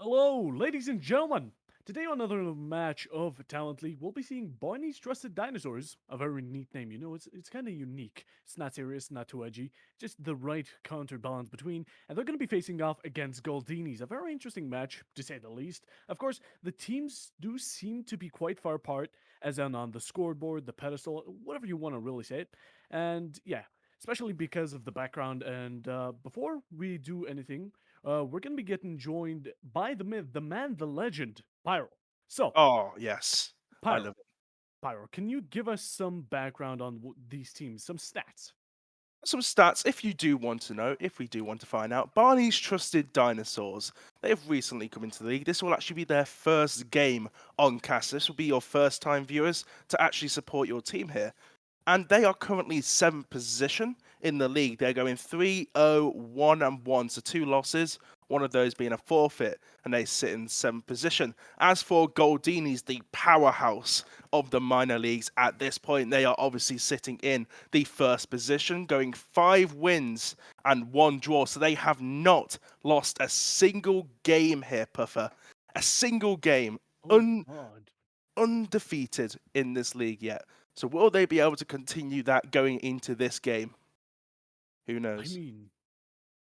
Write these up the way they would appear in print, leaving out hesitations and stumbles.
Hello, ladies and gentlemen. Today on another match of Talent League, we'll be seeing Barney's Trusted Dinosaurs. A very neat name, it's kind of unique. It's not serious, not too edgy, just the right counterbalance between. And they're going to be facing off against Goldinis. A very interesting match, to say the least. Of course, the teams do seem to be quite far apart, as in on the scoreboard, the pedestal, whatever you want to really say it. And yeah, especially because of the background. And before we do anything, we're going to be getting joined by the myth, the man, the legend, Pyro. So, Oh, yes. I Pyro, love it. Pyro, can you give us some background on these teams, some stats? Some stats, if you do want to know, if we do want to find out. Barney's Trusted Dinosaurs. They have recently come into the league. This will actually be their first game on cast. This will be your first time viewers to actually support your team here. And they are currently seventh position in the league. They're going 3-0-1-1, so two losses, one of those being a forfeit, and they sit in seventh position. As for Goldinis, the powerhouse of the minor leagues at this point, they are obviously sitting in the first position, going 5 wins and 1 draw. So they have not lost a single game here, Puffer. A single game. Oh, God. Undefeated in this league yet. So will they be able to continue that going into this game? Who I knows? mean,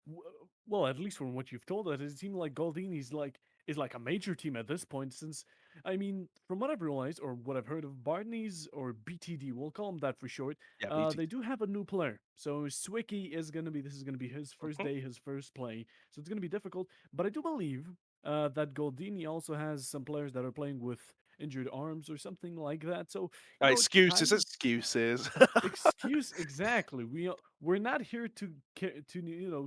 w- well, at least from what you've told us, it seems like Goldini's is like a major team at this point. Since I mean, from what I've realized or what I've heard of Barneys or BTD, we'll call them that for short. Yeah, BT. They do have a new player, so Swicky is gonna be. This is gonna be his first Mhm. day, his first play, so it's gonna be difficult. But I do believe that Goldini also has some players that are playing with injured arms or something like that. So it Excuses, kind of excuses. excuse exactly. We're not here to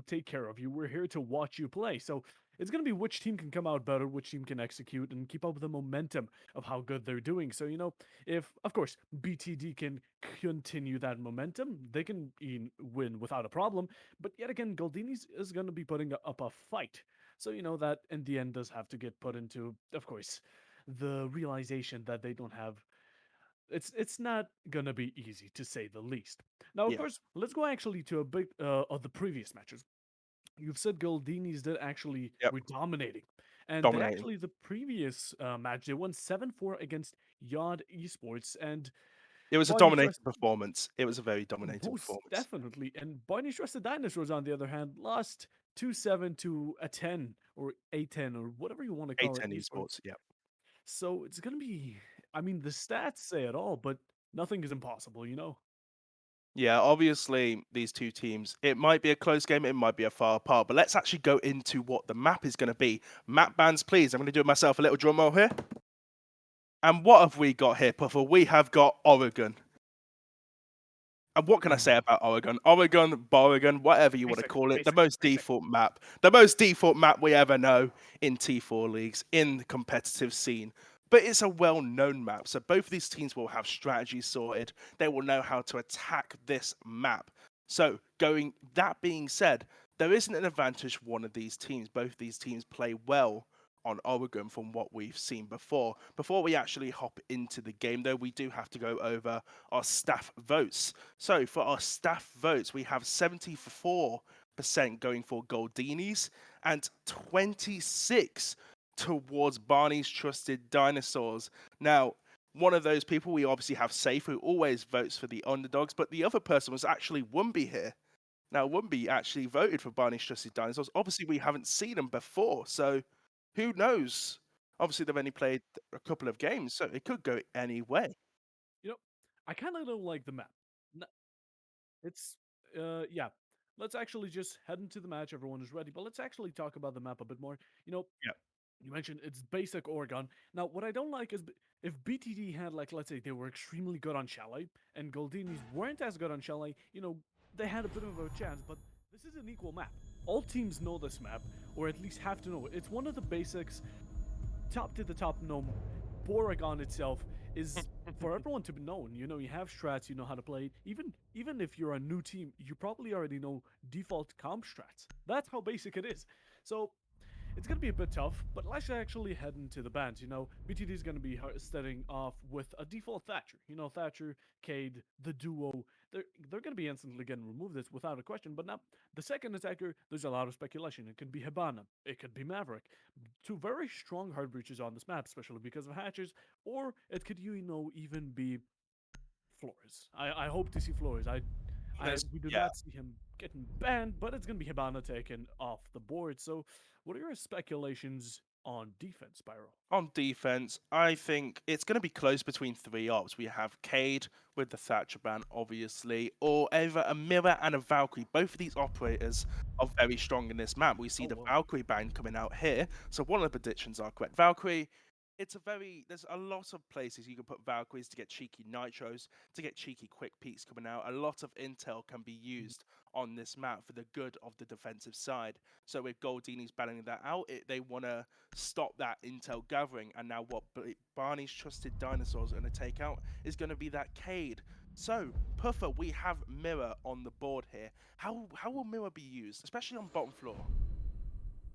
take care of you. We're here to watch you play. So it's gonna be which team can come out better, which team can execute and keep up the momentum of how good they're doing. So if of course BTD can continue that momentum, they can win without a problem. But yet again, Goldini's is gonna be putting up a fight. So that in the end does have to get put into, of course, the realization that they don't have it's not gonna be easy to say the least. Now, of Yeah, course, let's go actually to a bit of the previous matches. You've said Goldinis did actually yep. were dominating, and they Dominating. actually the previous match they won 7-4 against Yard Esports, and It was a Barney dominating Trust performance. It was a very dominating most performance. definitely, and Barney Trust the Dinosaurs on the other hand lost 2-7 to a 10 or A10 or whatever you want to call it A10 esports. esports, yeah. So it's gonna be. I mean, the stats say it all, but nothing is impossible. Yeah, obviously these two teams, it might be a close game, it might be a far apart, but let's actually go into what the map is going to be. Map bands, please. I'm going to do myself a little drum roll here. And what have we got here, Puffer? We have got Oregon. And what can I say Oh, about Oregon? Oregon, Boregon, whatever you want to basic, call it, the basic, most basic. default map. The most default map we ever know in T4 leagues, in the competitive scene. But it's a well known map, so both of these teams will have strategies sorted. They will know how to attack this map. So, that being said, there isn't an advantage for one of these teams. Both these teams play well on Oregon from what we've seen before. Before we actually hop into the game, though, we do have to go over our staff votes. So for our staff votes, we have 74% going for Goldinis and 26 towards Barney's Trusted Dinosaurs. Now, one of those people we obviously have Safe, who always votes for the underdogs, but the other person was actually Wumby here. Now, Wumby actually voted for Barney's Trusted Dinosaurs. Obviously, we haven't seen him before, so who knows? Obviously, they've only played a couple of games, so it could go any way. You know, I kind of don't like the map. N- It's yeah. Let's actually just head into the match. Everyone is ready, but let's actually talk about the map a bit more. You know, Yeah. you mentioned it's basic Oregon. Now, what I don't like is if BTD had like, let's say they were extremely good on Chalet and Goldinis weren't as good on Chalet. They had a bit of a chance, but this is an equal map. All teams know this map, or at least have to know it. It's one of the basics top to the top gnome, Boragon itself is for everyone to be known. You have strats, you know how to play. Even if you're a new team, you probably already know default comp strats. That's how basic it is. So it's going to be a bit tough, but let's actually head into the bands. BTD is going to be starting off with a default Thatcher. Thatcher, Cade, the duo. They're going to be instantly getting removed this without a question. But now, the second attacker, there's a lot of speculation. It could be Hibana. It could be Maverick. Two very strong hard breaches on this map, especially because of hatches. Or it could, even be Flores. I hope to see Flores. We do Yeah. not see him getting banned, but it's gonna be Hibana taken off the board. So, what are your speculations on defense, Spyro? On defense, I think it's going to be close between three ops. We have Cade with the Thatcher ban, obviously, or either a Mirror and a Valkyrie. Both of these operators are very strong in this map. We see Oh the well. Valkyrie ban coming out here, so one of the predictions are correct. Valkyrie, there's a lot of places you can put Valkyries to get cheeky nitros, to get cheeky quick peeks coming out. A lot of intel can be used on this map for the good of the defensive side. So with Goldinis banning that out, they want to stop that intel gathering. And now what Barney's trusted dinosaurs are going to take out is going to be that Cade. So, Puffer, we have Mirror on the board here. How will Mirror be used, especially on bottom floor?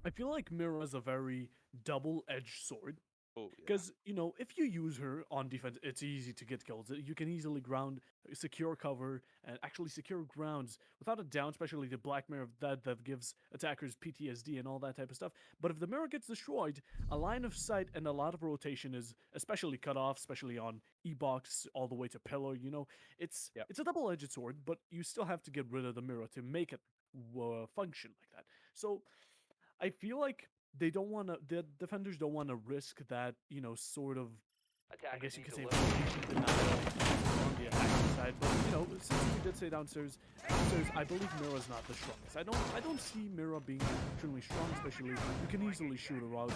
I feel like Mira is a very double-edged sword. Oh yeah. Because, if you use her on defense, it's easy to get kills. You can easily ground, secure cover, and actually secure grounds without a doubt, especially the Black Mirror that gives attackers PTSD and all that type of stuff. But if the mirror gets destroyed, a line of sight and a lot of rotation is especially cut off, especially on E-Box all the way to Pillar. Yep. It's a double-edged sword, but you still have to get rid of the mirror to make it function like that. So I feel like the defenders don't want to risk that, sort of, I Attackers guess you need could to say, load. rotation denial on the attacking side. But, since we did say downstairs, I believe Mira's not the strongest. I don't see Mira being extremely strong, especially you can easily shoot her out,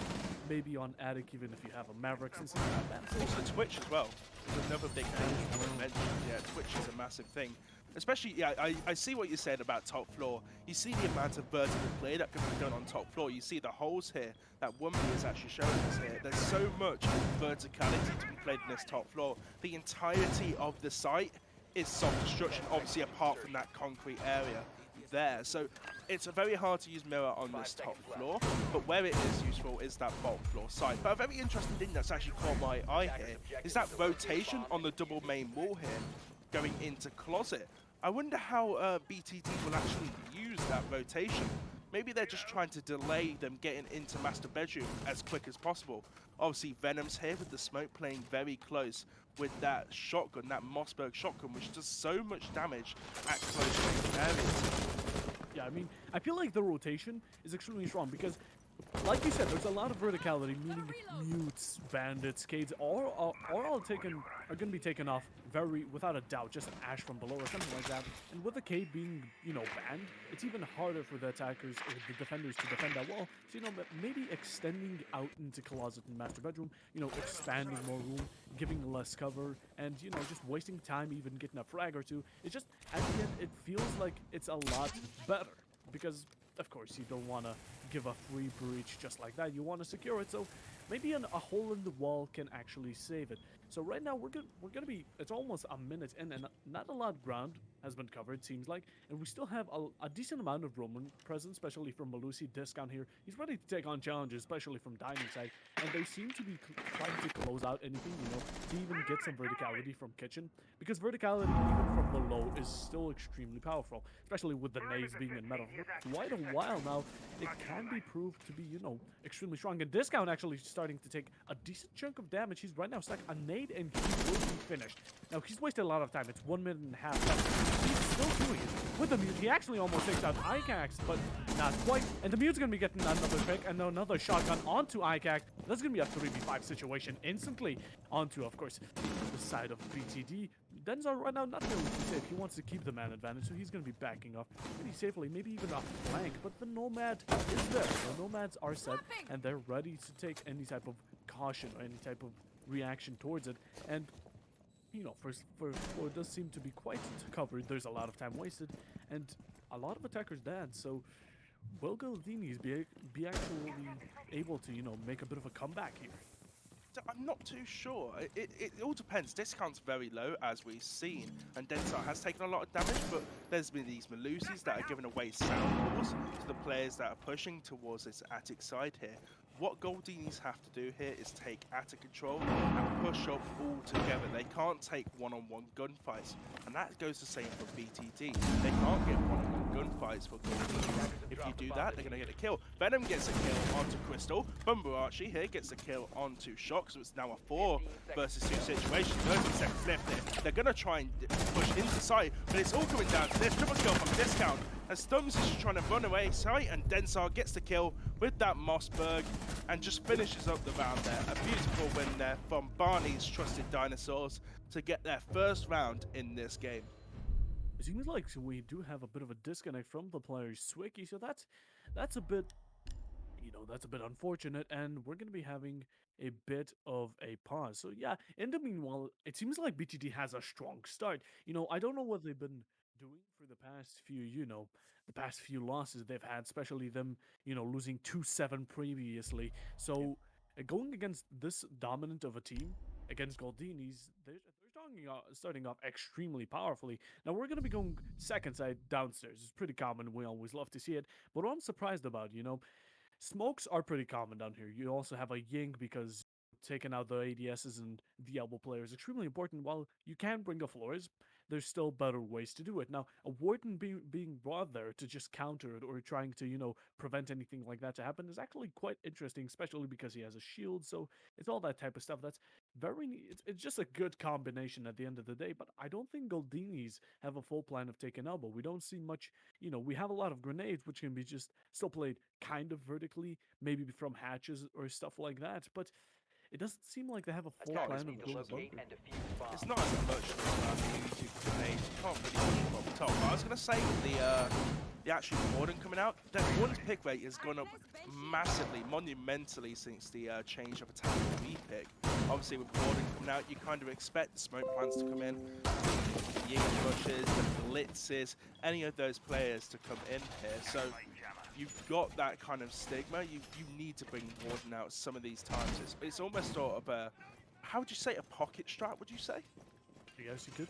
maybe on attic, even if you have a Maverick, since it's not that. Also Twitch as well. Is another big thing you want to mention. Yeah, Twitch is a massive thing. Especially, yeah, I see what you said about top floor. You see the amount of vertical play that can be done on top floor. You see the holes here that Wumby is actually showing us here. There's so much verticality to be played in this top floor. The entirety of the site is self-destruction, obviously apart from that concrete area there. So it's very hard to use Mirror on this top floor, but where it is useful is that bottom floor side. But a very interesting thing that's actually caught my eye here is that rotation on the double main wall here going into closet. I wonder how BTT will actually use that rotation. Maybe they're just trying to delay them getting into master bedroom as quick as possible. Obviously, Venom's here with the smoke playing very close with that shotgun, that Mossberg shotgun, which does so much damage at close areas. Yeah, I mean, I feel like the rotation is extremely strong because, like you said, there's a lot of verticality, meaning mutes, bandits, Cades, all are going to be taken off without a doubt, just an ash from below or something like that. And with the Cade being, banned, it's even harder for the attackers or the defenders to defend that wall. So, maybe extending out into closet and master bedroom, expanding more room, giving less cover, and, just wasting time even getting a frag or two. It's just, at the end, it feels like it's a lot better because, of course, you don't want to give a free breach just like that. You want to secure it, so maybe a hole in the wall can actually save it. So right now we're gonna be, it's almost a minute in, and not a lot of ground has been covered, seems like, and we still have a decent amount of Roman presence, especially from Malusi. Discount here, he's ready to take on challenges, especially from Diamond side, and they seem to be trying to close out anything, to even get some verticality from Kitchen, because verticality even from below is still extremely powerful, especially with the nades being in metal for quite a while now. It can be proved to be, extremely strong, and Discount actually starting to take a decent chunk of damage. He's right now stuck a nade, and he will be finished. Now, he's wasted a lot of time. It's 1 minute and a half left. He's still doing it. With the mute, he actually almost takes out Icax, but not quite. And the mute's going to be getting another pick and another shotgun onto Icax. That's going to be a 3v5 situation instantly onto, of course, the side of BTD. Denzar right now not really too safe. He wants to keep the man advantage, so he's going to be backing off pretty safely, maybe even off flank. But the Nomad is there. The Nomads are set, and they're ready to take any type of caution or any type of reaction towards it. And first floor does seem to be quite covered. There's a lot of time wasted, and a lot of attackers dead. So will Goldinis be actually able to make a bit of a comeback here? I'm not too sure. It all depends. Discount's very low, as we've seen, and Densar has taken a lot of damage, but there's been these Malusis that are giving away sound balls to the players that are pushing towards this attic side here. What Goldinis have to do here is take attic control and push up all together. They can't take one-on-one gunfights, and that goes the same for BTD. They can't get one-on-one gunfights for Goldinis. If you do that, they're going to get a kill. Venom gets a kill onto Crystal. Bumblebee here gets a kill onto Shock, so it's now a 4 versus 2 situation. 30 seconds left there. They're going to try and push into sight, but it's all coming down to this. Triple kill from Discount, as Thumbs is just trying to run away sight, and Densar gets the kill with that Mossberg and just finishes up the round there. A beautiful win there from Barney's trusted Dinosaurs to get their first round in this game. It seems like we do have a bit of a disconnect from the players Swicky, so that's a bit, that's a bit unfortunate, and we're going to be having a bit of a pause. So yeah, in the meanwhile, it seems like BTD has a strong start. I don't know what they've been doing for the past the past few losses they've had, especially them, losing 2-7 previously. So going against this dominant of a team, against Goldinis, they're starting off extremely powerfully. Now we're going to be going second side downstairs. It's pretty common. We always love to see it. But what I'm surprised about, smokes are pretty common down here. You also have a Ying because taking out the ADSs and the elbow player is extremely important. While you can bring the floors, there's still better ways to do it. Now, a Warden being brought there to just counter it or trying to, prevent anything like that to happen is actually quite interesting, especially because he has a shield. So it's all that type of stuff. That's it's just a good combination at the end of the day. But I don't think Goldinis have a full plan of taking elbow. We don't see much, we have a lot of grenades, which can be just still played kind of vertically, maybe from hatches or stuff like that. But it doesn't seem like they have a full plan of going bunker. It's not as much about the YouTube grenades. You can't really push them up the top. But I was going to say with the actual Warden coming out, that Warden's pick rate has gone up massively, monumentally since the change of attack we pick. Obviously with Warden coming out, you kind of expect the smoke plans to come in, the Ying rushes, the blitzes, any of those players to come in here. So you've got that kind of stigma. You need to bring Warden out some of these times. It's almost sort of a, how would you say, a pocket strat, would you say? Yes, you could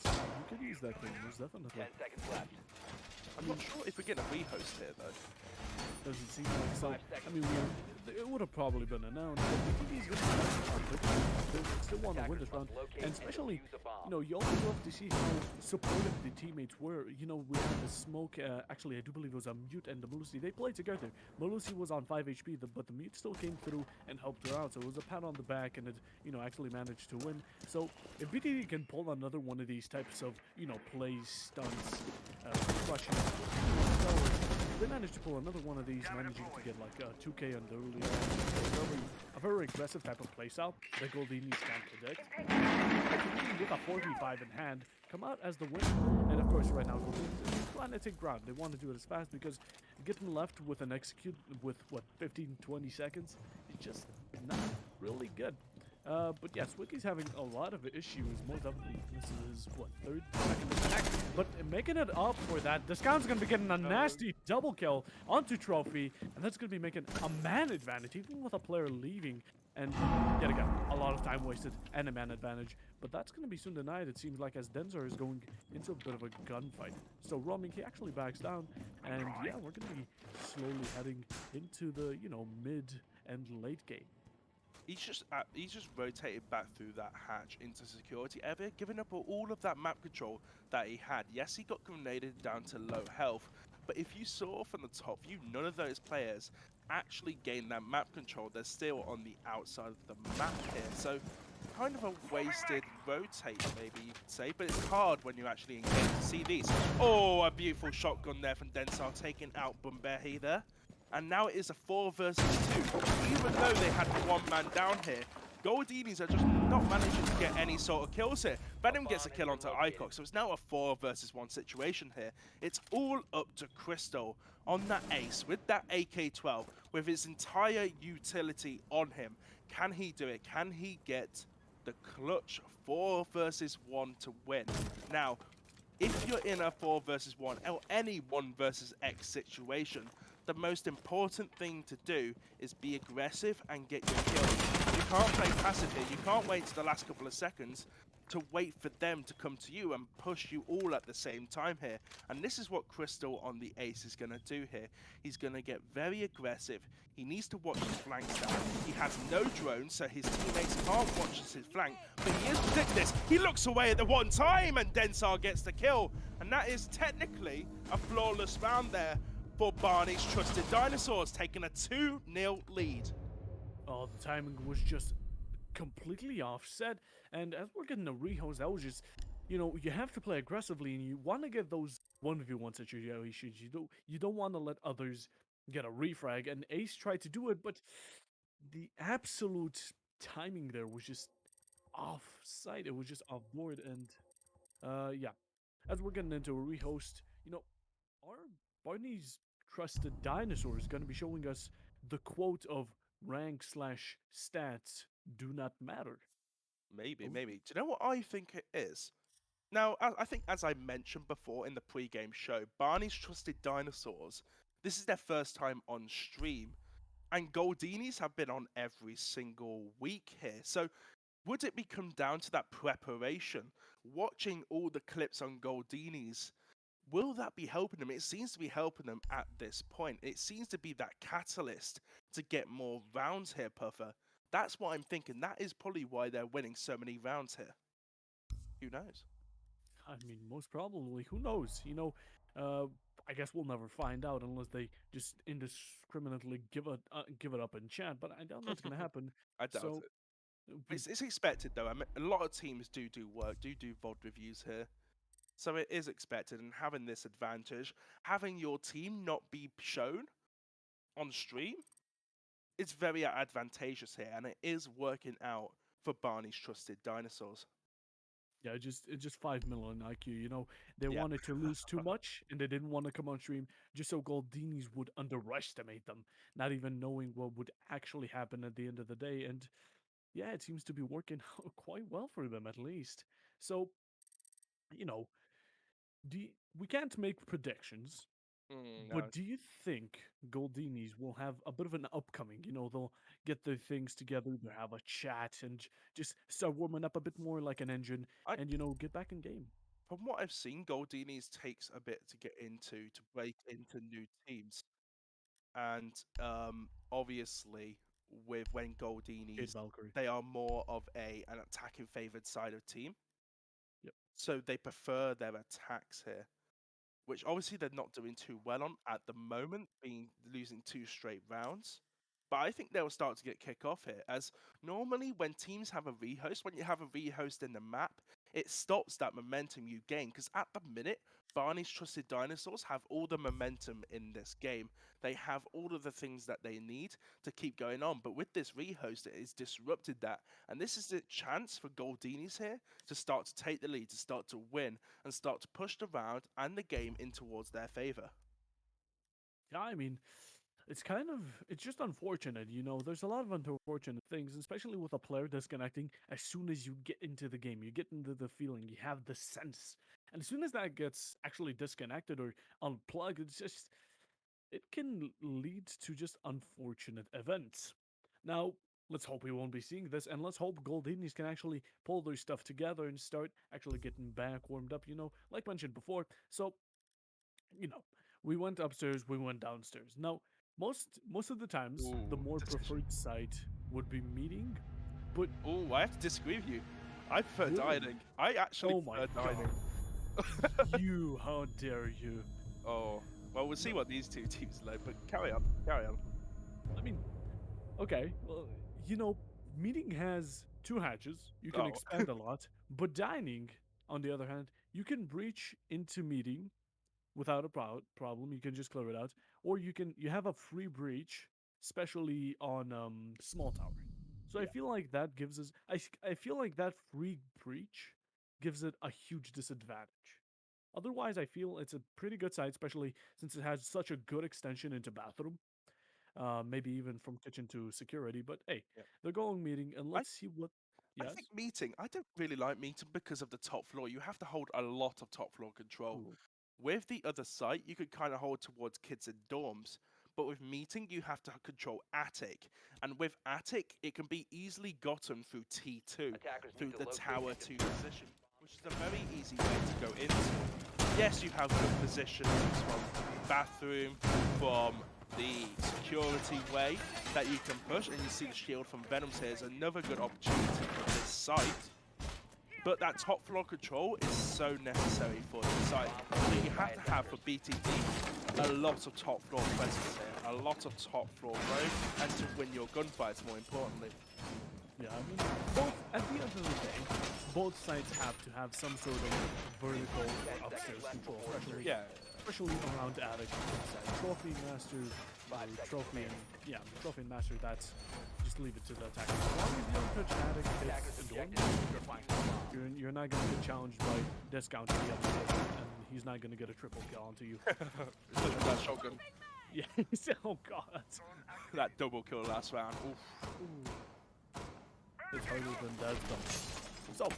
use that thing, there's definitely. 10 seconds left. I'm not sure if we're getting a rehost here, though. Doesn't seem like so. I mean, it would have probably been announced, but BTD's going to they still want to win this round. And especially, you always love to see how supportive the teammates were. We had the smoke, actually, I do believe it was a Mute and the Malusi. They played together. Malusi was on 5 HP, but the Mute still came through and helped her out. So it was a pat on the back, and it, actually managed to win. So if BTD can pull another one of these types of, plays, stunts, crushing, they managed to pull another one of these, managing to get like 2K on the early on. A very aggressive type of playstyle that Goldinis can't predict. They can really, with a 4v5 in hand, come out as the winner. And of course, right now, Goldinis is trying to take ground. They want to do it as fast because getting left with an execute with, 15-20 seconds is just not really good. But yeah, Swicky's having a lot of issues. Most definitely, this is his, second attack. But making it up for that, Discount's going to be getting a nasty double kill onto Trophy, and that's going to be making a man advantage, even with a player leaving. And yet again, a lot of time wasted and a man advantage. But that's going to be soon denied, it seems like, as Densar is going into a bit of a gunfight. So roaming, he actually backs down. And yeah, we're going to be slowly heading into the, mid and late game. He's just rotated back through that hatch into security area, giving up all of that map control that he had. Yes, he got grenaded down to low health, but if you saw from the top view, none of those players actually gained that map control. They're still on the outside of the map here, so kind of a wasted rotate, maybe you could say, but it's hard when you actually engage to see these. Oh, a beautiful shotgun there from Densar, taking out Bumbehi there. And now it is a 4 versus 2. Even though they had one man down here, Goldinis are just not managing to get any sort of kills here. Venom gets a kill onto Icock, so it's now a 4 versus 1 situation here. It's all up to Crystal on that ace with that AK-12, with his entire utility on him. Can he do it? Can he get the clutch 4 versus 1 to win? Now, if you're in a 4 versus 1 or any 1 versus X situation, the most important thing to do is be aggressive and get your kill. If can't play passive here. You can't wait to the last couple of seconds to wait for them to come to you and push you all at the same time here. And this is what Crystal on the ace is going to do here. He's going to get very aggressive. He needs to watch his flanks down. He has no drones, so his teammates can't watch his flank, but he is predicting this. He looks away at the one time, and Densar gets the kill. And that is technically a flawless round there for Barney's trusted Dinosaurs, taking a 2-0 lead. Oh, the timing was just completely offset. And as we're getting a rehost, that was just, you have to play aggressively, and you want to get those 1v1 situations. You don't want to let others get a refrag. And Ace tried to do it, but the absolute timing there was just off-site. It was just off board. And yeah, as we're getting into a rehost, our Barney's trusted dinosaur is going to be showing us the quote of rank slash stats do not matter. Maybe, Oh, maybe. Do you know what I think it is? Now, I think as I mentioned before in the pre-game show, Barney's trusted Dinosaurs, this is their first time on stream, and Goldinis have been on every single week here. So would it be come down to that preparation, watching all the clips on Goldinis? Will that be helping them? It seems to be helping them at this point. It seems to be that catalyst to get more rounds here, Puffer. That's what I'm thinking. That is probably why they're winning so many rounds here. Who knows? I mean, most probably. Who knows? Uh, I guess we'll never find out unless they just indiscriminately give it up in chat. But I doubt that's gonna happen. I doubt So it. we, It's expected though. I mean, a lot of teams do work, do VOD reviews here. So it is expected, and having this advantage, having your team not be shown on stream, it's very advantageous here, and it is working out for Barney's trusted Dinosaurs. yeah, it's just 5 million IQ. They Yeah, wanted to lose too much, and they didn't want to come on stream just so Goldinis would underestimate them, not even knowing what would actually happen at the end of the day. And yeah, it seems to be working quite well for them at least. So, you know, we can't make predictions, no. but do you think Goldinis will have a bit of an upcoming? They'll get their things together, they'll have a chat, and just start warming up a bit more like an engine, I and get back in game. From what I've seen, Goldinis takes a bit to get into to break into new teams, and obviously with when Kate Goldinis, Valkyrie. they are more of an attacking favored side of team, Yep. so they prefer their attacks here, which obviously they're not doing too well on at the moment, being losing 2 straight rounds. But I think they'll start to get kick off here, as normally when teams have a rehost, when you have a rehost in the map, it stops that momentum you gain. Because at the minute, Barney's trusted dinosaurs have all the momentum in this game. They have all of the things that they need to keep going on. But with this rehost, it has disrupted that. And this is a chance for Goldinis here to start to take the lead, to start to win, and start to push the round and the game in towards their favor. Yeah, I mean, it's just unfortunate. There's a lot of unfortunate things, especially with a player disconnecting as soon as you get into the game. You get into the feeling, you have the sense. And as soon as that gets actually disconnected or unplugged, it can lead to just unfortunate events. Now, let's hope we won't be seeing this, and let's hope Goldinis can actually pull their stuff together and start actually getting back warmed up, like mentioned before. So, you know, we went upstairs, we went downstairs. Now, most of the times, the Ooh, more decision. preferred site would be meeting, but Ooh, I have to disagree with you. I prefer really, dining. I actually oh my prefer god, dining. how dare you? Oh, well, we'll see No, what these two teams like, but carry on, carry on. I mean, okay, well, meeting has two hatches. You can Oh, expand a lot, but dining, on the other hand, you can breach into meeting without a problem. You can just clear it out, or you have a free breach, especially on small tower. So I yeah. feel like that gives us. I feel like that free breach gives it a huge disadvantage. Otherwise, I feel it's a pretty good site, especially since it has such a good extension into bathroom. Maybe even from kitchen to security. But hey, Yeah. they're going meeting, and I let's see what. I think Yes. meeting. I don't really like meeting because of the top floor. You have to hold a lot of top floor control. Ooh. With the other site, you could kind of hold towards kids in dorms. But with meeting, you have to control attic, and with attic, it can be easily gotten through T2, through the tower 2 position, which is a very easy way to go into. Yes, you have good positions from bathroom, from the security way that you can push, and you see the shield from Venoms here is another good opportunity for this site. But that top floor control is so necessary for this site. So you have to have for BTD a lot of top floor presence here, a lot of top floor roam, and to win your gunfights more importantly. Yeah, I mean, both, at the end of the day, both sides have to have some sort of vertical or upstairs control, especially around attic side. Trophy master, trophy, trophy and master, that's, just leave it to the attacker. As long as you don't touch attic, you're not going to get challenged by discount to the other side, and he's not going to get a triple kill onto you. Especially that shotgun. Yeah, oh god. That double kill last round. Oof. Ooh. It's harder than that though. So,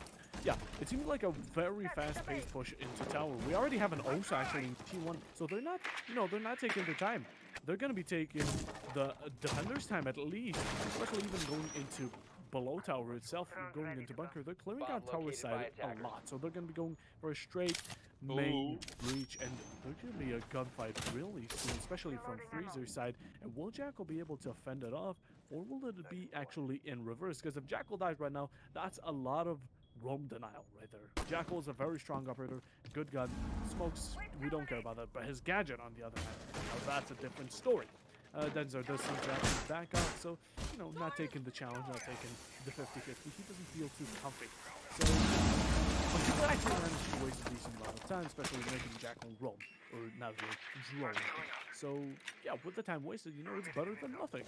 yeah, it seems like a very fast-paced push into tower. We already have an Osa actually in T1, so they're not, they're not taking their time. They're going to be taking the defender's time at least, especially even going into below tower itself, going into bunker. They're clearing out tower side a lot, so they're going to be going for a straight main breach, and there's going to be a gunfight really soon, especially from Freezer's side. And will Jackal be able to fend it off, or will it be actually in reverse? Because if Jackal dies right now, that's a lot of roam denial right there. Jackal is a very strong operator, good gun. Smokes, we don't care about that, but his gadget on the other hand, now that's a different story. Denzer does seem to have his back up, so, not taking the challenge, not taking the 50-50. He doesn't feel too comfy. So, he actually managed to waste a decent amount of time, especially making Jackal roam, or not drone. So, yeah, with the time wasted, it's better than nothing.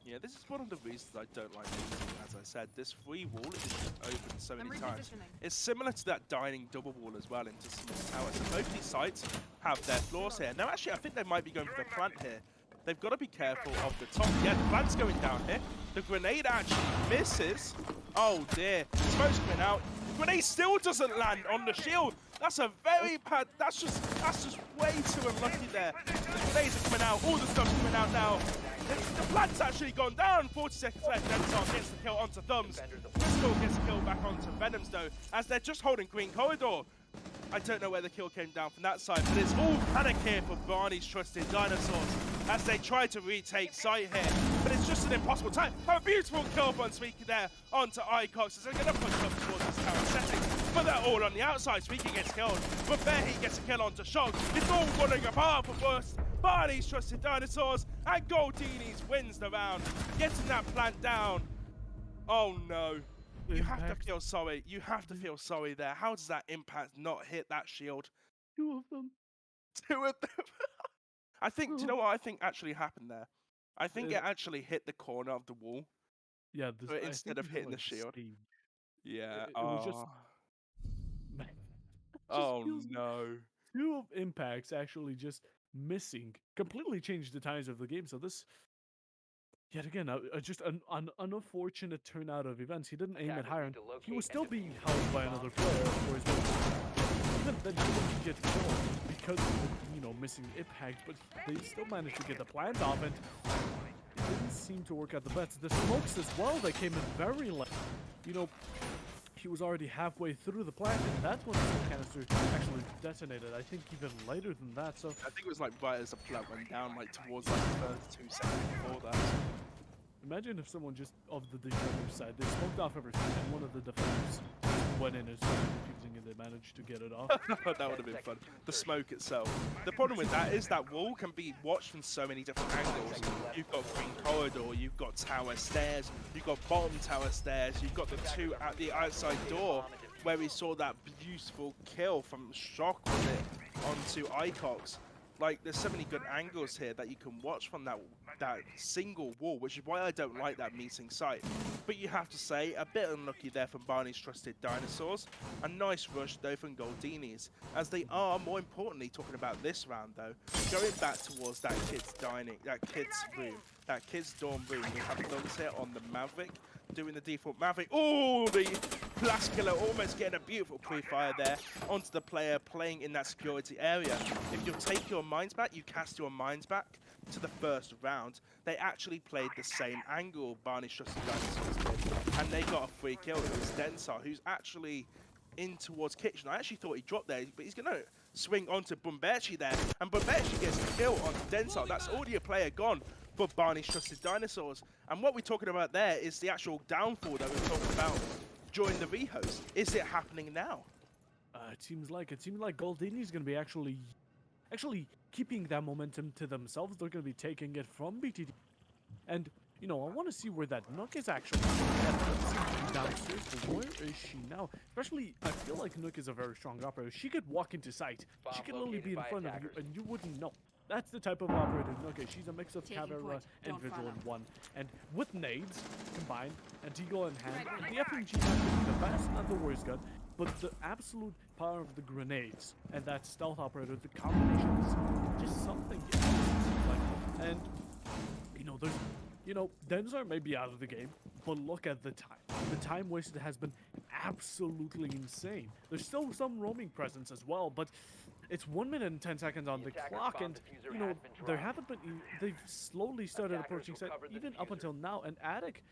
Yeah, this is one of the reasons I don't like meeting. As I said, this free wall is just open so many times. It's similar to that dining double wall as well into small towers. So both these sites have their floors here. Now, actually, I think they might be going for the plant here. They've got to be careful of the top. Yeah, the plant's going down here. The grenade actually misses. Oh dear, smoke's coming out. The grenade still doesn't land on the shield. That's a very bad. That's just way too unlucky there. The grenades are coming out. All the stuff's coming out now. The plant's actually gone down. 40 seconds left. Dinosaurs gets the kill onto Thumbs. Crystal gets the kill back onto Venoms though, as they're just holding Green Corridor. I don't know where the kill came down from that side, but it's all panic here for Barney's trusted Dinosaurs as they try to retake site here. But it's just an impossible time. Have a beautiful kill from Sweeky there onto Icox as they're going to push up towards this tower setting. But they're all on the outside. Sweeky gets killed, but there he gets a kill onto Shock. It's all running apart for worse. Barney's trusted Dinosaurs and Goldinis wins the round, getting that plant down. Oh no. You have to feel sorry. You have to feel sorry there. How does that impact not hit that shield? Two of them. Two of them. I think, do you know what I think actually happened there? I think it actually hit the corner of the wall. Yeah, instead of hitting the shield. Yeah. It was just. Man, oh no. Two of impacts actually just missing completely changed the times of the game. So this. Yet again, just an unfortunate turnout of events. He didn't aim it higher. He was still being held by another player, of course. Even then, he didn't get killed because of the, missing impact. But they still managed to get the plant off, and it didn't seem to work out the best. The smokes as well, they came in very late. He was already halfway through the plant, and that's when the smoke canister actually detonated. I think even later than that. So I think it was like right as the plant went down, like towards like the first 2 seconds before that. Imagine if someone just of the defender side, they smoked off everything, and one of the defenders went in and started defusing, and they managed to get it off. That would have been fun. The smoke itself. The problem with that is that wall can be watched from so many different angles. You've got Green Corridor, you've got tower stairs, you've got bottom tower stairs, you've got the two at the outside door where we saw that beautiful kill from Shock with it onto Icox. Like, there's so many good angles here that you can watch from that single wall, which is why I don't like that meeting site. But you have to say, a bit unlucky there from Barney's trusted Dinosaurs. A nice rush, though, from Goldinis, as they are, more importantly, talking about this round, though, going back towards that kid's room, that kid's dorm room. We have Thumbs here on the Maverick, doing the default Maverick. Oh, the blast killer almost getting a beautiful pre-fire there onto the player playing in that security area. If you take your mines back, you cast your mines back, to the first round, they actually played the same angle Barney's Trusted Dinosaurs did, and they got a free kill. It was Densar, who's actually in towards Kitchen. I actually thought he dropped there, but he's going to swing onto Bumberchi there, and Bumberchi gets the kill onto Densar. That's already a player gone for Barney's Trusted Dinosaurs. And what we're talking about there is the actual downfall that we were talking about during the rehost. Is it happening now? It seems like Goldinis is going to be actually keeping that momentum to themselves. They're going to be taking it from BTD. And, you know, I want to see where that Nook is actually. That Nook seems to be downstairs, but where is she now? Especially, I feel like Nook is a very strong operator. She could walk into sight. She could literally be in front of you, and you wouldn't know. That's the type of operator Nook is. She's a mix of Caveira and Vigil in one. And with nades combined, and Deagle in hand, and the FMG not being the best, not the worst gun, but the absolute power of the grenades and that stealth operator, the combination is just something else, it seems like. And, Denzar may be out of the game, but look at the time. The time wasted has been absolutely insane. There's still some roaming presence as well, but it's 1 minute and 10 seconds on the clock, and, there haven't been, they've slowly started approaching set, even up until now, and Attic,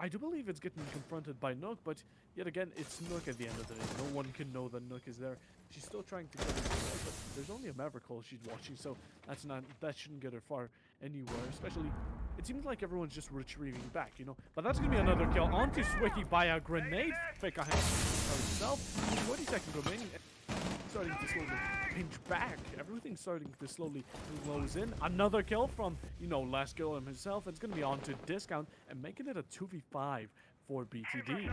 I do believe it's getting confronted by Nook, but yet again, it's Nook at the end of the day. No one can know that Nook is there. She's still trying to get it, but there's only a Maverick hole she's watching, so that shouldn't get her far anywhere. Especially, it seems like everyone's just retrieving back, But that's gonna be another kill onto Swicky by a grenade pick on herself. 20 seconds remaining. Starting to slowly pinch back. Everything's starting to slowly close in. Another kill from, last kill himself. It's going to be on to discount and making it a 2v5 for BTD.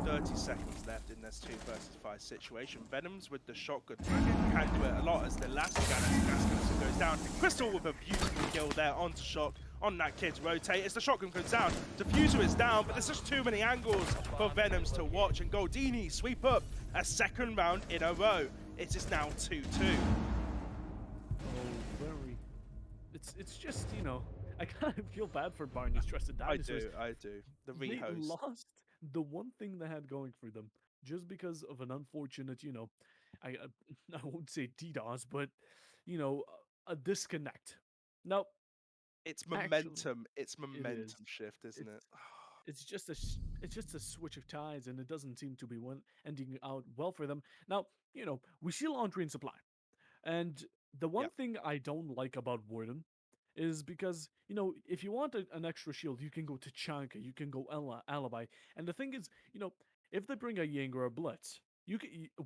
30 seconds left in this 2 versus 5 situation. Venoms with the shotgun can do it a lot as the last gas goes down. Crystal with a beautiful kill there onto Shock on that kid's rotate. As the shotgun goes down, Diffuser is down, but there's just too many angles for Venoms to watch, and Goldini sweep up a second round in a row. It is now 2-2. Oh, very. It's just, I kind of feel bad for Barney's Trusted Dinosaurs. I do. The They rehost. lost the one thing they had going for them just because of an unfortunate, I won't say DDoS, but, a disconnect. Now, It's actually, momentum. It's momentum is. shift, isn't it? It's just a switch of tides, and it doesn't seem to be ending out well for them. Now, we see laundry and supply, and the one Yep. thing I don't like about Warden is because if you want an extra shield, you can go to Chanka, you can go Alibi, and the thing is, if they bring a Ying or a Blitz,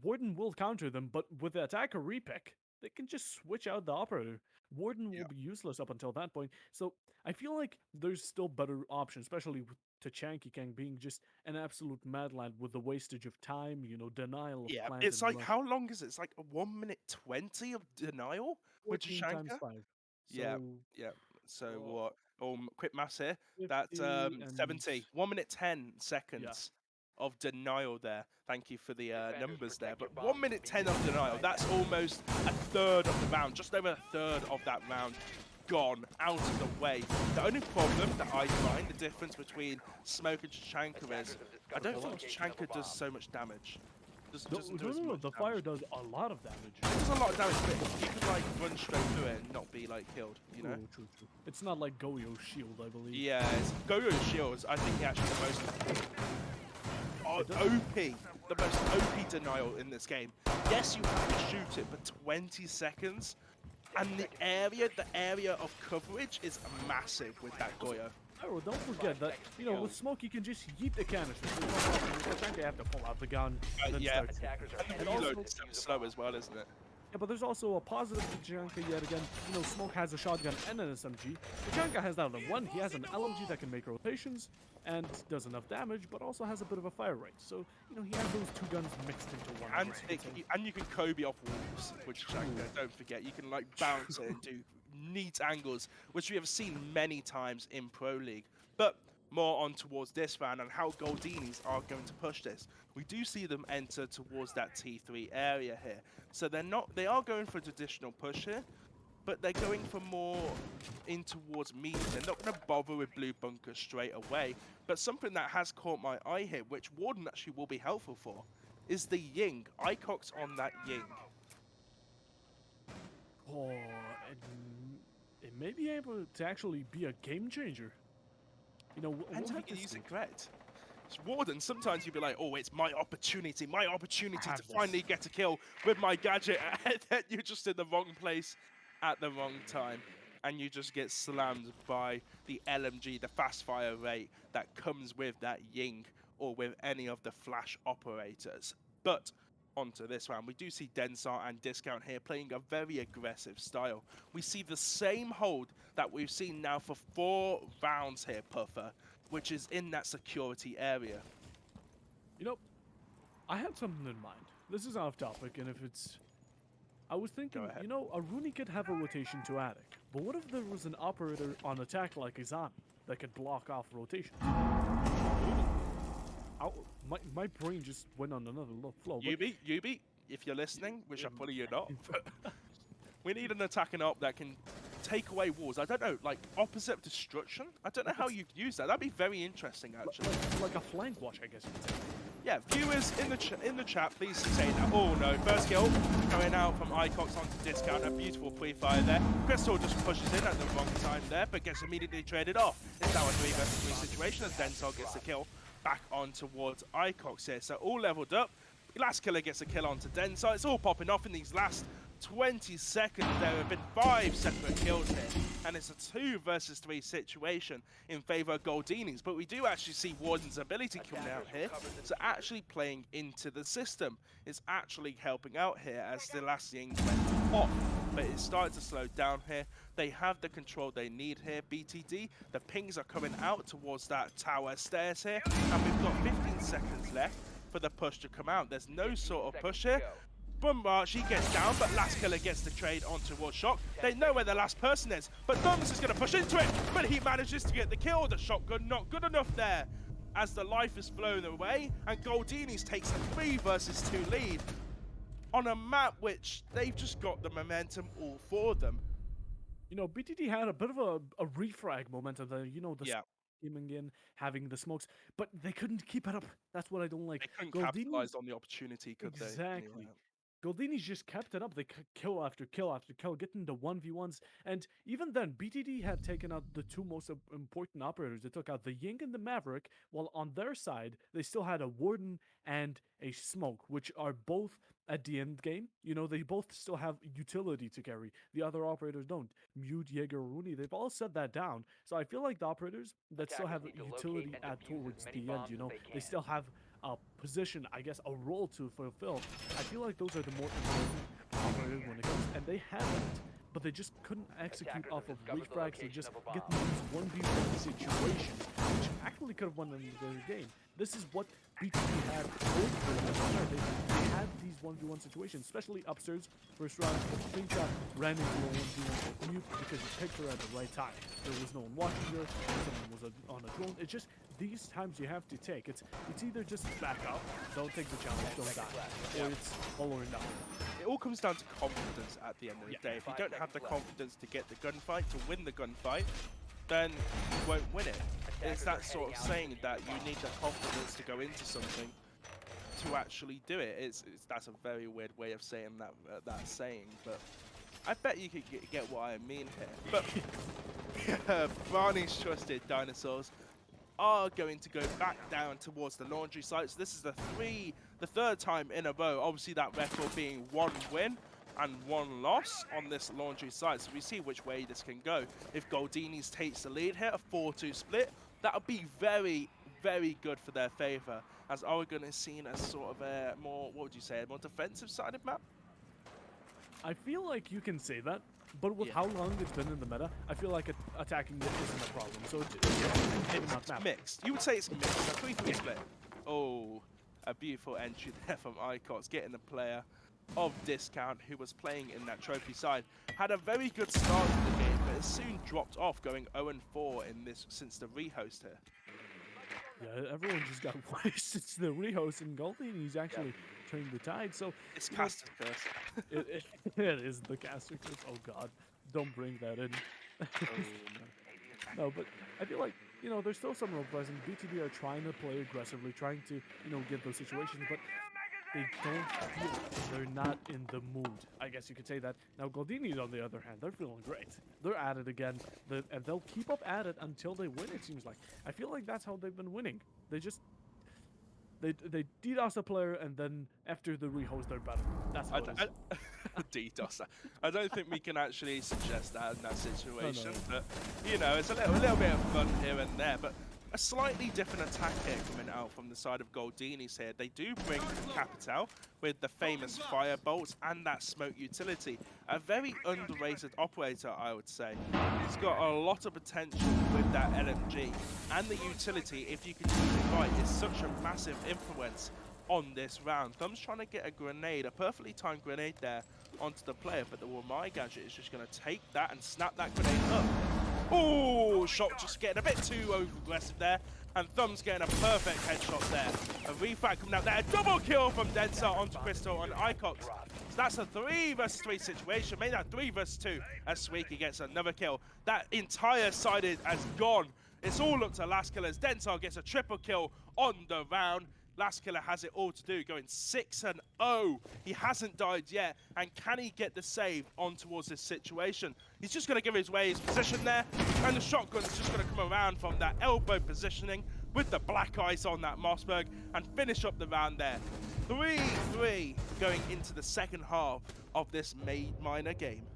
Warden will counter them, but with the attacker repick, they can just switch out the operator. Warden will be useless up until that point. So I feel like there's still better options, especially with Tachanki Kang being just an absolute madland with the wastage of time, denial of Yeah, plant it's and like, rush. how long is it? It's like a 1 minute 20 of denial with 14 times Shanka. 5. Yeah, So yeah. So uh, what? Quick maths here. That's 50 and 70. 1 minute 10 yeah. seconds of denial there. Thank you for the numbers there. protect But your 1 bombs minute from 10 of being denial. right That's now. almost a third of the round. Just over a third of that round gone out of the way. The only problem that I find, the difference between Smoke and Tachanka is, I don't think Tachanka does so much damage. Doesn't do as much The damage. fire does a lot of damage. It does a lot of damage, but you can like run straight through it and not be like killed, you know? True. It's not like Goyo's shield, I believe. Yeah, Goyo's shields, I think actually the most OP, the most OP denial in this game. Yes, you have to shoot it for 20 seconds, and the area of coverage is massive with that Goyo. Oh, don't forget that, with Smoke, you can just yeet the canisters. There's no you have to pull out the gun. And then Yeah. start Attackers are And the heavily reload used is to slow bomb. as well, isn't it? Yeah, but there's also a positive to Janka yet again. Smoke has a shotgun and an SMG. Janka has that on one. He has an LMG that can make rotations and does enough damage, but also has a bit of a fire rate. So, he has those two guns mixed into one. And you can Kobe off walls, which don't forget. You can like bounce it and do neat angles, which we have seen many times in Pro League. But more on towards this round and how Goldinis are going to push this. We do see them enter towards that T3 area here. So they are going for a traditional push here, but they're going for more in towards meat. They're not going to bother with blue bunker straight away. But something that has caught my eye here, which Warden actually will be helpful for, is the Ying. Icox on that Ying. Oh, it may be able to actually be a game changer. You know, we'll Depends if you have can to use see. it correct. Warden, sometimes you'd be like, oh, it's my opportunity to Have this. finally get a kill with my gadget, and then you're just in the wrong place at the wrong time, and you just get slammed by the LMG, the fast fire rate that comes with that Ying or with any of the flash operators. But onto this round, we do see Densar and Discount here playing a very aggressive style. We see the same hold that we've seen now for 4 rounds here, Puffer, which is in that security area. You know, I had something in mind. This is off topic, and if it's... I was Go thinking, ahead. you know, a Rooney could have a rotation to Attic, but what if there was an operator on attack like Izami that could block off rotations? My brain just went on another flow. But Yubi, if you're listening, which I'm probably you're not, but we need an attacking op that can take away walls. I don't know, like opposite destruction? I don't know how you use that. That'd be very interesting, actually. like a flank watch, I guess you could say. Yeah, viewers in the chat, please say that. Oh no, first kill going out from Icox onto Discount. A beautiful pre-fire there. Crystal just pushes in at the wrong time there, but gets immediately traded off. It's now a 3 versus 3 situation as Densar gets the kill back on towards Icox here. So all leveled up. Last killer gets a kill onto Densar. It's all popping off in these last 20 seconds. There have been 5 separate kills here, and it's a 2 versus 3 situation in favor of Goldinis. But we do actually see Warden's ability coming out here, so actually playing into the system is actually helping out here as the last Ying went off. But it's starting to slow down here. They have the control they need here, BTD. The pings are coming out towards that tower stairs here, and we've got 15 seconds left for the push to come out. There's no sort of push here. Boombar, she gets down, but last killer gets the trade on towards Shock. They know where the last person is, but Thumbs is going to push into it, but he manages to get the kill. The shotgun not good enough there as the life is flown away, and Goldinis takes a 3 versus 2 lead on a map which they've just got the momentum all for them. You know, BTD had a bit of a refrag momentum there, you know, the Yeah, coming in, having the smokes, but they couldn't keep it up. That's what I don't like. they couldn't Goldinis, capitalize on the opportunity, could they? exactly. Yeah. Goldinis just kept it up. They kill after kill after kill, getting the 1v1s. And even then, BTD had taken out the 2 most important operators. They took out the Ying and the Maverick, while on their side, they still had a Warden and a Smoke, which are both at the end game. You know, they both still have utility to carry. The other operators don't. Mute, Jaeger, Rooney, they've all set that down. So I feel like the operators that still have utility at towards the end, you know, they still have a position, I guess, a role to fulfill. I feel like those are the more important operators when it comes, and they have it, but they just couldn't execute off of refrags or just get these 1v1 situations, which actually could have won them the game. This is what BTP had going for them. They had these 1v1 situations, especially upstairs. First round, Pink Shot ran into a 1v1 with Mute because he picked her at the right time. There was no one watching her, someone was on a drone. It's just these times you have to take. It's either just back up, don't take the challenge, don't die, or it's all or nothing. It all comes down to confidence at the end of the day. If you don't have the confidence to get the gunfight, to win the gunfight, then you won't win it. It's that sort of saying that you need the confidence to go into something to actually do it. That's a very weird way of saying that saying, but I bet you could get what I mean here. But Barney's trusted Dinosaurs are going to go back down towards the laundry sites. This is the third time in a row, obviously that record being 1 win and 1 loss on this laundry site. So we see which way this can go. If Goldinis takes the lead here, a 4-2 split, that would be very, very good for their favor, as Oregon is seen as sort of a more, what would you say, a more defensive sided map? I feel like you can say that, but with how long it's been in the meta, I feel like attacking it isn't a problem. So It's mixed. You would say it's mixed. A 3-3 split. Oh, a beautiful entry there from Icox, getting the player of Discount, who was playing in that trophy side. Had a very good start to the game, but it soon dropped off, going 0-4 in this since the rehost here. Yeah, everyone just got worse since the rehost, and Goldinis actually turned the tide. So it's caster curse. it is the caster curse. Oh god, don't bring that in. No, but I feel like, you know, there's still some role plays, and BTB are trying to play aggressively, trying to, you know, get those situations, but they don't feel it. They're not in the mood. I guess you could say that. Now, Goldinis, on the other hand, they're feeling great. They're at it again, and they'll keep up at it until they win, it seems like. I feel like that's how they've been winning. They just... They DDoS a player, and then after the rehost, they're better. That's how it is. DDoS. I don't think we can actually suggest that in that situation, No. but you know, it's a little bit of fun here and there. But a slightly different attack here coming out from the side of Goldinis here. They do bring Capital with the famous Firebolt and that smoke utility. A very underrated operator, I would say. He's got a lot of potential with that LMG. And the utility, if you can use it right, is such a massive influence on this round. Thumb's trying to get a grenade, a perfectly timed grenade there onto the player, but the Wamai gadget is just going to take that and snap that grenade up. Oh, shot just getting a bit too over-aggressive there, and Thumb's getting a perfect headshot there. A refrag coming out there, a double kill from Densar onto Crystal and Icox. So that's a 3 versus 3 situation, maybe that 3 versus 2 as Sweeky gets another kill. That entire side has gone. It's all up to Last Killer as Densar gets a triple kill on the round. Last Killer has it all to do, going 6-0. He hasn't died yet, and can he get the save on towards this situation? He's just going to give his position there, and the shotgun's just going to come around from that elbow positioning with the black ice on that Mossberg and finish up the round there. 3-3 going into the second half of this minor game.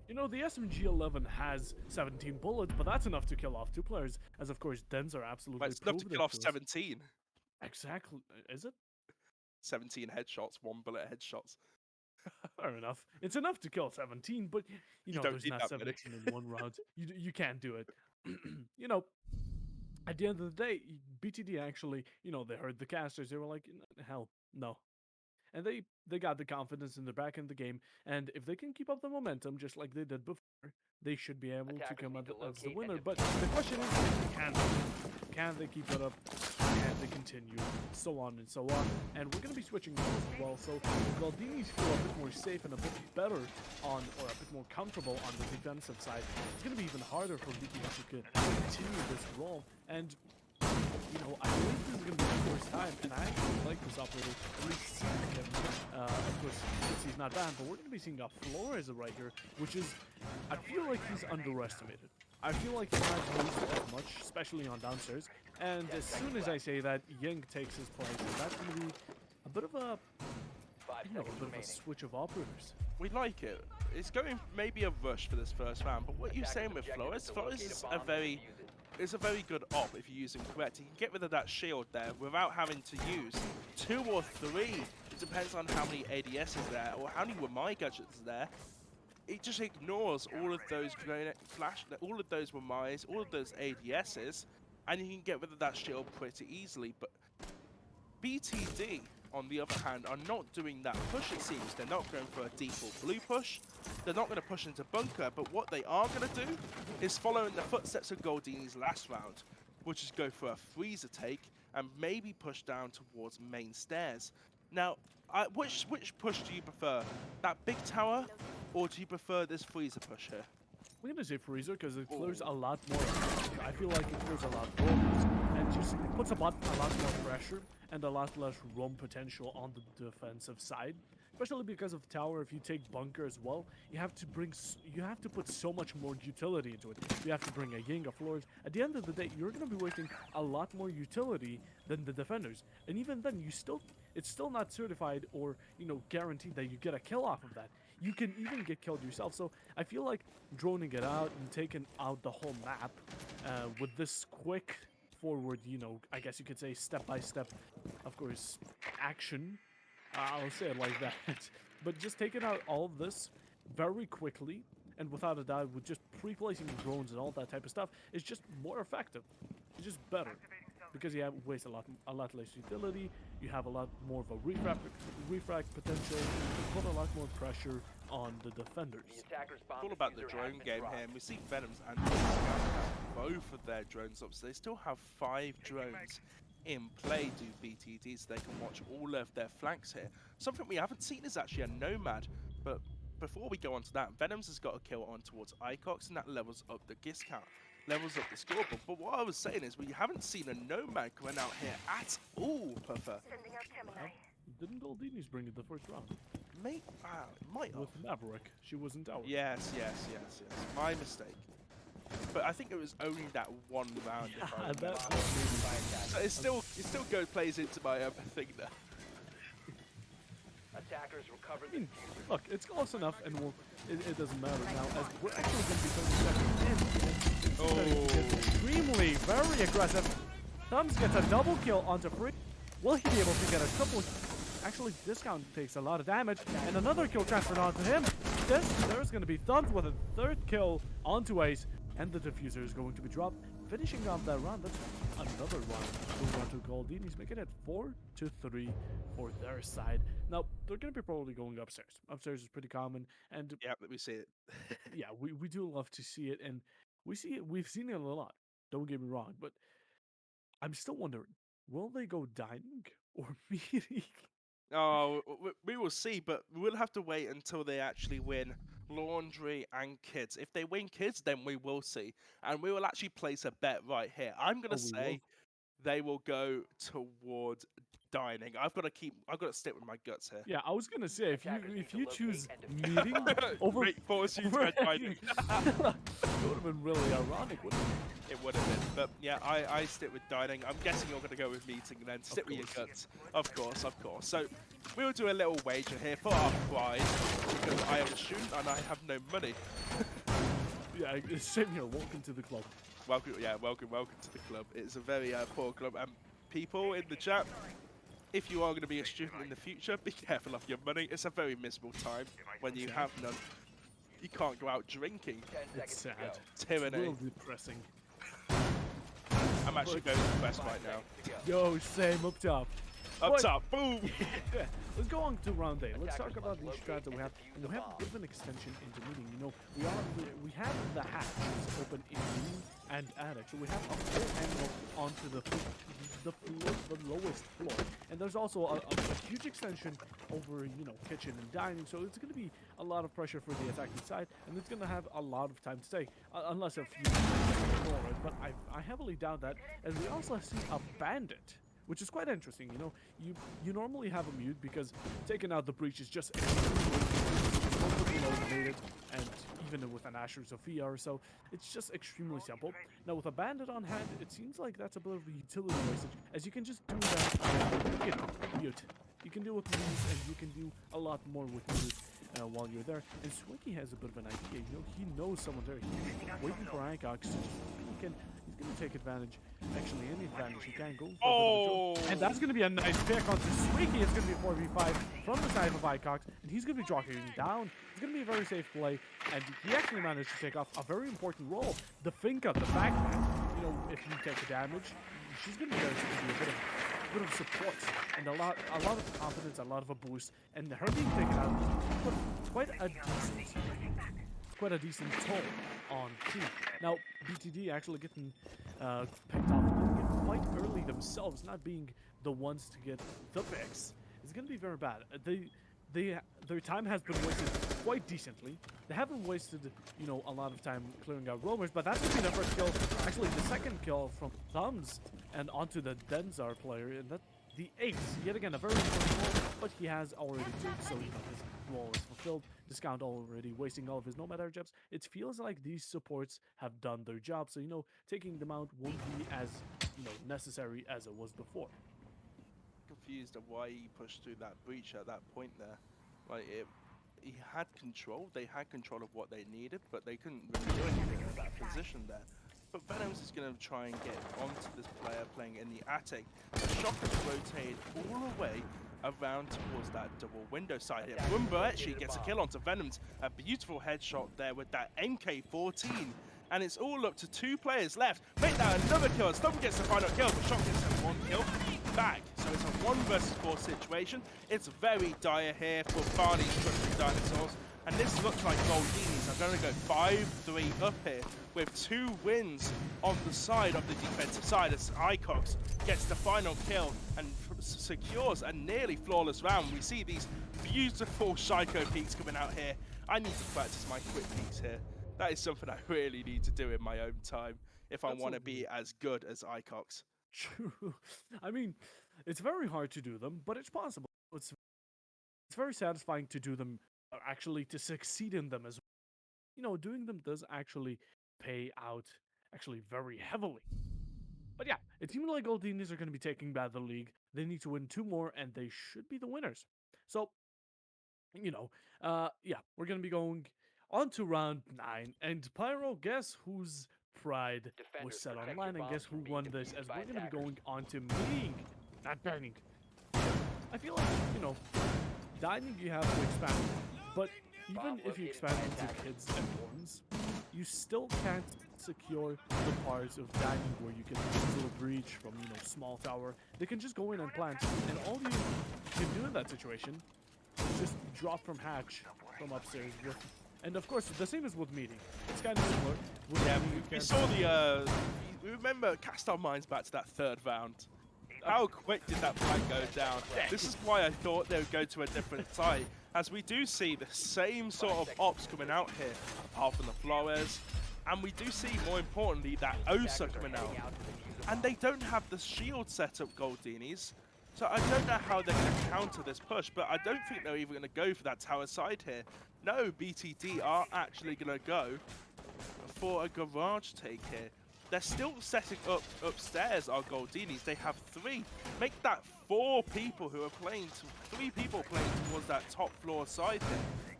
You know, the SMG-11 has 17 bullets, but that's enough to kill off 2 players, as of course Dens are absolutely But it's enough to kill off 17. Exactly. Is it? 17 headshots, 1 bullet headshots. Fair enough. It's enough to kill 17, but you know, there's not 17 in one round. You can't do it. You know, at the end of the day, BTD actually, you know, they heard the casters. They were like, hell, no. And they got the confidence in the back end of the game. And if they can keep up the momentum, just like they did before, they should be able to come out as the winner. But the question is, can they keep it up? Can they continue? So on and so on. And we're going to be switching roles as well. So Goldinis feel a bit more safe and a bit better on, or a bit more comfortable on the defensive side. It's going to be even harder for BTD to continue this role. And you know, I believe this is going to be the first time, and I actually like this operator, at least seeing him. Of course, since he's not banned, but we're going to be seeing a Flores right here, which is, I feel like he's underestimated. I feel like he's not used as much, especially on downstairs. And as soon as I say that, Ying takes his place, and that's going to be a bit of a, you know, a bit of a switch of operators. We like it. It's going maybe a rush for this first round, but what you're saying with Flores, Flores is a very good op if you use him correct. He can get rid of that shield there without having to use 2 or 3. It depends on how many ADS is there or how many Wamai gadgets is there. It just ignores all of those all of those Wamais, all of those ADSs, and you can get rid of that shield pretty easily. But BTD, on the other hand, are not doing that push, it seems. They're not going for a default blue push. They're not going to push into bunker, but what they are going to do is follow in the footsteps of Goldinis last round, which is go for a freezer take and maybe push down towards main stairs. Now, which push do you prefer? That big tower, or do you prefer this freezer push here? I'm going to say freezer because it clears a lot more. I feel like it clears a lot more and just puts a lot more pressure and a lot less roam potential on the defensive side. Especially because of tower, if you take bunker as well, you have to put so much more utility into it. You have to bring a Ying, a Flores. At the end of the day, you're going to be wasting a lot more utility than the defenders. And even then, it's still not certified or, you know, guaranteed that you get a kill off of that. You can even get killed yourself. So I feel like droning it out and taking out the whole map with this quick forward, you know, I guess you could say step-by-step, of course, action. I'll say it like that. But just taking out all of this very quickly and without a doubt with just pre-placing drones and all that type of stuff is just more effective. It's just better. Because you waste a lot less utility, you have a lot more of a refrag potential, you put a lot more pressure on the defenders. It's all about the drone game here, and we see Venoms and both of their drones up, so they still have 5 drones in play, do BTD, so they can watch all of their flanks here. Something we haven't seen is actually a Nomad, but before we go on to that, Venoms has got a kill on towards Icox, and that levels up the GIS count. Levels up the scoreboard. But what I was saying is we haven't seen a Nomad coming out here at all, Puffer. Didn't Goldinis bring it the first round? Might have. With Maverick, she wasn't out. Yes. My mistake. But I think it was only that one round. If I remember. That was So it still plays into my thing there. Attackers recovered I mean, the look, it's close enough, and it doesn't matter now, as we're actually going to be 30 seconds in. Oh. Extremely, very aggressive. Thumbs gets a double kill onto Free. Will he be able to get a couple? Actually, Discount takes a lot of damage, and another kill transferred onto him. There's going to be Thumbs with a third kill onto Ace, and the diffuser is going to be dropped. Finishing off that round, that's another one. Moving on to Goldinis, making it 4-3 for their side. Now, they're going to be probably going upstairs. Upstairs is pretty common, and Yeah, let me see it. yeah, we do love to see it, and we've seen it a lot. Don't get me wrong, but I'm still wondering, will they go dining or meeting? Oh, we will see, but we'll have to wait until they actually win laundry and kids. If they win kids, then we will see, and we will actually place a bet right here. I'm gonna Oh, we will? say they will go towards dining. I've got to stick with my guts here. Yeah, I was gonna say Attackers need if to you locate choose and meeting over Wait, force you to over go dining. it would have been really ironic, wouldn't it? It would have been, but yeah, I stick with dining. I'm guessing you're gonna go with meeting, and then stick with your guts. Of course. So we'll do a little wager here for our pride, because I am a student and I have no money. Yeah, same here. Welcome to the club. Welcome to the club. It's a very poor club, and people in the chat, if you are going to be a student in the future, be careful of your money. It's a very miserable time when you have none. You can't go out drinking. 10 It's seconds sad. to go. It's Tyranny. real depressing. I'm actually going to the best right now. Yo, same up top. Up But- top, boom! Yeah, let's go on to round 8. Let's talk Attackers about must these strats that we have. locate And and we have defuse a the bit of an extension into meeting. You know, we have the hatches open in meeting and attic. So we have a full angle onto the floor, the lowest floor. And there's also a huge extension over, you know, kitchen and dining. So it's going to be a lot of pressure for the attacking side, and it's going to have a lot of time to stay, unless a few ignore it. But I heavily doubt that, as we also see a bandit, which is quite interesting. You know, you normally have a mute because taking out the breach is just extremely motivated, and even with an Asher Sophia or so, it's just extremely simple. Now with a bandit on hand, it seems like that's a bit of a utility wastage, as you can just do that, you know, mute. You can do it with mute, and you can do a lot more with mute while you're there. And Swinky has a bit of an idea. You know, he knows someone there. He's waiting for Icox. He's gonna take advantage. Actually, any advantage he can go for a bit of a Oh! draw. And that's gonna be a nice pick onto Swinky. It's gonna be a 4v5 from the side of Icox, and he's gonna be dropping down. It's gonna be a very safe play, and he actually managed to take off a very important role. The Finka, the backman. You know, if you take the damage, she's gonna be there to give you a bit of support and a lot of confidence, a lot of a boost, and her being taken out put quite a decent toll on team. Now BTD actually getting picked off quite early themselves, not being the ones to get the picks. It's gonna be very bad. Their time has been wasted quite decently. They haven't wasted, you know, a lot of time clearing out roamers, but that's gonna be their first kill. Actually, the second kill from Thumbs and onto the Denzar player, and that the ace. Yet again, a very important role, but he has already duped, so you know his role is fulfilled. Discount already wasting all of his nomad air jabs. It feels like these supports have done their job, so you know taking them out won't be as, you know, necessary as it was before. Confused of why he pushed through that breach at that point there. Like he had control. They had control of what they needed, but they couldn't really do anything in that position there. But Venoms is going to try and get onto this player playing in the attic. The Shockers rotate all the way around towards that double window side here. Bumba actually gets a kill onto Venoms. A beautiful headshot there with that MK14. And it's all up to 2 players left. Make that another kill. Stump gets the final kill, but Shock gets a 1 kill back. So it's a 1 versus 4 situation. It's very dire here for Barneys trusting Dinosaurs. And this looks like Goldinis are going to go 5-3 up here with 2 wins on the side of the defensive side as Icox gets the final kill and secures a nearly flawless round. We see these beautiful Psycho peaks coming out here. I need to practice my quick peaks here. That is something I really need to do in my own time if I want to be as good as Icox. True. I mean, it's very hard to do them, but it's possible. it's very satisfying to do them, actually to succeed in them as well. Doing them does actually pay out actually very heavily. But yeah, it seems like Goldinis are going to be taking back the league. They need to win 2 more, and they should be the winners. So, yeah, we're going to be going on to round 9. And Pyro, guess whose pride was Defenders, set protect online, your and guess bombs who from being won this? defused As by we're going to be attackers. going on to League, not Dining. I feel like, Dining you have to expand, but even Bomb if you located expand by into attackers. kids and orphans, you still can't secure the parts of Dining where you can still breach from, small tower. They can just go in and plant, and all you can do in that situation is just drop from hatch from upstairs with. And of course, the same is with meeting. It's kind of similar. With Yeah, meeting, you we can- saw the. We remember, cast our minds back to that third round. How quick did that plan go down? This is why I thought they would go to a different site, as we do see the same sort of ops coming out here, apart from the Flores, and we do see, more importantly, that Osa coming out. And they don't have the shield set up, Goldinis, so I don't know how they're going to counter this push, but I don't think they're even going to go for that tower side here. No, BTD are actually going to go for a garage take here. They're still setting up upstairs, our Goldinis. They have 3. Make that 4 people who are playing, 3 people playing towards that top floor side here.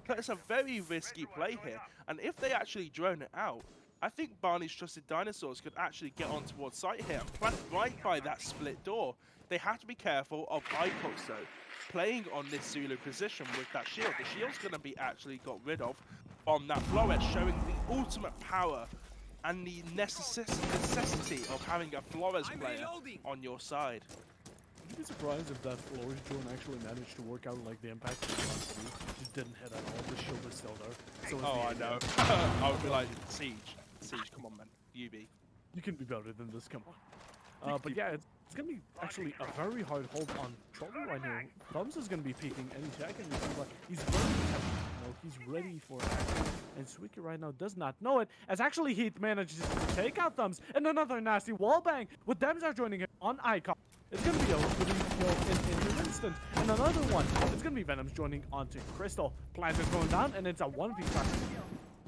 So it's a very risky play here. And if they actually drone it out, I think Barney's Trusted Dinosaurs could actually get on towards site here and plant right by that split door. They have to be careful of Icox though, playing on this Zulu position with that shield. The shield's going to be actually got rid of on that Flores, showing the ultimate power and the necessity of having a Flores player on your side. Would you be surprised if that Flores drone actually managed to work out like the impact just didn't hit at all? The shield is still there. So is Oh, I the know. I would be like, Siege, come on, man. UB. You can be better than this, come on. But yeah, it's going to be actually a very hard hold on Trouble right here. Thumbs is going to be peeking any second. But he's ready. He's ready for action. And Suiki right now does not know it, as actually Heath manages to take out Thumbs. And another nasty wall bang with Demzar joining him on Icon. It's going to be a pretty kill in an instant. And another one. It's going to be Venom's joining onto Crystal. Plant is going down, and it's a 1v fight.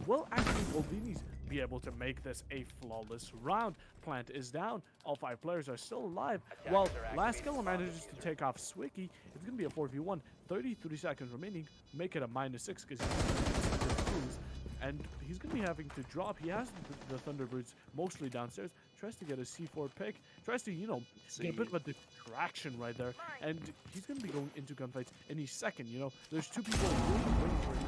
Will actually Goldinis be able to make this a flawless round? Plant is down. All 5 players are still alive. While last killer manages to take off Swicky, it's going to be a 4v1. 33 seconds remaining. Make it a -6 because he's and he's going to be having to drop. He has the Thunderbirds mostly downstairs. Tries to get a C4 pick. Tries to, get a bit of a distraction right there. And he's going to be going into gunfights any second, There's 2 people waiting for him.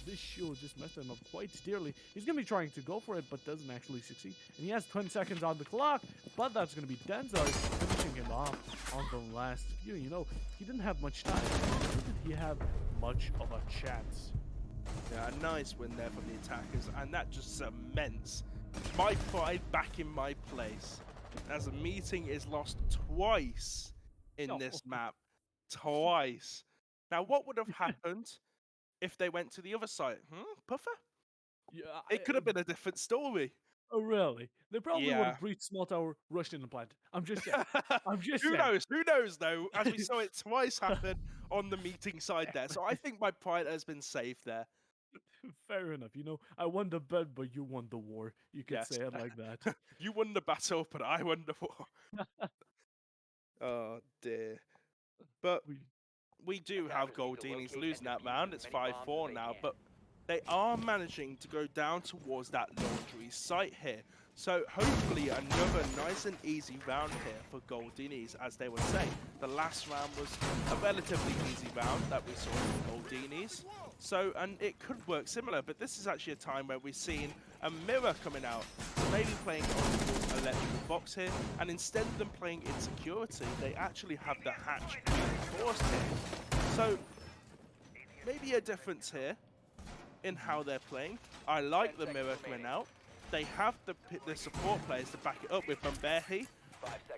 This shield just messed him up quite dearly. He's going to be trying to go for it, but doesn't actually succeed. And he has 10 seconds on the clock, but that's going to be Denzar finishing him off on the last few. He didn't have much time. Nor did he have much of a chance. Yeah, a nice win there from the attackers, and that just cements my pride back in my place, as a meeting is lost twice in this map. Twice. Now, what would have happened if they went to the other side? Puffer? Yeah, It could have been a different story. Oh, really? They probably would Yeah. have breached small tower, rushed in the plant. I'm just saying. I'm just Who saying. knows? Who knows, though? As we saw it twice happen on the meeting side there. So I think my pride has been saved there. Fair enough. I won the bet, but you won the war. You could Yes. say it like that. You won the battle, but I won the war. Oh, dear. But we do have Goldinis losing that round. It's 5-4 now, but they are managing to go down towards that laundry site here. So hopefully another nice and easy round here for Goldinis, as they would say. The last round was a relatively easy round that we saw for Goldinis. So, and it could work similar, but this is actually a time where we've seen a mirror coming out, maybe playing on towards electrical box here, and instead of them playing in security, they actually have the hatch forced here. So, maybe a difference here in how they're playing. I like the mirror coming out. They have the support players to back it up with Bambehi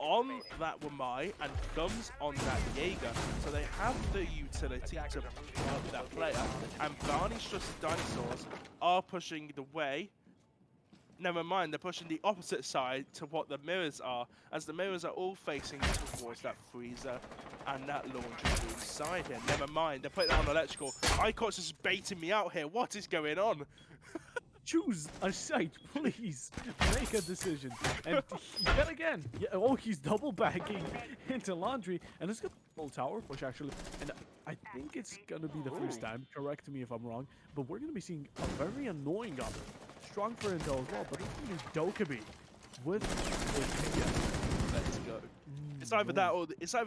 on that Wamai and Thumbs on that Jaeger. So they have the utility to help that player. And Barney's Trusted Dinosaurs are pushing the way Never mind, they're pushing the opposite side to what the mirrors are, as the mirrors are all facing towards that freezer and that laundry room side here. Never mind, they're putting it on electrical. Icox is baiting me out here. What is going on? Choose a site, please. Make a decision. And yet again, he's double backing into laundry, and it's got a full tower push actually. And I think it's gonna be the first time. Correct me if I'm wrong, but we're gonna be seeing a very annoying up, strong for intel as well. But it's gonna be Dokkaebi with. Let's go. It's either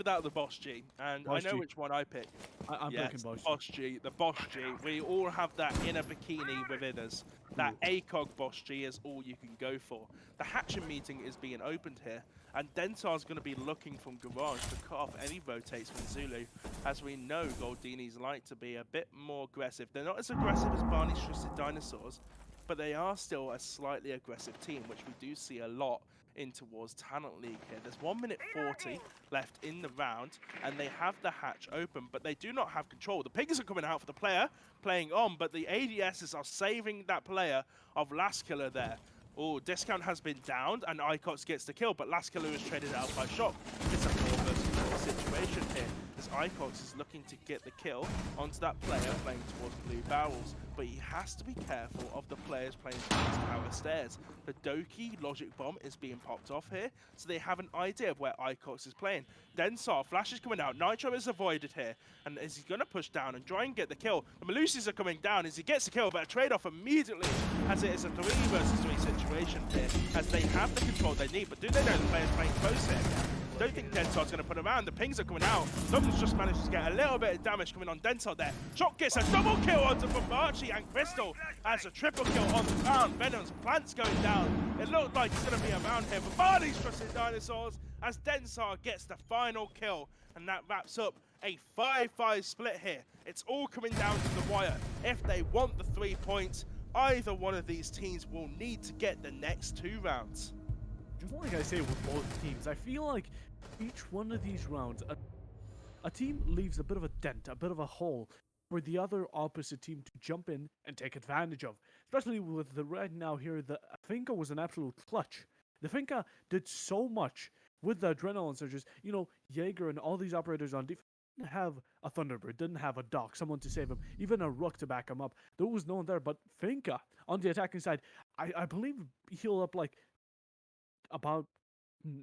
that or the Boss G, and Boss I know G. which one I pick. I'm Yes, picking Boss. Boss G, the Boss G. We all have that inner bikini within us. That ACOG Boss G is all you can go for. The hatching meeting is being opened here, and Dentar's going to be looking from Garage to cut off any rotates from Zulu. As we know, Goldinis like to be a bit more aggressive. They're not as aggressive as Barney's Trusted Dinosaurs, but they are still a slightly aggressive team, which we do see a lot in towards Talent League here. There's 1 minute 40 left in the round, and they have the hatch open, but they do not have control. The pigs are coming out for the player, playing on, but the ADSs are saving that player of Last Killer there. Oh, Discount has been downed, and Icox gets the kill, but Last Killer is traded out by Shock. It's a 4 versus 4 situation here, as Icox is looking to get the kill onto that player playing towards Blue Barrels, but he has to be careful of the players playing towards Tower Stairs. The Doki Logic Bomb is being popped off here, so they have an idea of where Icox is playing. Densar, Flash is coming out, Nitro is avoided here, and is he going to push down and try and get the kill? The Malusis are coming down as he gets the kill, but a trade-off immediately, as it is a 3 versus 3 situation here, as they have the control they need, but do they know the players playing close here? Don't think Densar's going to put him around. The pings are coming out. Thumbs just managed to get a little bit of damage coming on Densar there. Shock gets a double kill onto Bombarchi and Crystal as a triple kill on the town. Venom's plants going down. It looked like it's going to be around here, but Barney's Trusted Dinosaurs as Densar gets the final kill. And that wraps up a 5-5 split here. It's all coming down to the wire. If they want the 3 points, either one of these teams will need to get the next 2 rounds. Just like I say with both teams, I feel like each one of these rounds, a team leaves a bit of a dent, a bit of a hole for the other opposite team to jump in and take advantage of. Especially with the right now here, the Finka was an absolute clutch. The Finka did so much with the adrenaline surges. You know, Jaeger and all these operators on defense didn't have a Thunderbird, didn't have a Doc, someone to save him, even a Rook to back him up. There was no one there, but Finka on the attacking side, I believe healed up like about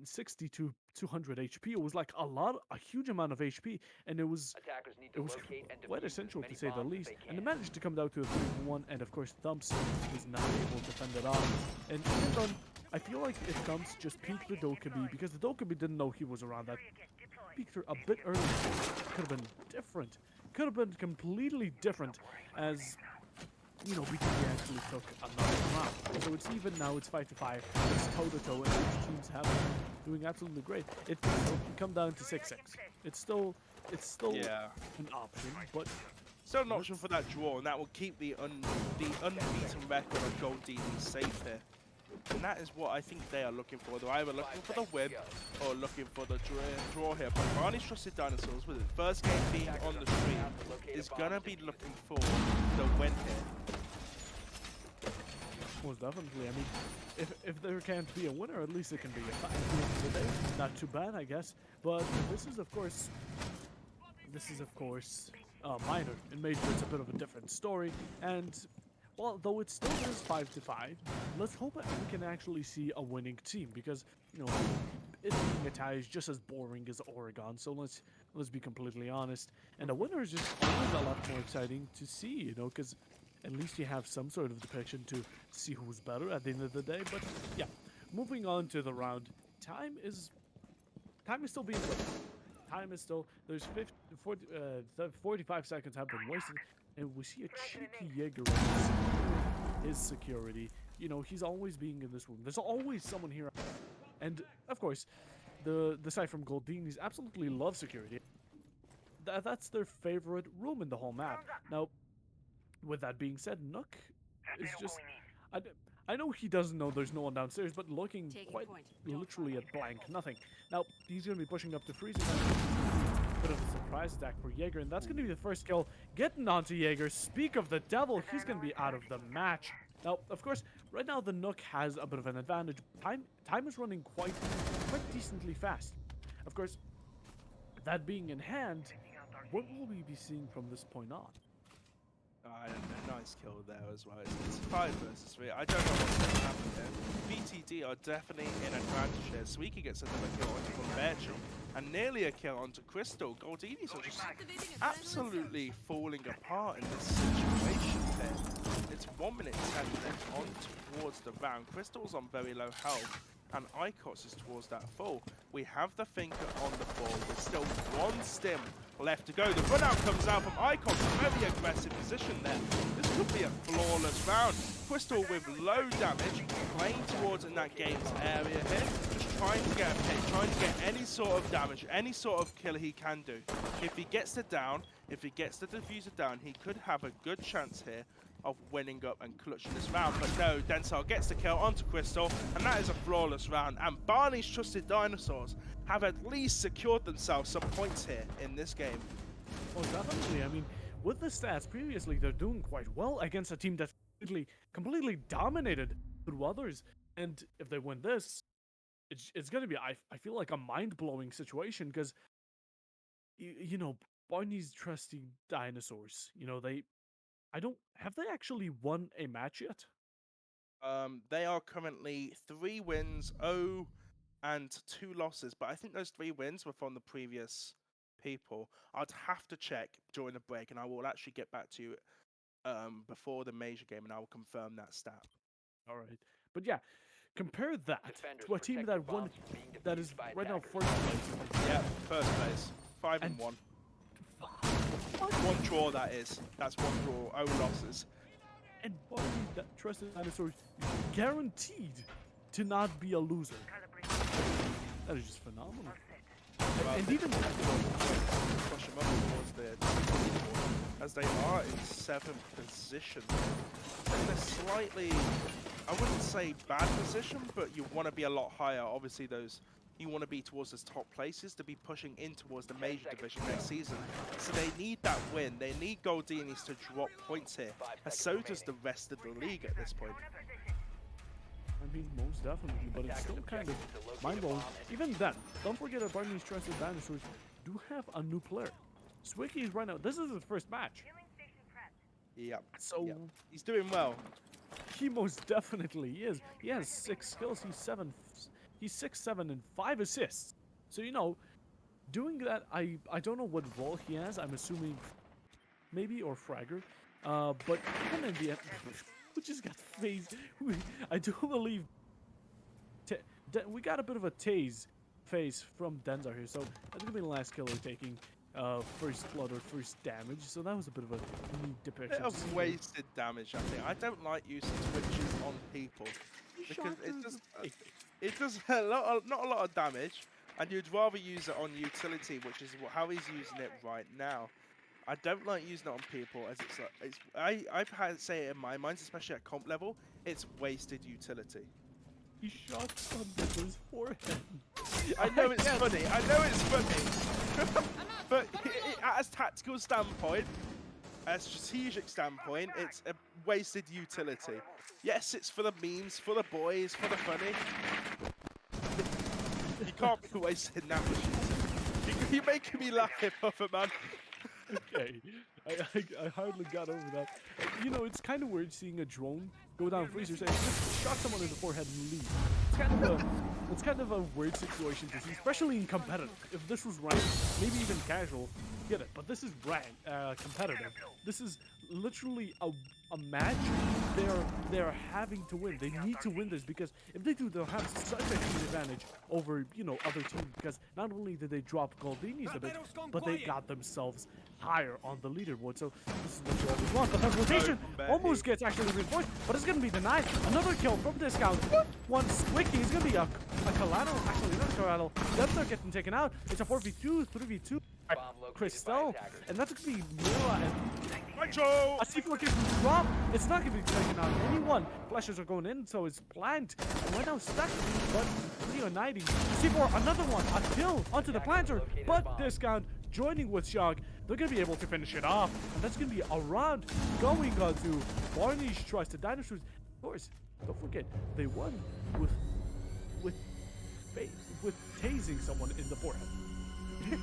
60 to 200 HP. It was like a huge amount of HP, and it was quite essential to say the least. And it managed to come down to a 3-1, and of course Thumps was not able to fend it off. And even on, I feel like if Thumps just peeked the Dokkaebi, because the Dokkaebi didn't know he was around that, peeked her a bit early, could have been different. Could have been completely different, as you know, BTB actually took another round. So it's even now, it's 5-5. It's toe-to-toe, and these teams have been doing absolutely great. It can come down to 6-6. It's still an option, but still an option for that draw, and that will keep the unbeaten record of Goldinis safe here. And that is what I think they are looking for. They're either looking for the win or looking for the draw here. But Barney's Trusted Dinosaurs, with its first game being on the stream, is going to be looking for the win here. Most definitely. I mean, if there can't be a winner, at least it can be a fight. At the end of the day, not too bad, I guess. But this is of course minor. In major, it's a bit of a different story. And well, though it still is 5-5, let's hope that we can actually see a winning team, because you know, it being a tie is just as boring as Oregon. So let's be completely honest. And a winner is just always a lot more exciting to see, you know, because at least you have some sort of depiction to see who's better at the end of the day. But yeah, moving on to the round, time is still being played. Time is still, there's 45 seconds have been wasted, and we see a cheeky Jaeger his security. You know, he's always being in this room. There's always someone here. And of course, the side from Goldinis absolutely love security. That's their favorite room in the whole map. Now, with that being said, Nook is just, I know he doesn't know there's no one downstairs, but looking quite literally at blank, nothing. Now, he's going to be pushing up to freezing. Bit of a surprise attack for Jaeger, and that's going to be the first kill getting onto Jaeger. Speak of the devil, he's going to be out of the match. Now, of course, right now the Nook has a bit of an advantage. Time is running quite decently fast. Of course, that being in hand, what will we be seeing from this point on? I don't know, nice kill there as well. It's 5 versus 3. I don't know what's going to happen here. VTD are definitely in advantage here. Suiki gets another kill onto Bombercho and nearly a kill onto Crystal. Goldinis are just absolutely falling apart in this situation here. It's 1 minute 10 left on towards the round. Crystal's on very low health and Icos is towards that full. We have the finger on the ball. There's still 1 stim left to go. The run out comes out from Icos. Very aggressive position there. This could be a flawless round. Crystal with low damage, playing towards in that game's area here. Just trying to get a pick, trying to get any sort of damage, any sort of kill he can do. If he gets the down, if he gets the diffuser down, he could have a good chance here of winning up and clutching this round. But no, Densar gets the kill onto Crystal, and that is a flawless round. And Barney's trusted Dinosaurs have at least secured themselves some points here in this game. Oh, definitely. I mean, with the stats previously, they're doing quite well against a team that completely dominated through others. And if they win this, it's going to be, I feel like, a mind-blowing situation because, you know, Barney's trusting Dinosaurs. You know, have they actually won a match yet? They are currently 3 wins, 0 and 2 losses, but I think those 3 wins were from the previous people. I'd have to check during the break, and I will actually get back to you before the major game, and I will confirm that stat. All right, but yeah, compare that to a team that is right now first place. Yeah, first place, 5 and 1. 1 draw, that is. That's 1 draw, 0 losses. And Barney, that trusted Dinosaurs, guaranteed to not be a loser. That is just phenomenal. Well, and even push them up towards the as they are in 7th position. In a slightly, I wouldn't say bad position, but you want to be a lot higher. Obviously, you want to be towards those top places to be pushing in towards the major division next season. So they need that win. They need Goldinis to drop points here, and so does the rest of the league at this point. I mean, most definitely, but it's still kind of mind-blowing. Even then, don't forget that Barney's trusted Dinosaurs do have a new player. Swicky is right now. This is his first match. Yep. So yep. He's doing well. He most definitely is. He has 6 skills. He's 6, 7, and 5 assists. So, you know, doing that, I don't know what role he has. I'm assuming maybe or fragger. But even in the end, we just got phased. I do believe we got a bit of a phase from Denzar here. So that's gonna be the last killer taking first blood or first damage. So that was a bit of a neat depiction. Bit of wasted damage, I think. I don't like using switches on people because it does not a lot of damage, and you'd rather use it on utility, which is how he's using it right now. I don't like using it on people as I've had to say it in my mind, especially at comp level, it's wasted utility. He shot something to his forehead. I know it's funny. I know it's funny. But at a tactical standpoint, a strategic standpoint, it's a wasted utility. Yes, it's for the memes, for the boys, for the funny. You can't be wasting that much utility. You're making me laugh, Puffer man. Okay, I hardly got over that. You know, it's kind of weird seeing a drone go down freezer saying, just shot someone in the forehead and leave. It's kind of a weird situation to see, especially in competitive. If this was ranked, maybe even casual, get it. But this is ranked, competitive. This is literally a match they're having to win. They need to win this because if they do, they'll have such a huge advantage over, you know, other teams, because not only did they drop Goldinis a bit, but they got themselves higher on the leaderboard. So this is what you always want. But that rotation almost gets actually reinforced, but it's gonna be denied. Another kill from Discount. One Squicky is gonna be a collateral. Actually, not a collateral. Then they're getting taken out. It's a 4v2, 3v2. Crystal, and that's gonna be Mira and a C4 kick from drop. It's not gonna be taken out anyone. Flashes are going in, so it's plant. And right now stuck, but reuniting. C4, another one, a kill onto the planter, but Discount joining with Shock. They're gonna be able to finish it off, and that's gonna be a round going on to Barney's trusted Dinosaurs. Of course, don't forget they won with with with tasing someone in the forehead.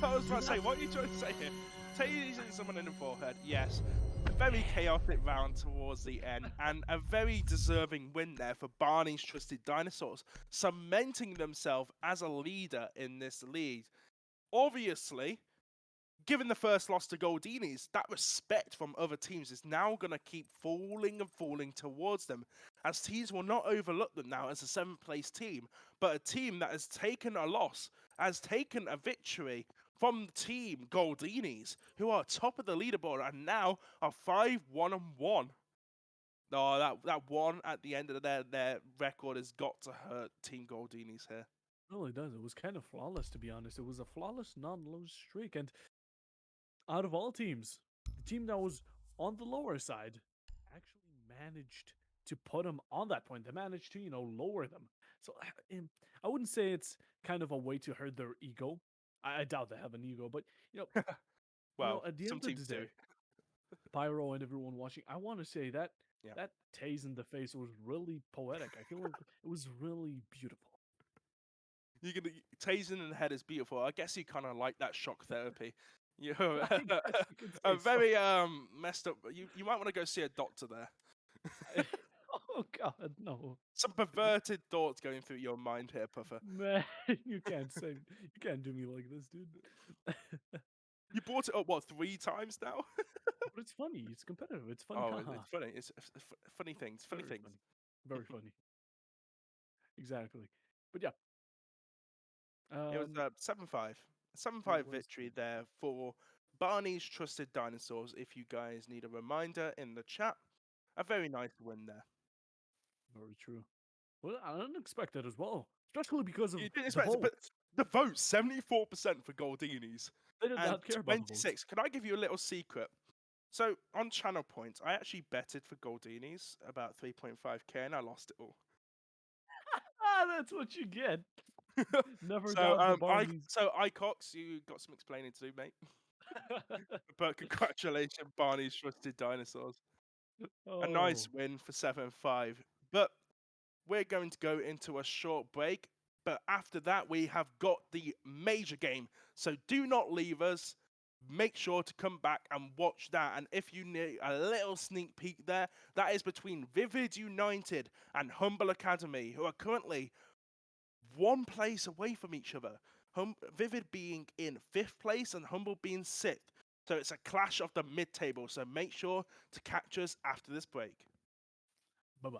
I was Do about to say, not. what are you trying to say here? Tasing someone in the forehead, yes. A very chaotic round towards the end, and a very deserving win there for Barney's trusted dinosaurs, cementing themselves as a leader in this league. Obviously, given the first loss to Goldinis, that respect from other teams is now going to keep falling and falling towards them, as teams will not overlook them now as a 7th place team, but a team that has taken a loss, has taken a victory from team Goldinis, who are top of the leaderboard and now are 5-1-1. No, that one at the end of their record has got to hurt Team Goldinis here. It really does. It was kind of flawless, to be honest. It was a flawless non-lose streak, and out of all teams, the team that was on the lower side actually managed to put them on that point. They managed to, lower them. So I wouldn't say it's kind of a way to hurt their ego. I doubt they have an ego, but Well, at the some end of the teams do. day, Pyro and everyone watching, I want to say that Yeah. that tase in the face was really poetic. I feel like it was really beautiful. You're gonna tasing in the head is beautiful. I guess you kind of like that shock therapy. You're I guess you could a say so. very messed up. You might want to go see a doctor there. Oh God, no. Some perverted thoughts going through your mind here, Puffer. Man, you can't do me like this, dude. You brought it up what 3 times now? But it's funny. It's competitive. It's funny. Oh, Haha. it's funny. It's funny things. Funny Very things. funny. Very funny. Exactly. But yeah. It was Um. 7-5. It 7-5 was victory there for Barney's trusted dinosaurs. If you guys need a reminder in the chat, a very nice win there. very true. Well, unexpected as well, especially because of You didn't the expect it, vote. but the vote 74% for Goldinis They did and not care about the votes. 26. Can I give you a little secret? So on channel points, I actually betted for Goldinis about 3.5k and I lost it all. That's what you get. Never So doubt the Barneys. Icox, you got some explaining to do, mate. But congratulations, Barney's trusted dinosaurs. A nice Oh, win for 7-5. But we're going to go into a short break. But after that, we have got the major game. So do not leave us. Make sure to come back and watch that. And if you need a little sneak peek there, that is between Vivid United and Humble Academy, who are currently one place away from each other. Vivid being in 5th place and Humble being 6th. So it's a clash of the mid-table. So make sure to catch us after this break. bye bye.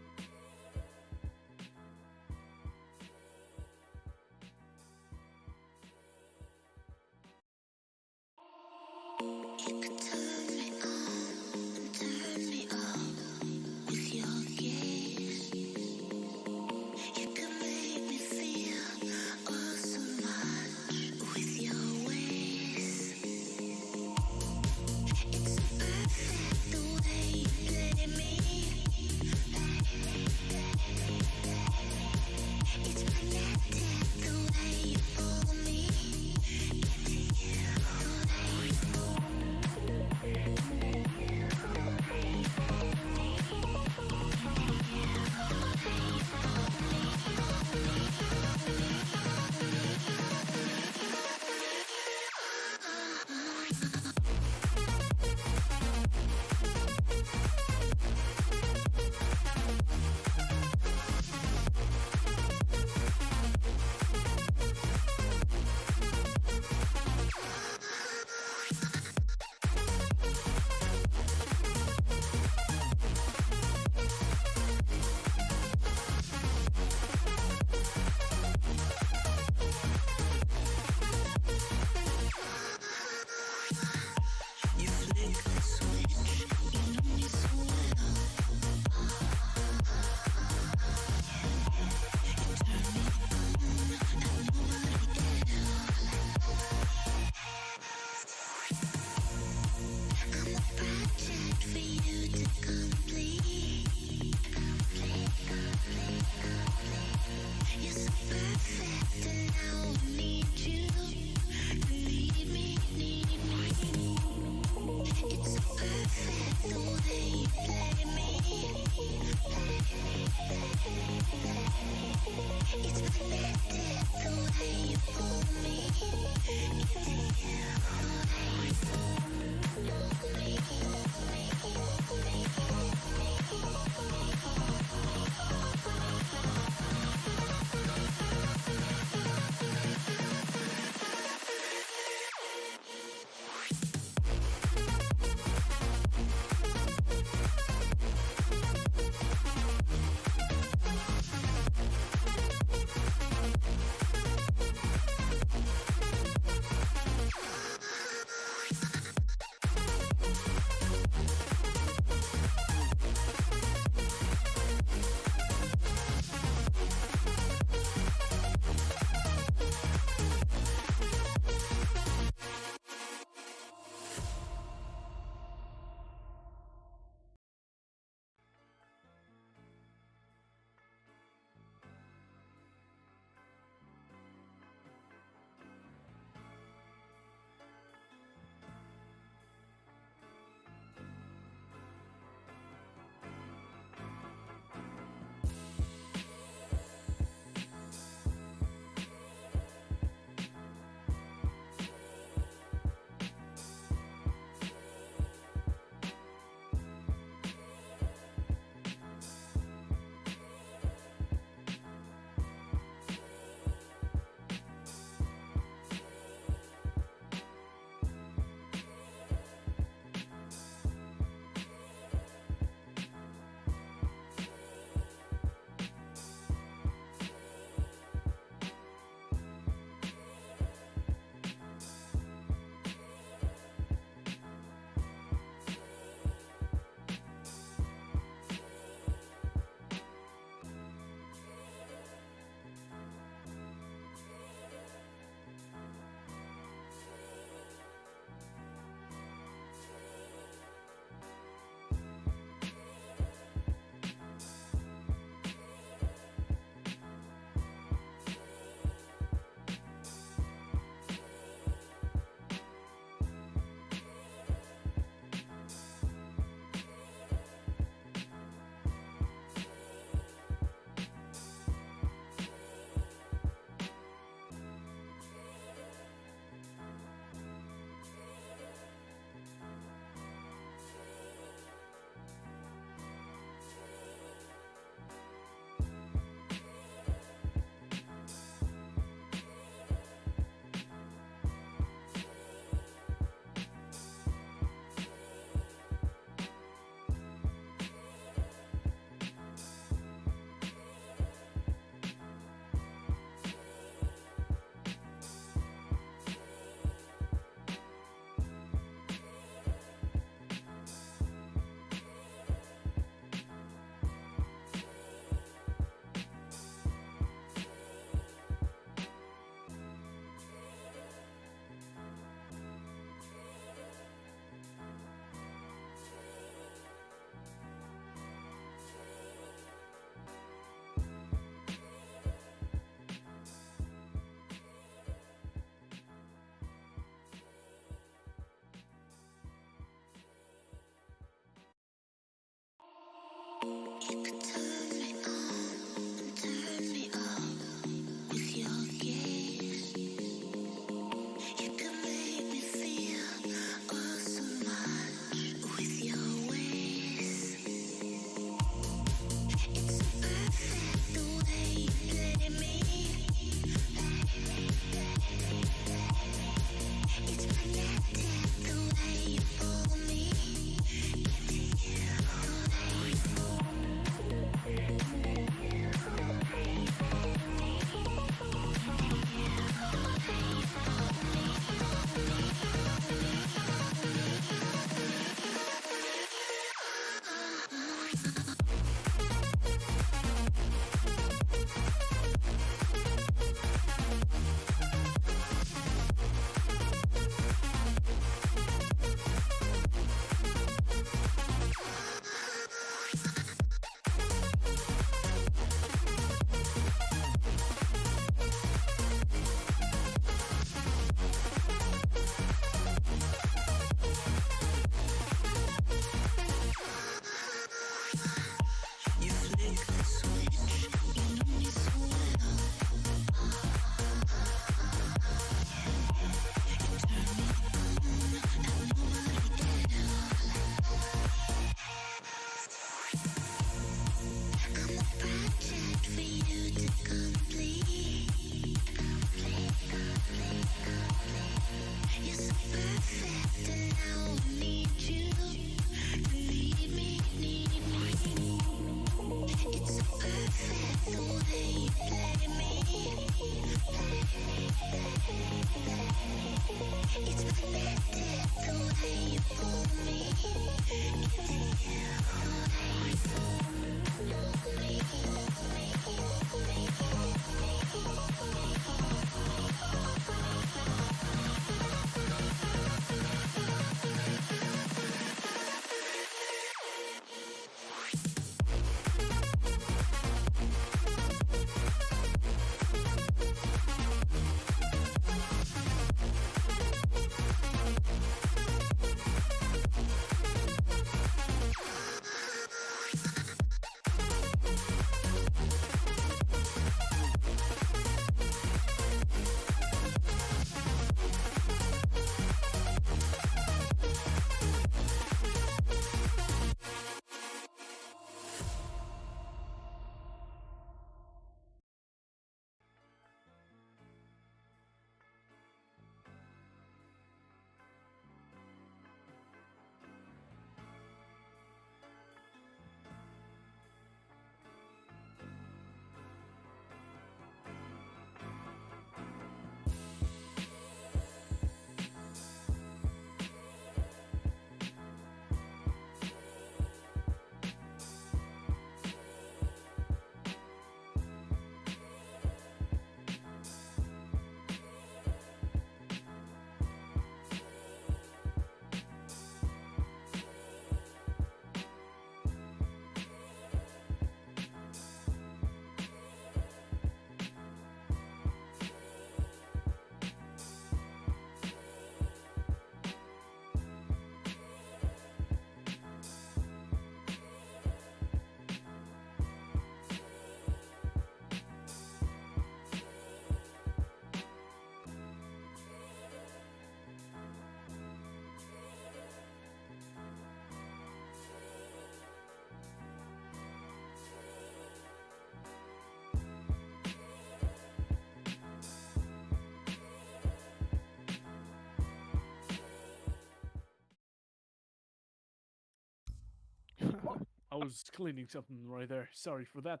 was cleaning something right there. Sorry for that.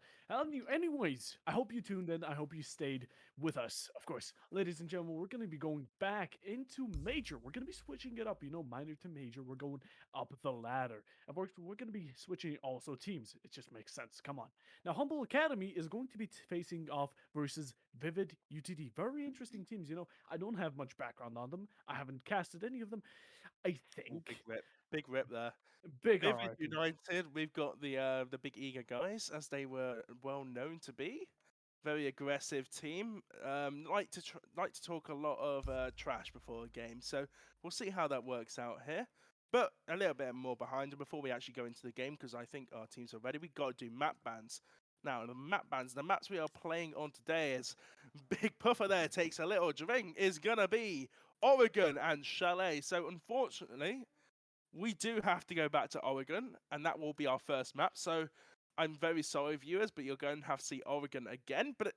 Anyways, I hope you tuned in. I hope you stayed with us. Of course, ladies and gentlemen, we're going to be going back into major. We're going to be switching it up. Minor to major. We're going up the ladder. Of course, we're going to be switching also teams. It just makes sense. Come on. Now, Humble Academy is going to be facing off versus Vivid UTD. Very interesting teams. I don't have much background on them. I haven't casted any of them. I Ooh, big think rip. Big rip there. big Vivid RIP. United, we've got the big eager guys, as they were well known to be. Very aggressive team. Like to talk a lot of trash before a game, so we'll see how that works out here. But a little bit more behind them before we actually go into the game, because I think our teams are ready. We've got to do map bans. Now, the maps we are playing on today is Big Puffer there takes a little drink, is gonna be Oregon and Chalet. So unfortunately, we do have to go back to Oregon, and that will be our first map. So I'm very sorry, viewers, but you're going to have to see Oregon again. But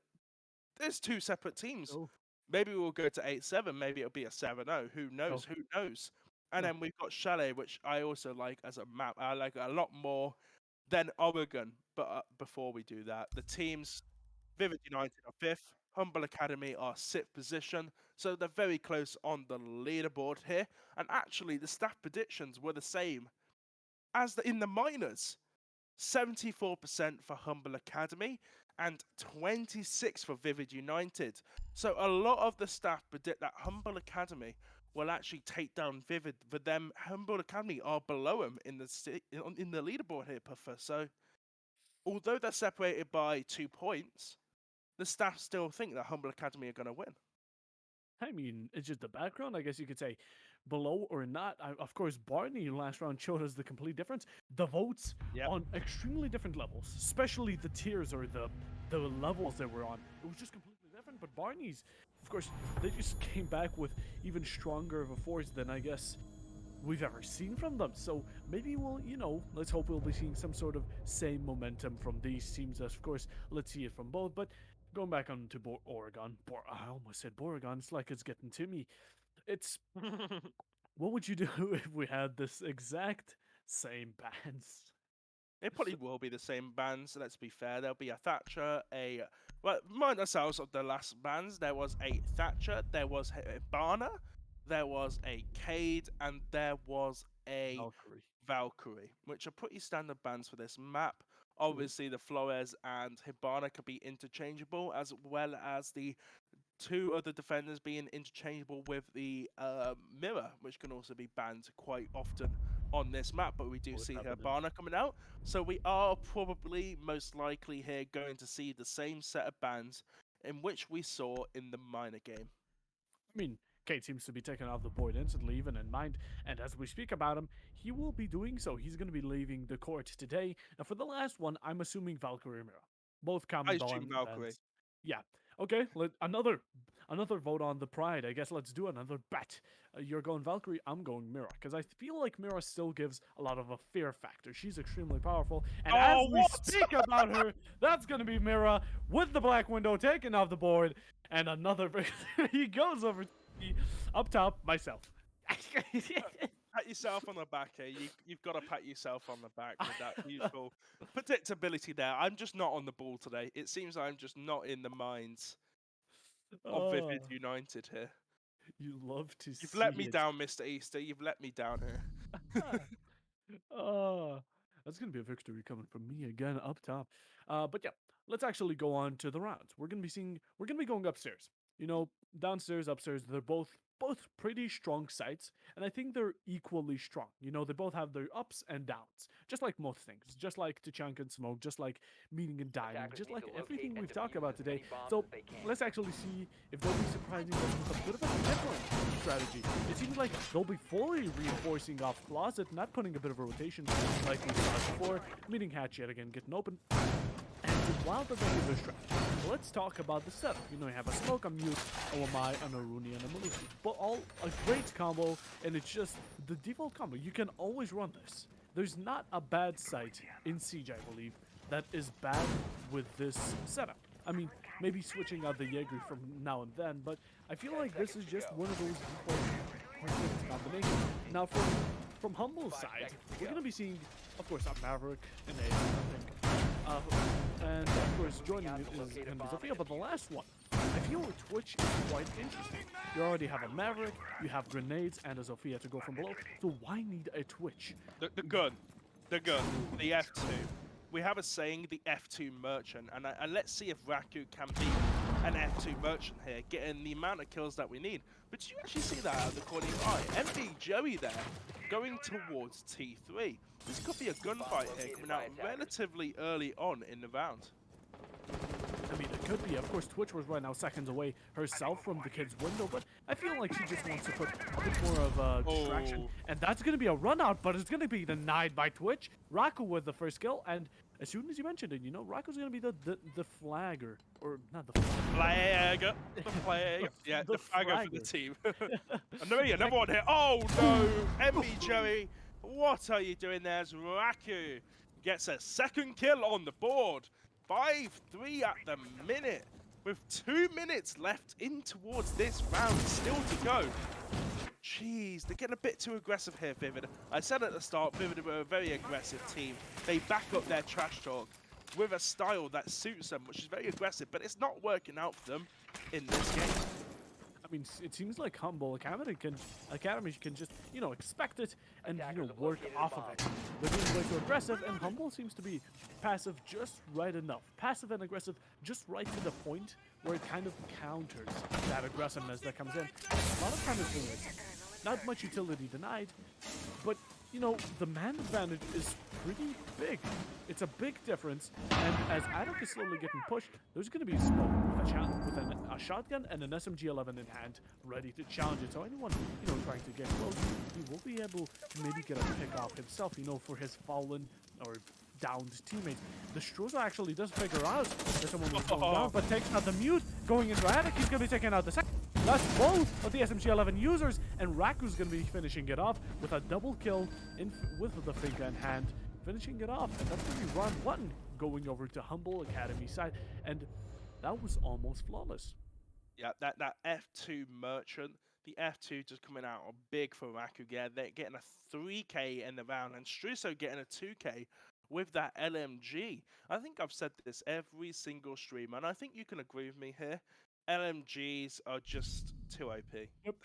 there's two separate teams. Oh, Maybe we'll go to 8-7. Maybe it'll be a 7-0. Who knows? no, Who knows? And no. then we've got Chalet, which I also like as a map. I like it a lot more than Oregon. But before we do that, the teams, Vivid United are 5th. Humble Academy are 6th position. So they're very close on the leaderboard here. And actually, the staff predictions were the same as in the minors. 74% for Humble Academy and 26 for Vivid United. So a lot of the staff predict that Humble Academy will actually take down Vivid. For them, Humble Academy are below them in the leaderboard here, Puffer. So although they're separated by 2 points, the staff still think that Humble Academy are going to win. I mean, it's just the background. I guess you could say below or not. Of course, Barney last round showed us the complete difference. The votes Yep. on extremely different levels, especially the tiers or the levels that we're on. It was just completely different. But Barney's, of course, they just came back with even stronger of a force than I guess we've ever seen from them. So maybe let's hope we'll be seeing some sort of same momentum from these teams. Of course, let's see it from both. But going back on to Oregon, I almost said Boregon. It's like it's getting to me. It's what would you do if we had this exact same bands? It probably will be the same bands, let's be fair. There'll be a Thatcher, well, remind ourselves of the last bands. There was a Thatcher, there was a Barna, there was a Cade, and there was a Valkyrie. Valkyrie, which are pretty standard bands for this map. True. Obviously, the Flores and Hibana could be interchangeable, as well as the 2 other defenders being interchangeable with the Mirror, which can also be banned quite often on this map. But we do see Hibana coming out, so we are probably most likely here going to see the same set of bans in which we saw in the minor game. I mean, Kate seems to be taken off the board instantly, even in mind, and as we speak about him, he will be doing so. He's going to be leaving the court today. Now, for the last one, I'm assuming Valkyrie and Mira. Both common I assume Valkyrie. bands. Yeah. Okay, another vote on the pride. I guess let's do another bet. You're going Valkyrie, I'm going Mira, because I feel like Mira still gives a lot of a fear factor. She's extremely powerful, and as we speak about her, that's going to be Mira with the black window taken off the board, and another victory. He goes over up top, myself. Pat yourself on the back here. You've got to pat yourself on the back with that usual predictability there. I'm just not on the ball today. It seems I'm just not in the minds of Vivid United here. You love to see You've let me it. down, Mr. Easter. You've let me down here. That's gonna be a victory coming from me again up top. But yeah, let's actually go on to the rounds. We're gonna be going upstairs. Downstairs, upstairs, they're both pretty strong sites, and I think they're equally strong. They both have their ups and downs, just like most things, just like Tachanka and Smoke, just like Meeting and Dining, just like everything we've talked about today. So let's actually see if they'll be surprising us with a bit of a different strategy. It seems like they'll be fully reinforcing off Closet, not putting a bit of a rotation like we saw before. Meeting Hatch yet again getting open. And while they're going to their strategy, let's talk about the setup. You have a Smoke, a Mute, a Wamai, an Aruni, and a Malusi. But all a great combo, and it's just the default combo. You can always run this. There's not a bad site in Siege, I believe, that is bad with this setup. I mean, maybe switching out the Jaeger from now and then, but I feel like this is just one of those default combinations. Now, for from Humble's side, we're going to be seeing, of course, a Maverick, an Ace, I think. And of course, joining it is going to be Sophia, but the last one, I feel Twitch is quite interesting. You already have a Maverick, you have grenades, and a Sophia to go from below, so why need a Twitch? The gun, the F2. We have a saying, the F2 merchant, and let's see if Raku can be an F2 merchant here, getting the amount of kills that we need. But did you actually see that out of the corner of your eye? MB Joey there, going towards T3. This could be a gunfight here, coming out relatively early on in the round. I mean, it could be. Of course, Twitch was right now seconds away herself from the kid's window, but I feel like she just wants to put a bit more of a distraction. And that's going to be a run out, but it's going to be denied by Twitch. Raku with the first kill, and as soon as you mentioned it, you know, Raku's going to be the flagger. Or not the flagger. The flagger. Yeah, the flagger for the team. Another one here. Oh, no. MB Joey, what are you doing there? As Raku gets a second kill on the board. 5-3 at the minute, with 2 minutes left in towards this round, still to go. Jeez, they're getting a bit too aggressive here, Vivid. I said at the start, Vivid were a very aggressive team. They back up their trash talk with a style that suits them, which is very aggressive, but it's not working out for them in this game. I mean, it seems like Humble Academy can just, you know, expect it and, you know, work off of it. They're being way too aggressive, and Humble seems to be passive just right enough. Passive and aggressive just right to the point where it kind of counters that aggressiveness that comes in. A lot of time is not much utility denied, but, you know, the man advantage is pretty big. It's a big difference, and as Adok is slowly getting pushed, there's going to be smoke with a shotgun and an SMG-11 in hand, ready to challenge it. So anyone, you know, trying to get close, he will be able to maybe get a pick off himself, you know, for his fallen or downed teammates. The Stroza actually does figure out that someone was falling down, but takes out the mute, going into Adok. He's going to be taking out the second. That's both of the SMG-11 users, and Raku's going to be finishing it off with a double kill with the finger in hand, finishing it off, and that's going to be round 1 going over to Humble Academy side, and that was almost flawless. Yeah, that F2 merchant, the F2 just coming out big for Raku. Yeah, they're getting a 3k in the round, and Struso getting a 2k with that LMG. I think I've said this every single stream, and I think you can agree with me here. LMGs are just too OP. Yep.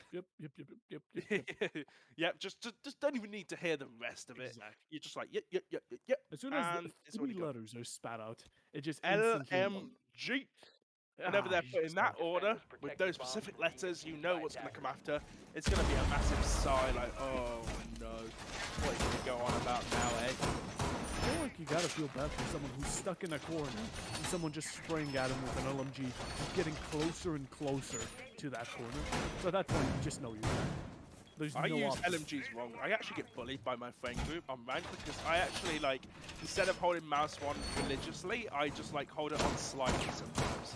Yep, just don't even need to hear the rest of it. Exactly. You're just like, yep. As soon as the 3 letters are spat out, it just LMG. Whenever they're put in that order, with those specific letters, you know what's going to come after. It's going to be a massive sigh, like, oh no, what are you going to go on about now, eh? I feel like you gotta feel bad for someone who's stuck in a corner and someone just spraying at him with an LMG, getting closer and closer to that corner. So at that point, you just know you're bad. I use LMGs wrong. I actually get bullied by my friend group on rank because I actually, like, instead of holding mouse 1 religiously, I just, like, hold it on slightly sometimes.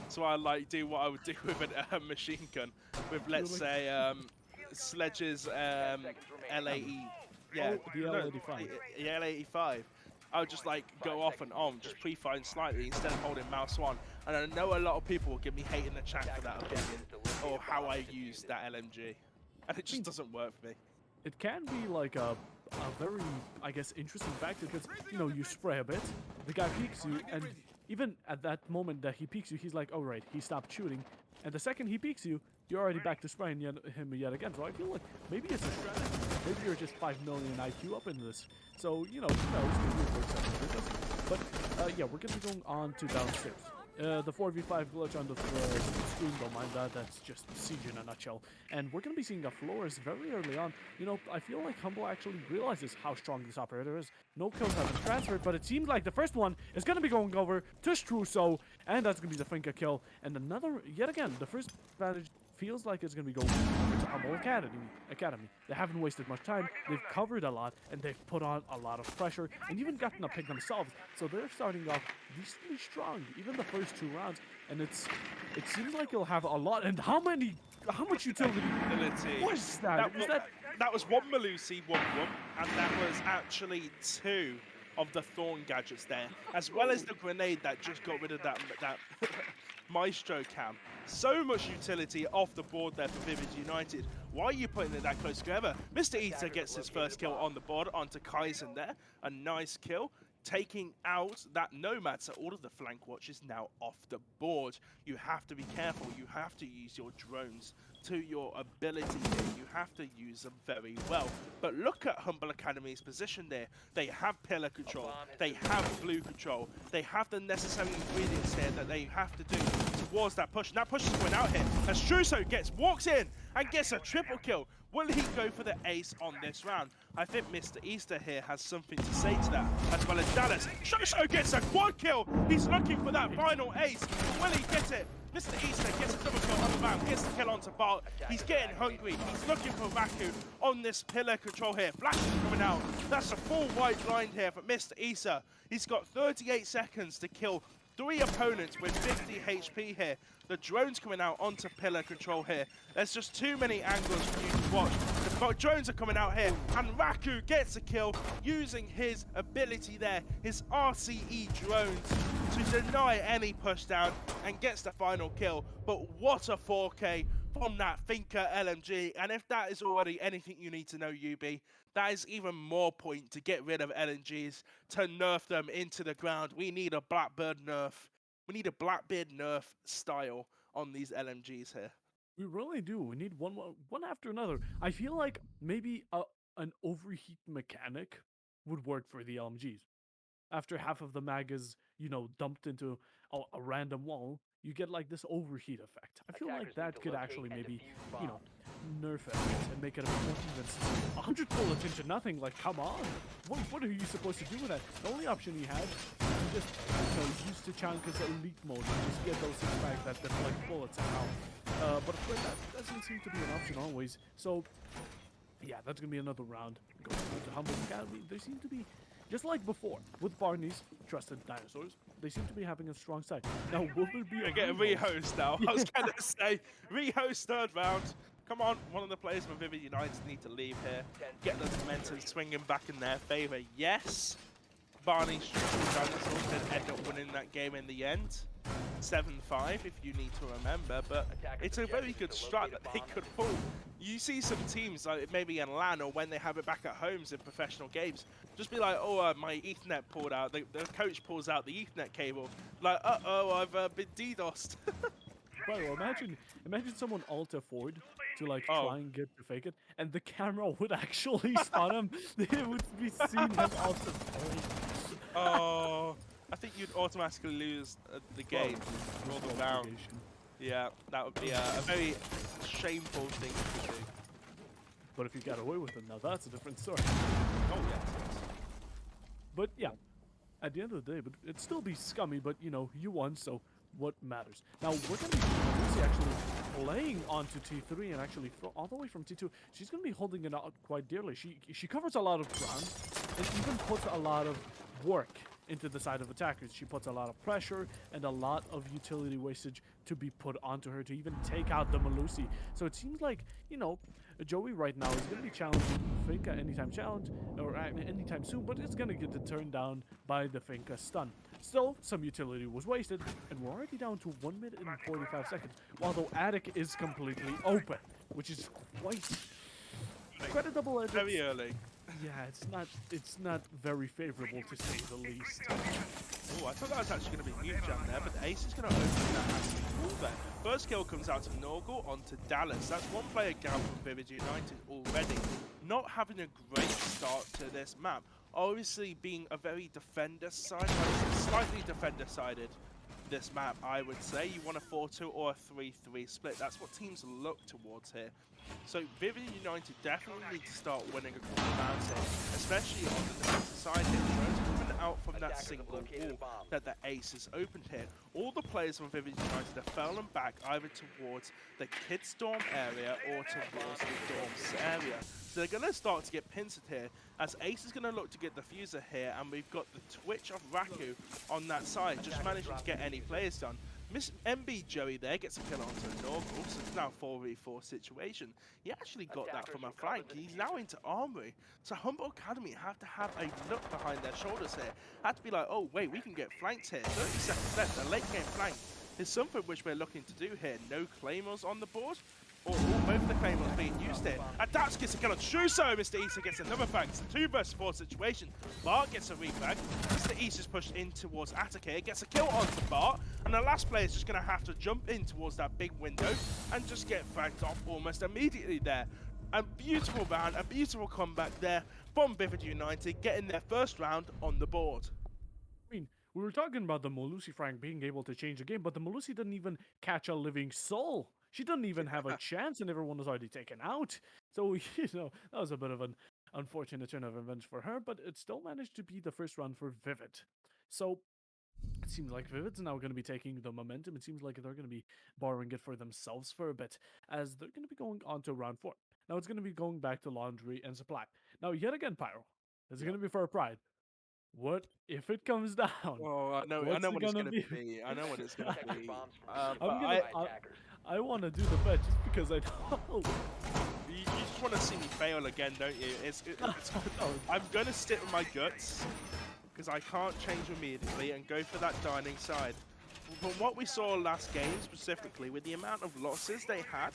So I, like, do what I would do with a machine gun with, let's say, Sledge's LAE. Yeah, the L85. The L85. I would just like go off and on, just pre-firing slightly instead of holding mouse 1. And I know a lot of people will give me hate in the chat for that opinion, or how I use that LMG. And it just doesn't work for me. It can be like a very, I guess, interesting factor because, you know, you spray a bit, the guy peeks you, and even at that moment that he peeks you, he's like, oh right, he stopped shooting. And the second he peeks you, you're already back to spraying him yet again. So I feel like maybe it's a strategy. Maybe you're just 5 million IQ up in this. So, you know, who knows? Maybe it works out for this. But, yeah, we're going to be going on to downstairs. The 4v5 glitch on the screen, don't mind that. That's just Siege in a nutshell. And we're going to be seeing a Flores very early on. You know, I feel like Humble actually realizes how strong this operator is. No kills have been transferred, but it seems like the first one is going to be going over to Struso, and that's going to be the Finka kill. And another, yet again, the first advantage feels like it's going to be going to Humble Academy. They haven't wasted much time, they've covered a lot, and they've put on a lot of pressure, and even gotten a pick themselves. So they're starting off decently strong, even the first 2 rounds, and it seems like you'll have a lot. And how much utility was that? That was 1 Malusi, 1, and that was actually 2 of the Thorn gadgets there, as well as the grenade that just got rid of that Maestro cam. So much utility off the board there for Vivid United. Why are you putting it that close together? Mr. Eater gets his first kill on the board onto Kaizen there. A nice kill, taking out that Nomad. So all of the flank watch is now off the board. You have to be careful. You have to use your drones to your ability here. You have to use them very well. But look at Humble Academy's position there. They have pillar control. They have blue control. They have the necessary ingredients here that they have to do towards that push. And that push is going out here as Struso walks in and gets a triple kill. Will he go for the ace on this round? I think Mr. Easter here has something to say to that, as well as Dallas. Struso gets a quad kill. He's looking for that final ace. Will he get it? Mr. Easter gets a double kill on the round, gets the kill onto Bart. He's getting hungry. He's looking for Raku on this pillar control here. Flash is coming out. That's a full white blind here for Mr. Easter. He's got 38 seconds to kill 3 opponents with 50 HP here. The drone's coming out onto pillar control here. There's just too many angles for you to watch. The drones are coming out here, and Raku gets a kill using his ability there, his RCE drones, to deny any pushdown and gets the final kill. But what a 4K from that Finka LMG. And if that is already anything you need to know, UB, that is even more point to get rid of LMGs, to nerf them into the ground. We need a Blackbird nerf. We need a Blackbeard nerf style on these LMGs here. We really do. We need one after another. I feel like maybe an overheat mechanic would work for the LMGs. After half of the mag is, dumped into a random wall, you get like this overheat effect. I feel like that could actually maybe, nerf it and make it a bit more even. 100 bullets into nothing, like, come on. What are you supposed to do with that? The only option he had, you just, use the Chanka's elite mode and just get those things back that deflect bullets somehow. But of course, that doesn't seem to be an option always. So, yeah, that's going to be another round. Going to Humble Academy, there seem to be, just like before, with Barneys, trusted dinosaurs, they seem to be having a strong side. Now, will there be a rehost now? I was going to say, rehost third round. Come on, one of the players from Vivid United need to leave here. Get the momentum swinging back in their favor. Yes, Barneys Dinosaurs did end up winning that game in the end. 7-5 if you need to remember, but it's a very good strat that they could pull. You see some teams, like maybe in LAN or when they have it back at homes in professional games, just be like, oh, my Ethernet pulled out. The coach pulls out the Ethernet cable. Like, uh-oh, I've been DDoSed. Well, imagine someone alter forward to like try and get to fake it, and the camera would actually stun him. It would be seen as alter forward. Oh, I think you'd automatically lose the game or the round. Yeah, that would be a very shameful thing to do. But if you got away with it, now that's a different story. Oh yeah. But yeah, at the end of the day, but it'd still be scummy. But you won, so what matters? Now we're gonna be Lucy actually playing onto T3 and actually all the way from T2. She's gonna be holding it out quite dearly. She covers a lot of ground and even puts a lot of work into the side of attackers. She puts a lot of pressure and a lot of utility wastage to be put onto her to even take out the Melusi. So it seems like, Joey right now is going to be challenging Finka anytime soon, but it's going to get turned down by the Finka stun. Still, some utility was wasted, and we're already down to 1 minute and 45 seconds, while the attic is completely open, which is quite a double edge. Very early. Yeah, it's not very favorable to say the least. Oh, I thought that was actually going to be huge jam there, but the ace is going to open that actually cool there. First kill comes out to Norgal onto Dallas. That's one player down from Vivid United already. Not having a great start to this map. Obviously being a very defender-sided, slightly defender-sided this map, I would say. You want a 4-2 or a 3-3 split. That's what teams look towards here. So Vivid United definitely need to start winning a couple of rounds here, especially on the defensive side here. Drones coming out from that single wall that the ace has opened here. All the players from Vivid United have fallen back either towards the Kids Dorm area or towards the Dorms area. So they're going to start to get pincered here, as Ace is going to look to get the Fuser here, and we've got the Twitch of Raku on that side, just managing to get any players done. Miss MB Joey there gets a kill onto Norgal, so it's now 4v4 situation. He actually got that from a flank. He's now into Armory. So Humble Academy have to have a look behind their shoulders here. Have to be like, oh wait, we can get flanked here. 30 seconds left, a late game flank is something which we're looking to do here. No Claymores on the board, or both the Claymores being used here. And that's gets a kill on Shuso. Mr. Issa gets another frag. It's a 2 vs 4 situation. Bart gets a refrag. Mr. Issa's pushed in towards Atake, gets a kill onto Bart, and the last player is just going to have to jump in towards that big window and just get fragged off almost immediately there. A beautiful round, a beautiful comeback there from Vivid United, getting their first round on the board. I mean, we were talking about the Melusi Frank being able to change the game, but the Melusi didn't even catch a living soul. She didn't even have a chance, and everyone was already taken out. So, that was a bit of an unfortunate turn of events for her, but it still managed to be the first round for Vivid. So, it seems like Vivid's now going to be taking the momentum. It seems like they're going to be borrowing it for themselves for a bit, as they're going to be going on to round 4. Now, it's going to be going back to laundry and supply. Now, yet again, Pyro, it's going to be for a pride. What if it comes down? Oh, I know What's what it it's gonna gonna be? be. I know what it's gonna be. I want to do the bet just because I know. You just want to see me fail again, don't you? I'm gonna stick with my guts because I can't change immediately and go for that dining side. From what we saw last game specifically, with the amount of losses they had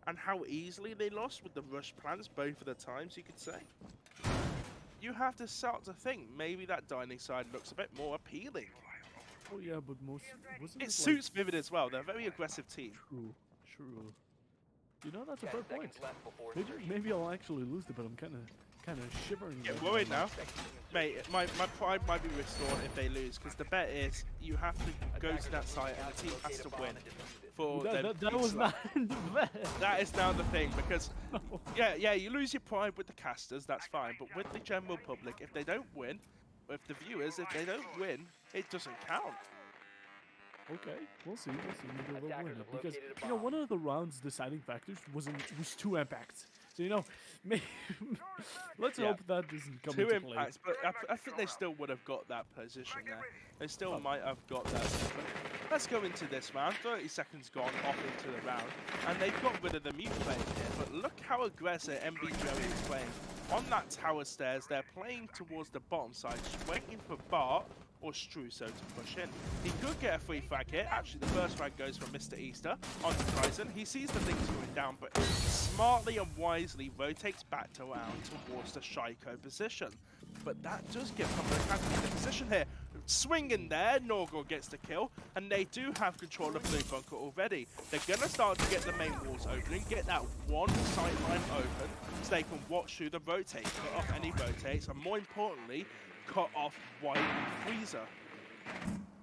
and how easily they lost with the rush plans both of the times, you could say, you have to start to think maybe that dining side looks a bit more appealing. Oh yeah, but wasn't it suits Vivid as well. They're a very aggressive team. True. That's a fair point. Maybe I'll actually lose it, but I'm kind of shivering. Get worried now, mate. My pride might be restored if they lose, because the bet is you have to go to that site and the team has to win. That was not in the bet. That is now the thing, because yeah, you lose your pride with the casters, that's fine, but with the general public, if they don't win, if the viewers, if they don't win, it doesn't count. Okay, we'll see. Maybe we'll win it, because one of the round's deciding factors was 2 impacts. So maybe let's hope that doesn't come 2 into impacts, play. but I think they still would have got that position there. They still might have got that. But let's go into this round. 30 seconds gone off into the round, and they've got rid of the mute player here. But look how aggressive MBLE is playing. On that tower stairs, they're playing towards the bottom side, just waiting for Bart or Struso to push in. He could get a free frag here. Actually, the first frag goes from Mr. Easter onto Tyson. He sees the things going down, but smartly and wisely rotates back around towards the Shaiko position. But that does give them a the position here. Swing in there, Norgor gets the kill, and they do have control of Blue Bunker already. They're going to start to get the main walls opening, get that one sight line open, so they can watch through the rotate, cut off any rotates, and more importantly, cut off White and Freezer.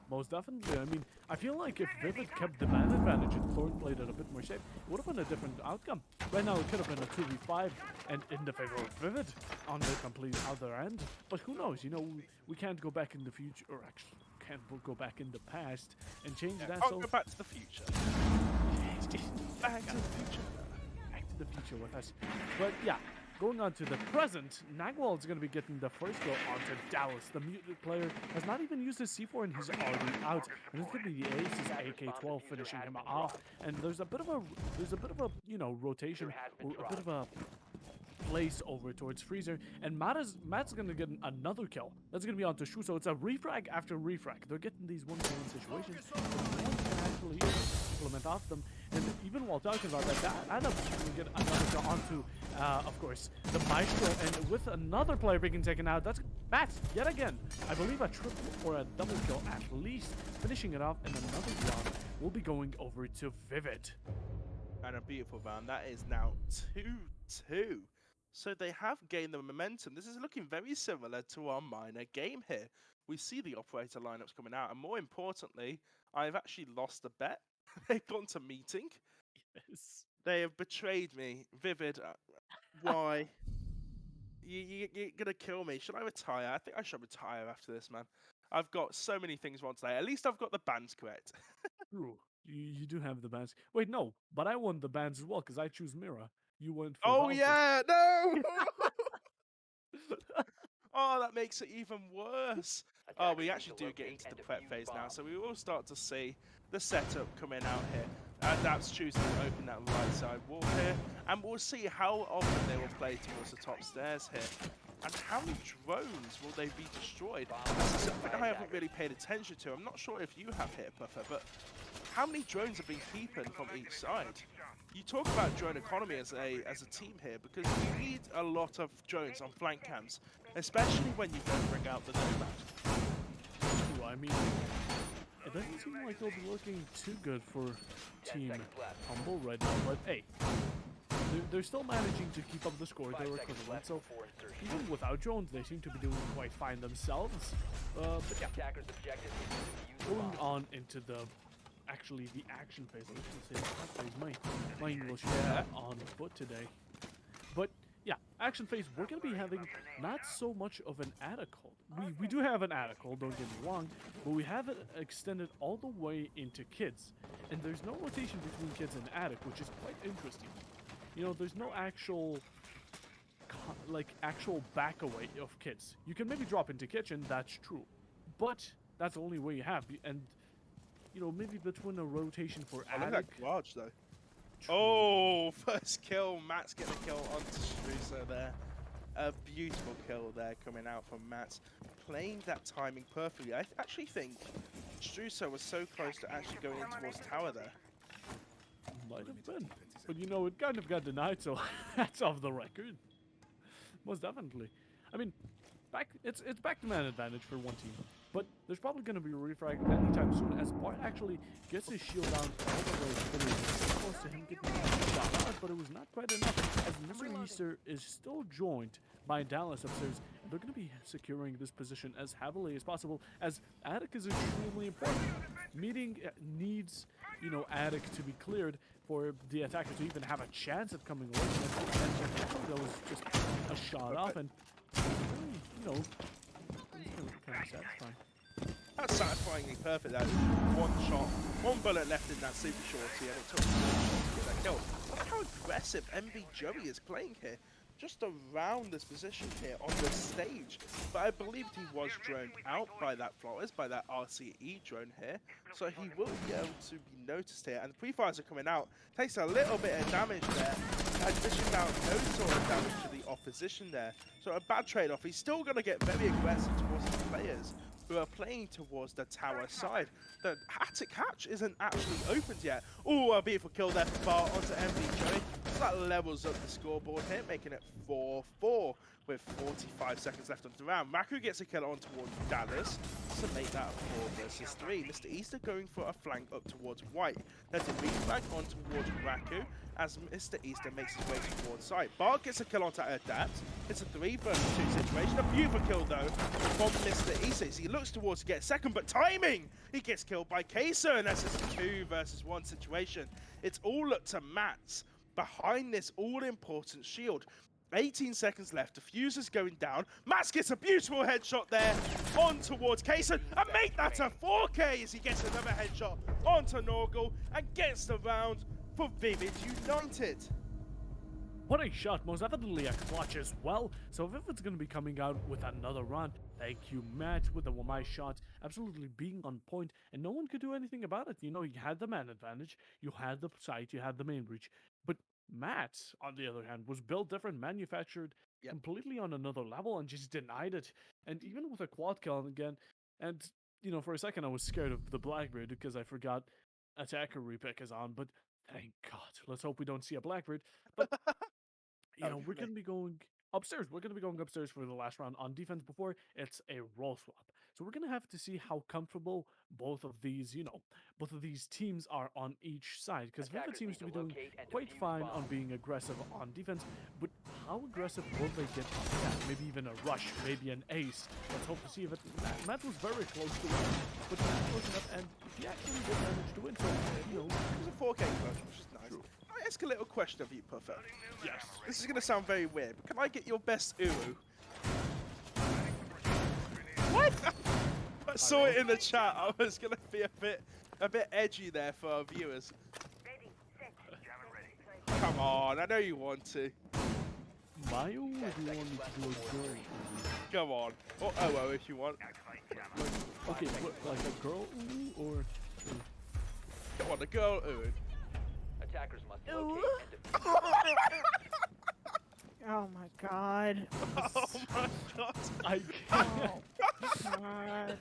Most definitely. I mean, I feel like if Vivid kept the man advantage and Thorn played it a bit more safe, it would have been a different outcome. Right now, it could have been a 2v5 and in the favor of Vivid on the complete other end. But who knows? We can't go back in the future, or actually, can't go back in the past and change that. I'll go back to the future. Back to the future. Back to the future with us. But yeah. Going on to the present, Nagwal is going to be getting the first goal onto Dallas. The muted player has not even used his C4 and he's already out. And it's going to be the Ace's AK-12 finishing him off. And there's a bit of a rotation, or a bit of a place over towards Freezer. And Matt's going to get another kill. That's going to be onto Shu. So it's a refrag after refrag. They're getting these 1v1 situations. Actually implement off them. And even while talking about that, Adam will get another kill onto, of course, the Maestro. And with another player being taken out, that's Matt, yet again. I believe a triple or a double kill at least. Finishing it off, and another round will be going over to Vivid. And a beautiful round. That is now 2-2. So they have gained the momentum. This is looking very similar to our minor game here. We see the operator lineups coming out, and more importantly, I've actually lost the bet. They've gone to meeting. Yes. They have betrayed me. Vivid, why? You're going to kill me. Should I retire? I think I should retire after this, man. I've got so many things wrong today. At least I've got the bands correct. True. You do have the bands. Wait, no. But I won the bands as well, because I choose Mira. You went for Oh, Valkyrie. yeah! No! Oh, that makes it even worse. Oh, we actually do get into the prep phase now, so we will start to see the setup coming out here. And that's choosing to open that right side wall here. And we'll see how often they will play towards the top stairs here. And how many drones will they be destroyed? This is something I haven't really paid attention to. I'm not sure if you have here, Puffer, but how many drones have been keeping from each side? You talk about drone economy as a team here because you need a lot of drones on flank cams, especially when you don't bring out the Nomad. Ooh, I mean, it doesn't seem like it'll be looking too good for Team Humble right now, but hey, they're still managing to keep up the score. They're equivalent, so even without drones, they seem to be doing quite fine themselves. But yeah, going on into the action phase. I was going to say that phase. My English is not on foot today. But yeah, action phase. We're going to be having not so much of an attic hold. We do have an attic hold, don't get me wrong, but we have it extended all the way into kids, and there's no rotation between kids and attic, which is quite interesting. You know, there's no actual back away of kids. You can maybe drop into kitchen, that's true, but that's the only way you have. And you know, maybe between a rotation for I love attic. that garage though. Oh, first kill. Matt's getting a kill onto Struso there. A beautiful kill there coming out from Matt. Playing that timing perfectly. I actually think Struso was so close to actually going in towards tower there. Might have been, but you know, it kind of got denied, so that's off the record. Most definitely. I mean, it's back to man advantage for one team, but there's probably going to be a refrag anytime soon as Bart actually gets his shield down all the way through. It's so close to him getting a shot out, but it was not quite enough as Mr. Easter is still joined by Dallas upstairs. They're going to be securing this position as heavily as possible, as attic is extremely important. Meeting needs, you know, attic to be cleared for the attacker to even have a chance at coming away from it. And that was just a shot off, and really, you know, kind of satisfying. That's satisfyingly perfect. That one shot, one bullet left in that super shorty, and it took 4 shots to get that kill. Look how aggressive MB Joey is playing here. Just around this position here on the stage. But I believe he was droned out by that Flores, by that RCE drone here. So he will be able to be noticed here. And the pre-fires are coming out. Takes a little bit of damage there. And dishing out no sort of damage to the opposition there. So a bad trade-off. He's still going to get very aggressive towards the players who are playing towards the tower side. The attic hatch isn't actually opened yet. Oh, a beautiful kill there for Bar onto MB Joey. So that levels up the scoreboard here, making it 4-4 with 45 seconds left on the round. Raku gets a kill on towards Dallas to make that 4 versus 3. Mr. Easter going for a flank up towards White. There's a reflank on towards Raku as Mr. Easter makes his way towards side. Bart gets a kill onto Adapt. It's a 3 versus 2 situation. A beautiful kill though from Mr. Easter. So he looks towards to get second, but timing! He gets killed by Kayser, and that's just a 2 versus 1 situation. It's all up to Matt behind this all-important shield. 18 seconds left. Diffuser's going down. Matt gets a beautiful headshot there on towards Kaysen and make that a 4K as he gets another headshot onto Norgal and gets the round for Vivid United. What a shot, most definitely a clutch as well. So Vivid's going to be coming out with another round. Thank you, Matt, with the Wamai shot absolutely being on point, and no one could do anything about it. You know, you had the man advantage, you had the site, you had the main breach, but Matt, on the other hand, was built different, manufactured completely on another level, and just denied it. And even with a quad kill again, and you know, for a second I was scared of the Blackbird because I forgot attacker repick is on, but thank God. Let's hope we don't see a Blackbird. But you know, we're going to be going upstairs. We're going to be going upstairs for the last round on defense before it's a role swap. So we're going to have to see how comfortable both of these, you know, both of these teams are on each side. Because Vivid seems to be doing quite fine on being aggressive on defense. But how aggressive will they get on that? Maybe even a rush, maybe an ace. Let's hope to see if it... Matt was very close to it, but not close enough. And he actually did manage to win. So, you know... It was a 4K clutch, which is nice. True. Can I ask a little question of you, Puffer? Yes. This is going to sound very weird, but can I get your best Uru? What? I saw it in the chat. I was going to be a bit edgy there for our viewers. Come on, I know you want to. Mayo, or do you want me to do a girl? Come on. Or OO if you want. Okay, what, like a girl or... Come on, a girl Uru. Attackers must locate and Oh my god. Oh my god. I can't. God.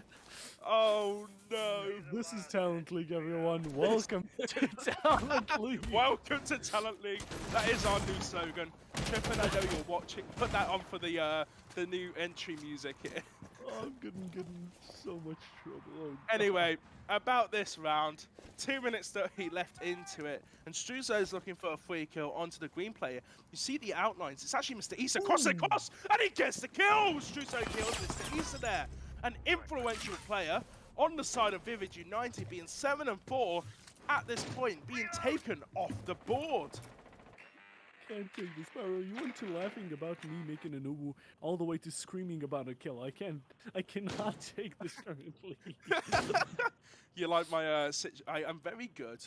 Oh no! This is Talent League, everyone. Welcome to Talent League. Welcome to Talent League. That is our new slogan. Trippin, I know you're watching. Put that on for the new entry music here. Oh, I'm getting so much trouble. Oh, God. Anyway, about this round, 2 minutes 30 left into it, and Struzo's looking for a free kill onto the green player. You see the outlines. It's actually Mr. Issa cross and he gets the kill. Struzo kills Mr. Issa there. An influential player on the side of Vivid United, being 7 and 4 at this point, being taken off the board. Can't take this, Sparrow. You went to laughing about me making an uwu all the way to screaming about a kill. I cannot take this currently. You like my I'm very good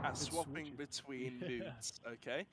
at swapping between moods, okay?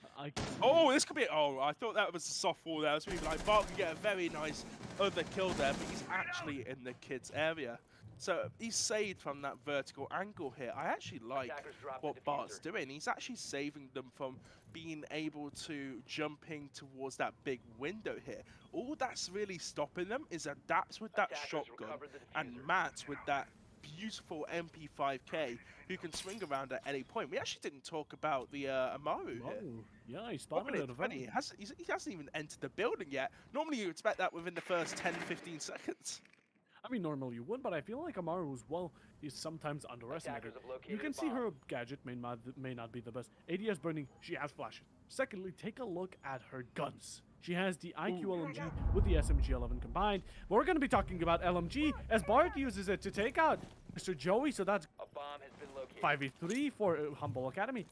Oh, this could be. Oh, I thought that was a softball there. I was really like, Bart could get a very nice other kill there, but he's actually in the kid's area. So he's saved from that vertical angle here. I actually like what Bart's doing. He's actually saving them from being able to jumping towards that big window here. All that's really stopping them is Adapts with that shotgun and Matt with that beautiful MP5K who can swing around at any point. We actually didn't talk about the Amaru here. Yeah, he spotted it. He hasn't even entered the building yet. Normally you expect that within the first 10-15 seconds. I mean, normally you would, but I feel like Amaru as well is sometimes underestimated. You can see her gadget may not be the best. ADS burning, she has flashes. Secondly, take a look at her guns. She has the IQ LMG with the SMG-11 combined. But we're going to be talking about LMG as Bart uses it to take out Mr. Joey, so that's A bomb has been located. 5v3 for Humble Academy.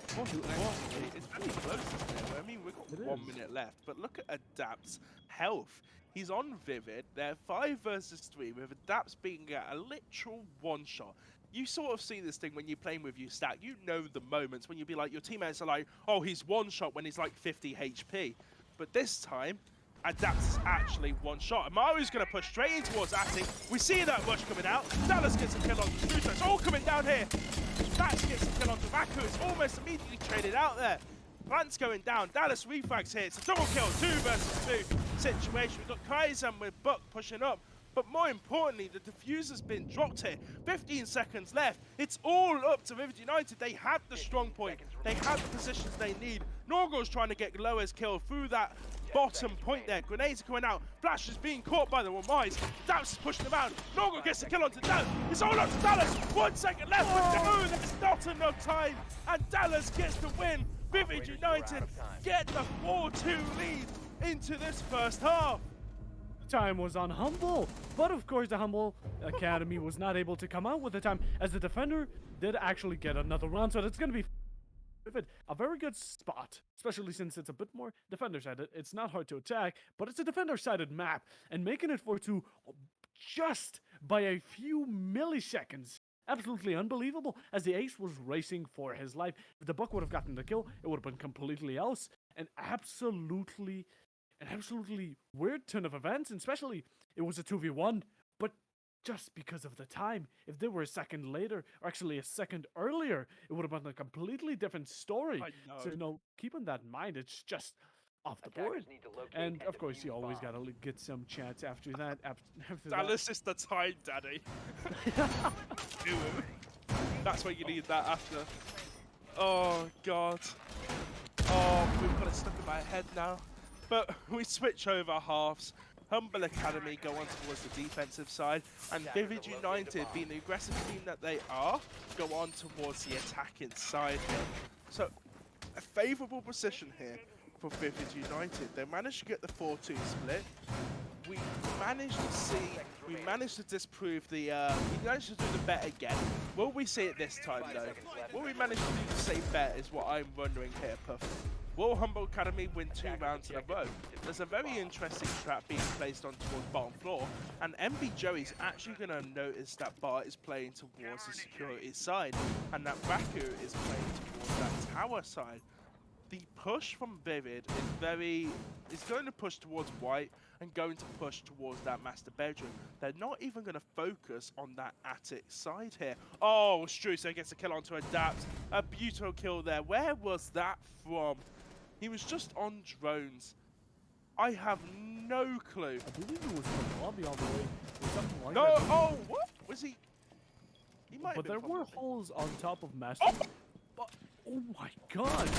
It's very close, isn't it? I mean, we've got 1 minute left, but look at Adapt's health. He's on Vivid. They're 5 versus 3 with Adapts being a literal one-shot. You sort of see this thing when you're playing with your stack. You know the moments when you'll be like, your teammates are like, oh, he's one-shot when he's like 50 HP. But this time, Adapts is actually one-shot. Amaru's going to push straight in towards Attic. We see that rush coming out. Dallas gets a kill on the Struto. It's all coming down here. Bats gets a kill on Raku. It's almost immediately traded out there. Plant's going down. Dallas refrags here. It's a double kill. 2 versus 2 situation. We've got Kaizen with Buck pushing up. But more importantly, the diffuser's been dropped here. 15 seconds left. It's all up to Vivid United. They have the strong point. They have the positions they need. Norgo's trying to get Loa's kill through that bottom point there. Grenades are coming out. Flash is being caught by the Wamais. Daps is pushing them out. Norgo gets the kill onto Dallas. It's all up to Dallas. 1 second left. But no, there's not enough time. And Dallas gets the win. Vivid United get the 4-2 lead into this first half. Time was on Humble, but of course the Humble Academy was not able to come out with the time as the defender did actually get another round, so that's going to be a very good spot, especially since it's a bit more defender-sided. It's not hard to attack, but it's a defender-sided map, and making it 4-2 just by a few milliseconds. Absolutely unbelievable, as the ace was racing for his life. If the Buck would have gotten the kill, it would have been completely else. An absolutely weird turn of events, and especially it was a 2v1, but just because of the time, if they were a second later, or actually a second earlier, it would have been a completely different story. So, keeping that in mind, it's just off the board. And of course, you always gotta get some chats after that. Dallas is the time, Daddy. That's what you need that after. Oh, God. Oh, we've got it stuck in my head now. But we switch over halves. Humble Academy go on towards the defensive side, and Vivid United, being the aggressive team that they are, go on towards the attacking side here. So, a favourable position here for Vivid United. They managed to get the 4-2 split. We managed to disprove the, we managed to do the bet again. Will we see it this time though? Will we manage to do the same bet is what I'm wondering here, Puff. Will Humble Academy win 2 rounds in a row? There's a very interesting trap being placed on towards bottom floor, and MB Joey's actually going to notice that Bart is playing towards the security side, and that Raku is playing towards that tower side. The push from Vivid is going to push towards white and going to push towards that master bedroom. They're not even going to focus on that attic side here. Oh, Struso gets a kill onto Adapt. A beautiful kill there. Where was that from? He was just on drones. I have no clue. I believe it was from the lobby all the way, or something like No, that. oh, what? Was he? He might have But been there from were lobby. holes on top of Master. But, oh my god!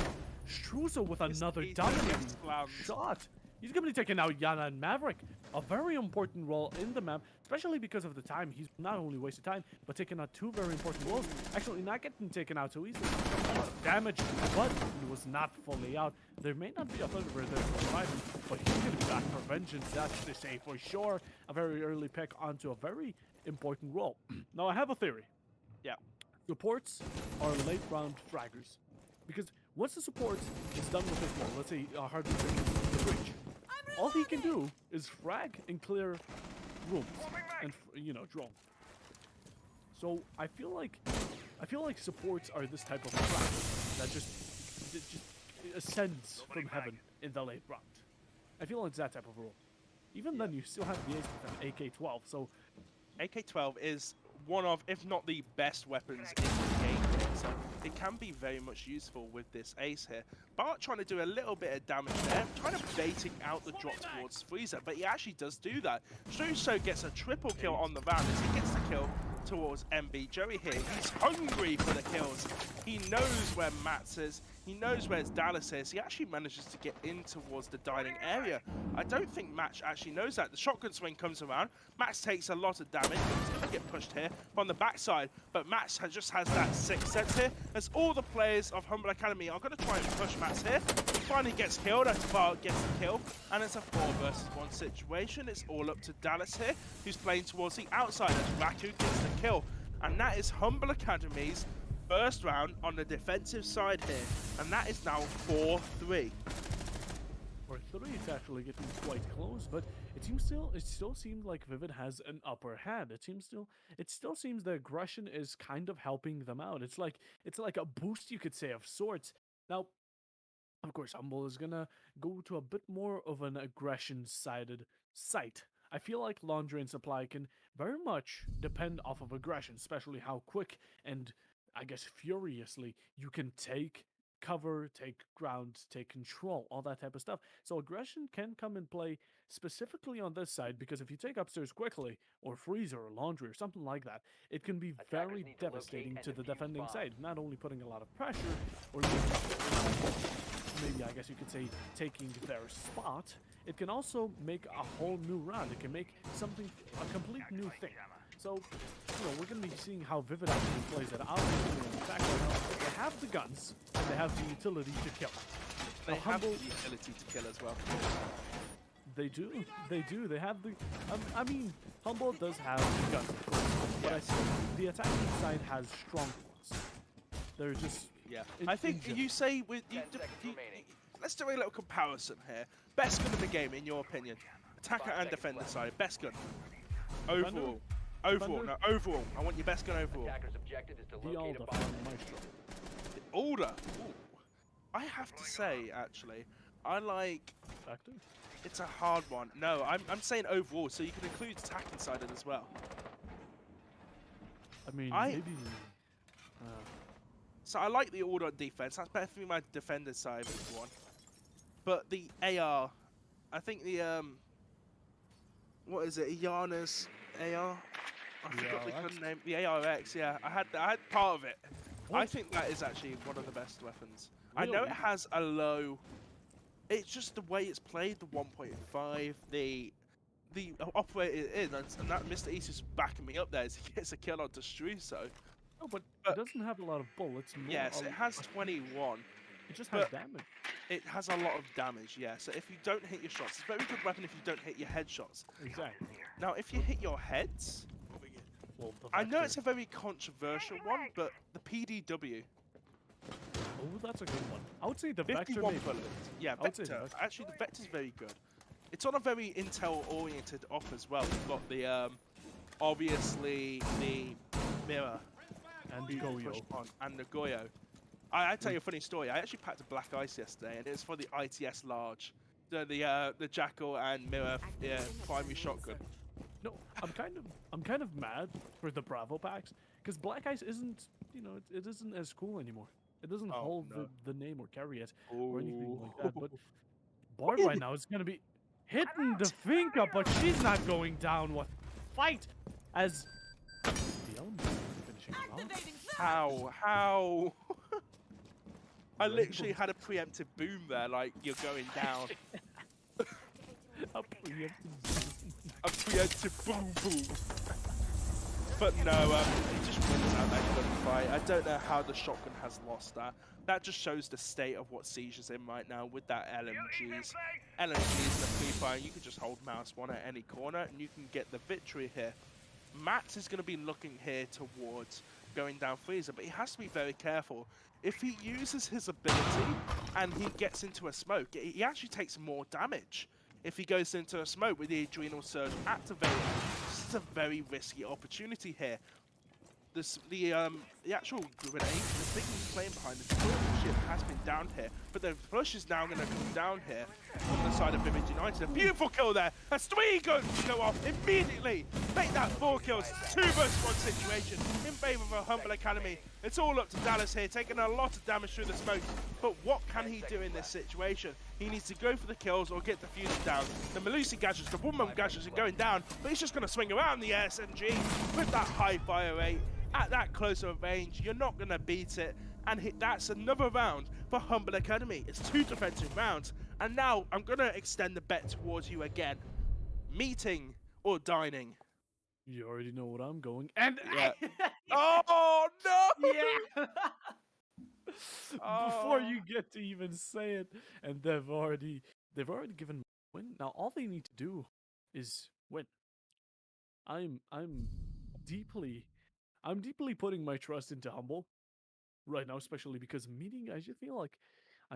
Strusa with another he's dominating just slammed. shot. He's going to be taking out Yana and Maverick. A very important role in the map, especially because of the time. He's not only wasted time, but taking out two very important roles. Actually, not getting taken out so easily. A lot of damage, but he was not fully out. There may not be a Thunderbird there to revive him, but he's going to be back for vengeance. That's to say for sure. A very early pick onto a very important role. Now, I have a theory. Yeah. Supports are late round fraggers. Because once the support is done with his role, let's say Hardly finishes the breach, all he can do is frag and clear rooms and drone. So I feel like supports are this type of fragger that just ascends from heaven in the late round. I feel like it's that type of role. Even then, you still have the ace with an AK-12. So AK-12 is one of, if not the best weapons in the game here, so it can be very much useful with this ace here. Bart trying to do a little bit of damage there, kind of baiting out the drop towards Freezer, but he actually does do that. Struso gets a triple kill on the round as he gets the kill towards MB. Joey here, he's hungry for the kills. He knows where Mats is, he knows where Dallas is. He actually manages to get in towards the dining area. I don't think Max actually knows that. The shotgun swing comes around. Max takes a lot of damage, but he's going to get pushed here from the backside. But Max just has that sixth sense here, as all the players of Humble Academy are going to try and push Max here. He finally gets killed, as Bart gets the kill, and it's a 4 versus 1 situation. It's all up to Dallas here, who's playing towards the outside as Raku gets the kill. And that is Humble Academy's first round on the defensive side here, and that is now 4-3. Or 3, it's actually getting quite close, but it still seems like Vivid has an upper hand. It still seems the aggression is kind of helping them out. It's like a boost, you could say, of sorts. Now, of course, Humble is gonna go to a bit more of an aggression-sided site. I feel like Laundry and Supply can very much depend off of aggression, especially how quick and, I guess, furiously you can take cover, take ground, take control, all that type of stuff. So aggression can come in play specifically on this side, because if you take upstairs quickly, or Freezer or Laundry or something like that, it can be Attackers very need to locate devastating and to the defuse defending bombs. side, not only putting a lot of pressure, or maybe I guess you could say taking their spot, it can also make a whole new round. It can make something, a complete new thing. So, we're going to be seeing how Vivid actually plays it out. In fact, they have the guns, and they have the utility to kill. They Now, have the Humble, ability to kill as well. they do. They have the. I mean, Humble does have the guns, of course, but I think the attacking side has strong ones. They're just. Yeah, in- I think in you say with 10 seconds remaining. let's do a little comparison here. Best gun in the game, in your opinion, attacker 5 and seconds defender left. side. Best gun overall. Overall, Defender? no, overall. I want your best gun overall. Attacker's objective is to The locate a Alda bomb. from Maestro. Order. Ooh. I have to say, actually, I like. Factor? It's a hard one. No, I'm saying overall, so you can include attacking side in as well. I mean, I- maybe. So I like the order on defense. That's definitely my defender side one. But the AR, I think the what is it? Iana's AR. I forgot the ARX? gun name. The ARX. Yeah, I had part of it. I What? think that is actually one of the best weapons. I know Really? it has a low. It's just the way it's played. The 1.5. The operator it is, and that Mr. East is backing me up there as he gets a kill on Struso. No, but But- it doesn't have a lot of bullets. More Yes, a- it has 21. It just has but- damage. It has a lot of damage, yeah. So if you don't hit your shots, it's a very good weapon if you don't hit your headshots. Exactly. Now, if you hit your heads, Well, the I know Vector- it's a very controversial one, but the PDW, Oh, that's a good one. I would say the Vector 51 maybe. bullets. Yeah, I would say Vector. Vector. Actually, the Vector's very good. It's on a very Intel-oriented op as well. We've got the, obviously, the mirror. And you can Goyo. push on, and the Goyo. I tell you a funny story. I actually packed a black ice yesterday, and it was for the ITS large, the Jackal and Mirror primary shotgun. No, I'm kind of mad for the Bravo packs, because Black Ice isn't, it isn't as cool anymore. It doesn't Oh, hold no. the name or carry it or anything like that. But What Bard is right it? now is gonna be hitting the finger, but she's not going down. What fight as the element finishing off. How? I literally had a preemptive boom there, like you're going down. A preemptive A preemptive boom boom. But no, he just wins out that gunfight. I don't know how the shotgun has lost that. That just shows the state of what Siege's in right now with that LMGs. LMGs in the free fire, you can just hold mouse one at any corner and you can get the victory here. Max is going to be looking here towards going down freezer, but he has to be very careful. If he uses his ability and he gets into a smoke, he actually takes more damage. If he goes into a smoke with the adrenal surge activated, this is a very risky opportunity here. The actual grenade, the thing he's playing behind, the ship has been down here, but the push is now going to come down here on the side of Vivid United. A beautiful kill there. That's 3 guns to go off immediately. Make that 4 kills. 2 versus 1 situation in favour of a Humble Academy. It's all up to Dallas here, taking a lot of damage through the smoke. But what can he do in this situation? He needs to go for the kills or get the fusion down. The Malusi gadgets, the one-man gadgets are going down, but he's just going to swing around the SMG with that high fire rate. At that closer range, you're not going to beat it. And that's another round for Humble Academy. It's 2 defensive rounds. And now I'm going to extend the bet towards you again. Meeting or dining? You already know what I'm going. And Yeah. Oh, no! yeah. Before you get to even say it, and they've already given win. Now all they need to do is win. I'm deeply putting my trust into Humble right now, especially because meeting. I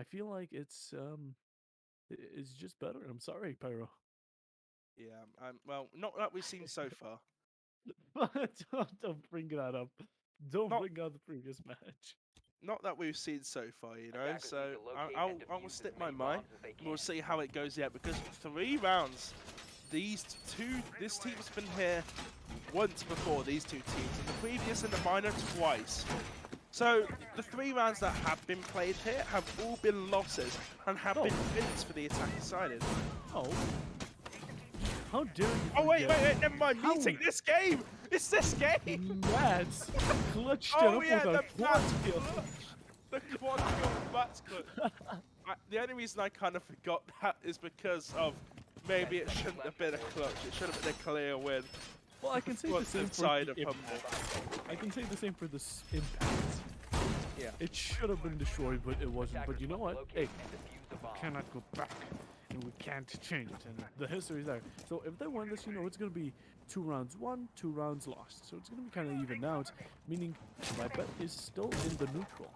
feel like it's just better. I'm sorry, Pyro. Yeah, well, not that we've seen so far. Don't bring that up. Don't bring out the previous match. Not that we've seen so far, you know. Attackers So need to locate I and will defuse stick as my many mind. bombs as they We'll can. see how it goes yet, because 3 rounds. This team's been here once before. These 2 teams, and the previous and the minor twice. So the 3 rounds that have been played here have all been losses and have been wins for the attacking side. Oh. How dare you? Oh wait, forget never mind. How? Meeting this game. It's this game. Mads clutched it Oh up yeah, with a the quad Mats kill. clutch. The quad kill Mats clutch. The only reason I kind of forgot that is because of maybe it shouldn't have been a clutch. It should have been a clear win. Well, I can say the What's same for inside the of Humble? impact. I can say the same for the impact. Yeah. It should have been destroyed, but it wasn't. But you know what? Hey, Locate and defuse the bomb. cannot go back, and we can't change it. And the history is there. So if they win this, you know, it's gonna be 2 rounds won, 2 rounds lost. So it's gonna be kind of even out, meaning my bet is still in the neutral,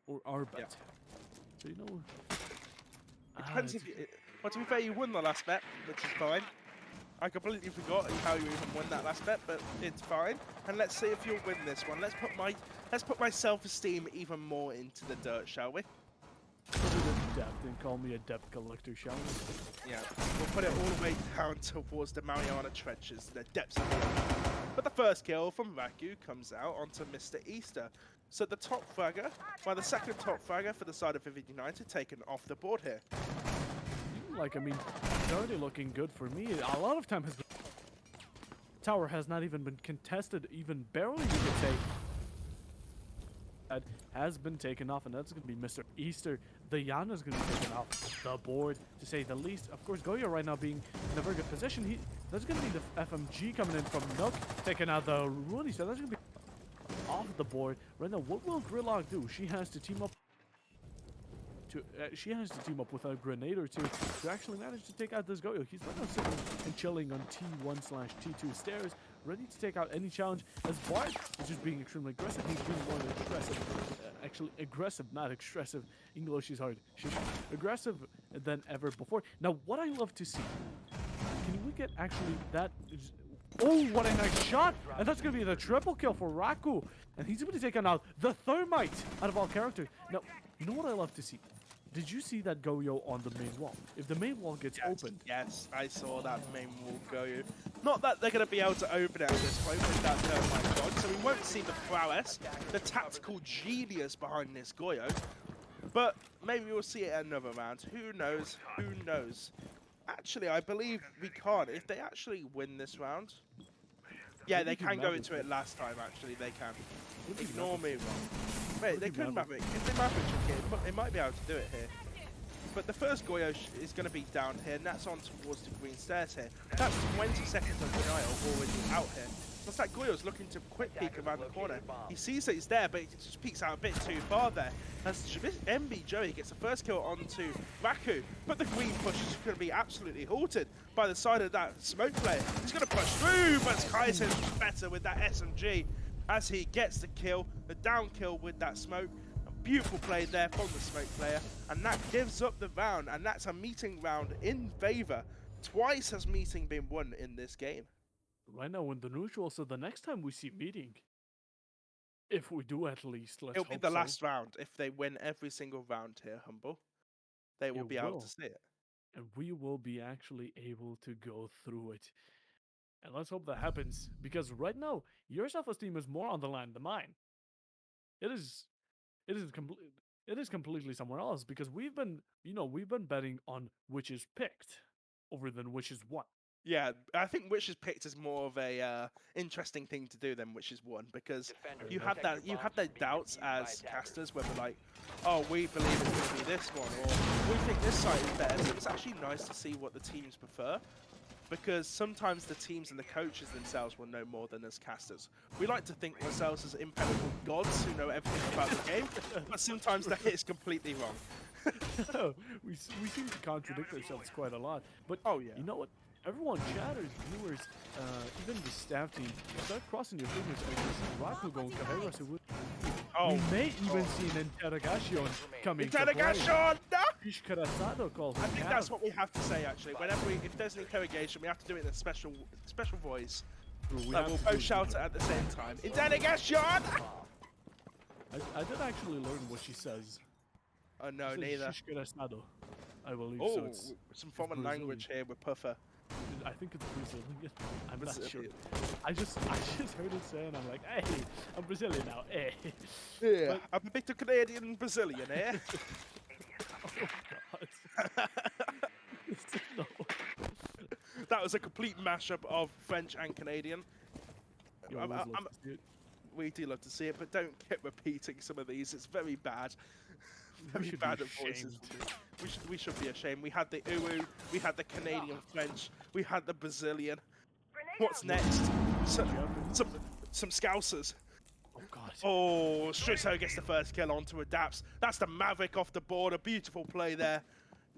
or our bet. Yeah. So you know. Depends if you, well, to be fair, you won the last bet, which is fine. I completely forgot how you even won that last bet, but it's fine. And let's see if you'll win this one. Let's put my self-esteem even more into the dirt, shall we? Put it in depth and call me a depth collector, shall we? Yeah, we'll put it all the way down towards the Mariana trenches, the depths of the earth. But the first kill from Raku comes out onto Mr. Easter. So the top fragger, the second top fragger for the side of Vivid United, taken off the board here. Like, I mean, it's already looking good for me. A lot of time has been... Tower has not even been contested, even barely, you could say. That has been taken off, and that's going to be Mr. Easter. The Yana's going to be taken off the board, to say the least. Of course, Goyo right now being in a very good position. That's going to be the FMG coming in from Nook, taking out the Rooney. So that's going to be off the board. Right now, what will Grillock do? She has to team up with a grenade or 2 to actually manage to take out this Goyo. He's right now sitting and chilling on T1/T2 stairs, ready to take out any challenge. As Bart is just being extremely aggressive. He's being more aggressive. Actually, aggressive, not expressive. English is hard. She's aggressive than ever before. Now, what I love to see, can we get actually that... Oh, what a nice shot! And that's going to be the triple kill for Raku. And he's going to take out the Thermite out of all characters. Now, you know what I love to see? Did you see that Goyo on the main wall? If the main wall gets opened... Yes, I saw that main wall Goyo. Not that they're going to be able to open it at this point with that Thermite god, so we won't see the prowess, the tactical genius behind this Goyo. But maybe we'll see it at another round. Who knows? Who knows? Actually, I believe we can't. If they actually win this round, yeah, they can go into it last time. Actually, they can. Ignore me. Wait, they could Maverick. If they Maverick it, they might be able to do it here. But the first Goyo is going to be down here, and that's on towards the green stairs here. That's 20 seconds of denial already out here. Plus that Goyo's looking to quick peek around the corner. He sees that he's there, but he just peeks out a bit too far there. As MB Joey gets the first kill onto Raku, but the green push is going to be absolutely halted by the side of that smoke player. He's going to push through, but Kaisen's better with that SMG as he gets the kill, the down kill with that smoke. Beautiful play there from the smoke player, and that gives up the round, and that's a meeting round in favor. Twice has meeting been won in this game. Right now in the neutral, so the next time we see meeting, if we do at least, let's It'll hope be the so. last round. If they win every single round here, Humble, they will be able to see it. And we will be actually able to go through it. And let's hope that happens, because right now, your self-esteem is more on the line than mine. It is completely somewhere else, because we've been betting on which is picked over than which is won. Yeah, I think which is picked is more of a interesting thing to do than which is won, because you have that doubts as casters, whether like, oh, we believe it's going to be this one, or we think this side is better. So it's actually nice to see what the teams prefer, because sometimes the teams and the coaches themselves will know more than us casters. We like to think ourselves as impenetrable gods who know everything about the game, but sometimes that is completely wrong. we seem to contradict ourselves quite a lot, but Oh yeah. you know what? Everyone, chatters, viewers, even the staff team, start crossing your fingers. I can see Raku going Caveira, so we may even see an interrogation coming. Interrogation! Calls I think that's what we have to say actually. Whenever if there's an interrogation, we have to do it in a special voice. Like we'll both shout it at the same time. Interrogation! I did actually learn what she says. Oh no, She neither. says "Shishkarasado." I believe so. Oh, It's, some foreign language here with Puffer. I think it's Brazilian. I'm not sure. Brazilian. I just heard it say, and I'm like, hey, I'm Brazilian now. Hey. Yeah, But- I'm a bit of Canadian Brazilian, eh? Oh God. No. That was a complete mashup of French and Canadian. You always love to see it. We do love to see it, but don't keep repeating some of these. It's very bad. Very should bad be at voices. ashamed. We should be ashamed. We had the Uwu, we had the Canadian French, we had the Brazilian. What's next? Some Scousers. Oh God. Oh, Strisso gets the first kill onto Adapts. That's the Maverick off the board. A beautiful play there.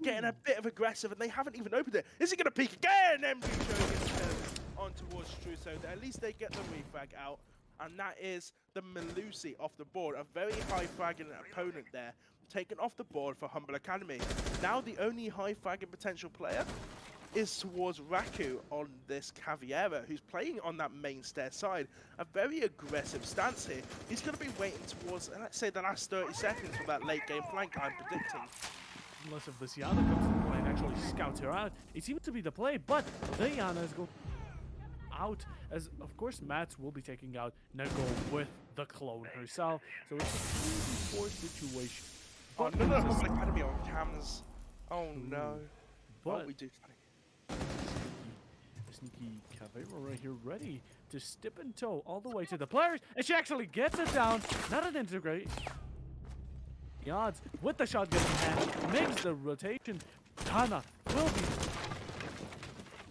Getting a bit of aggressive, and they haven't even opened it. Is he going to peek again? MB gets on towards Struso. At least they get the refrag out. And that is the Melusi off the board. A very high fragging opponent there. Taken off the board for Humble Academy. Now the only high fragging potential player is towards Raku on this Caveira, who's playing on that main stair side. A very aggressive stance here. He's going to be waiting towards, let's say, the last 30 seconds for that late game flank, I'm predicting. Unless if this Yana comes to play and actually scouts her out, it seems to be the play, but the Yana is going out, as of course Mats will be taking out Nego with the clone herself, so it's a 3v4 situation. Oh, no, Humble Academy on cams. Oh no. But We do. sneaky Caveira right here, ready to step and toe all the way to the players, and she actually gets it down. Not an integrate. The odds with the shotgun in hand makes the rotation. Tana will be.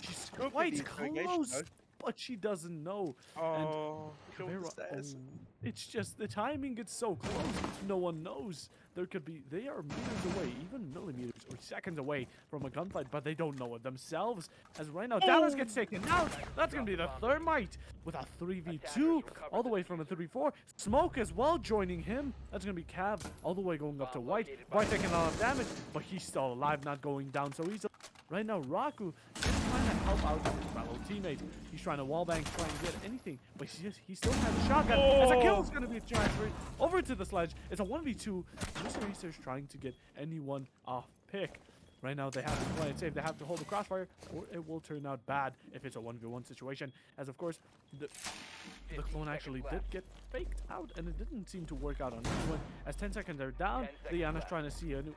She's Could be quite the interrogation, close, though. but she doesn't know. Oh, kill the Caveira, stairs. it's just the timing gets so close. No one knows. They are meters away, even millimeters or seconds away from a gunfight, but they don't know it themselves. As right now, Dallas gets taken out. That's going to be the Thermite with a 3v2 all the way from a 3v4. Smoke as well joining him. That's going to be Cav all the way going up to White. White taking a lot of damage, but he's still alive, not going down so easily. Right now, Raku is trying to help out his fellow teammate. He's trying to wallbang, trying to get anything, but he still has a shotgun. As a kill is going to be transferred over to the sledge. It's a 1v2. Mr. Research trying to get anyone off pick. Right now, they have to play it safe. They have to hold the crossfire, or it will turn out bad if it's a 1v1 situation. As of course, the clone actually did get faked out, and it didn't seem to work out on anyone. As 10 seconds are down, Liana's trying to see wherever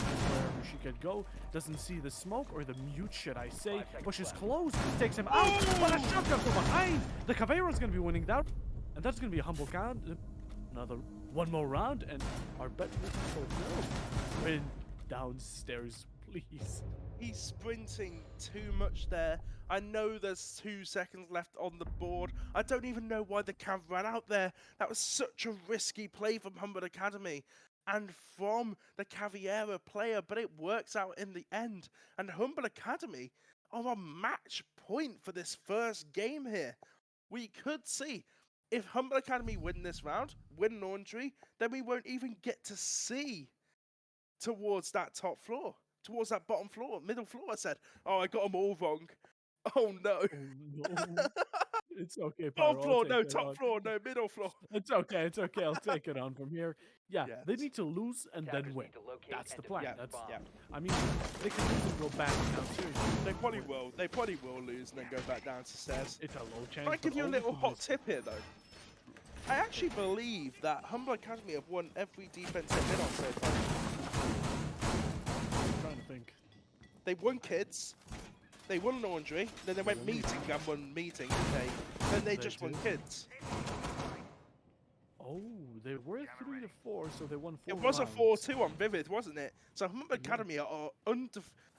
she could go. Doesn't see the smoke, or the mute, should I say. Pushes close, takes him out, but a shotgun from behind! The Caveira's going to be winning that, and that's going to be a humble count. Another one more round, and our bet will go. Win downstairs, please. He's sprinting too much there. I know there's 2 seconds left on the board. I don't even know why the Cav ran out there. That was such a risky play from Humble Academy and from the Caveira player, but it works out in the end. And Humble Academy are on match point for this first game here. We could see if Humble Academy win this round, win Laundry, then we won't even get to see towards that top floor. Towards that bottom floor, middle floor, I said. Oh, I got them all wrong. Oh, no. Oh, no. It's okay, Pyro. Bottom floor, I'll no, take it top on. floor, no, middle floor. It's okay, it's okay. I'll take it on from here. Yeah, they Yes. need to lose and then Attackers win. need to locate That's and the plan. defuse the That's bomb. Yeah. I mean, they can lose and go back now, seriously. They probably will. They probably will lose and then go back down to stairs. It's a low chance. Can I but give you a only little to hot miss. tip here, though? I actually believe that Humble Academy have won every defense they've been on so far. I'm trying to think. They won kids, they won laundry, then they went meeting and won meeting, didn't they? Then they just won did. kids. Oh, they were 3-4, so they won 4 It was a rounds. 4-2 on Vivid, wasn't it? So Humble Academy are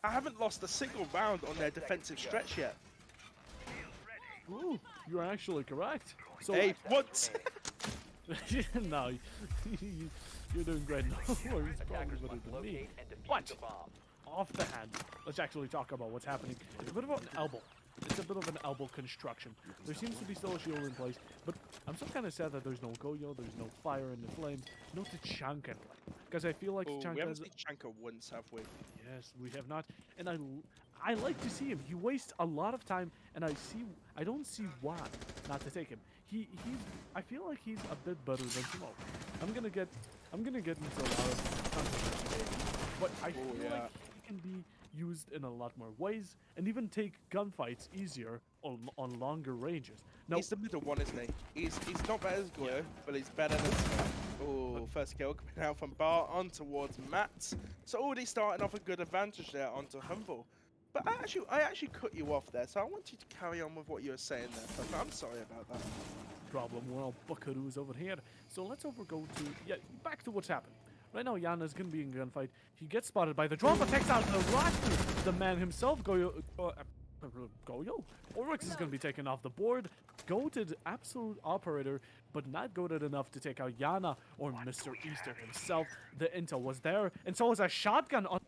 I haven't lost a single round on their defensive stretch yet. Ooh, you're actually correct. So, Hey, what? no, you're doing great. No worries, probably Attackers better must than me. locate and defuse But the bomb. off the hand, let's actually talk about what's happening. It's a bit of an elbow. It's a bit of an elbow construction. There seems to be still a shield in place, but I'm still kind of sad that there's no Goyo, there's no fire in the flames, no Tachanka. Because I feel like Oh, we Tachanka haven't is... seen Chanka once, have we? Yes, we have not. And I like to see him. He wastes a lot of time, and I don't see why not to take him. I feel like he's a bit better than Smoke. I'm gonna get into a lot of controversy, but I feel yeah. like he can be used in a lot more ways, and even take gunfights easier on longer ranges. Now, He's the middle one, isn't he? He's not better as Goyo, but he's better than Smoke. Oh, first kill coming out from Bar on towards Matt. So already starting off a good advantage there onto Humble. But I actually cut you off there, so I want you to carry on with what you were saying there. But I'm sorry about that. problem. We're all buckaroos over here. So let's go to back to what's happened. Right now, Yana's gonna be in a gunfight. He gets spotted by the drone, but takes out the Rocky. The man himself, Goyo. Oryx is gonna be taken off the board. Goated absolute operator, but not goated enough to take out Yana or Mr. Easter himself. The intel was there, and so was a shotgun on.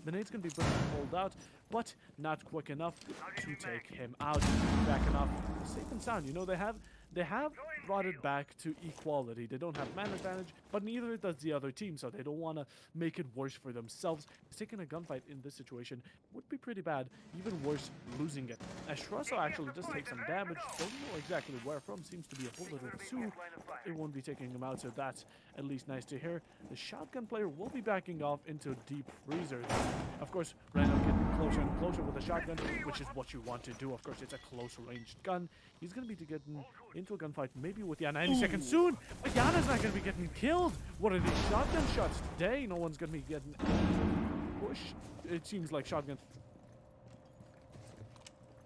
The nade's gonna be pulled out, but not quick enough to take him out. Backing off safe and sound. You know, they have brought it back to equality. They don't have man advantage, but neither does the other team, so they don't want to make it worse for themselves. Taking a gunfight in this situation would be pretty bad, even worse losing it. As Shrusso actually does take some damage, don't know exactly where from, seems to be a whole little Sue. It won't be taking him out, so that's at least nice to hear. The shotgun player will be backing off into deep freezer. Of course, right now getting closer and closer with the shotgun, which is what you want to do. Of course, it's a close ranged gun. He's going to be getting into a gunfight, maybe with Yana any second soon, but Yana's not going to be getting killed. What are these shotgun shots today? No one's going to be getting push. It seems like shotgun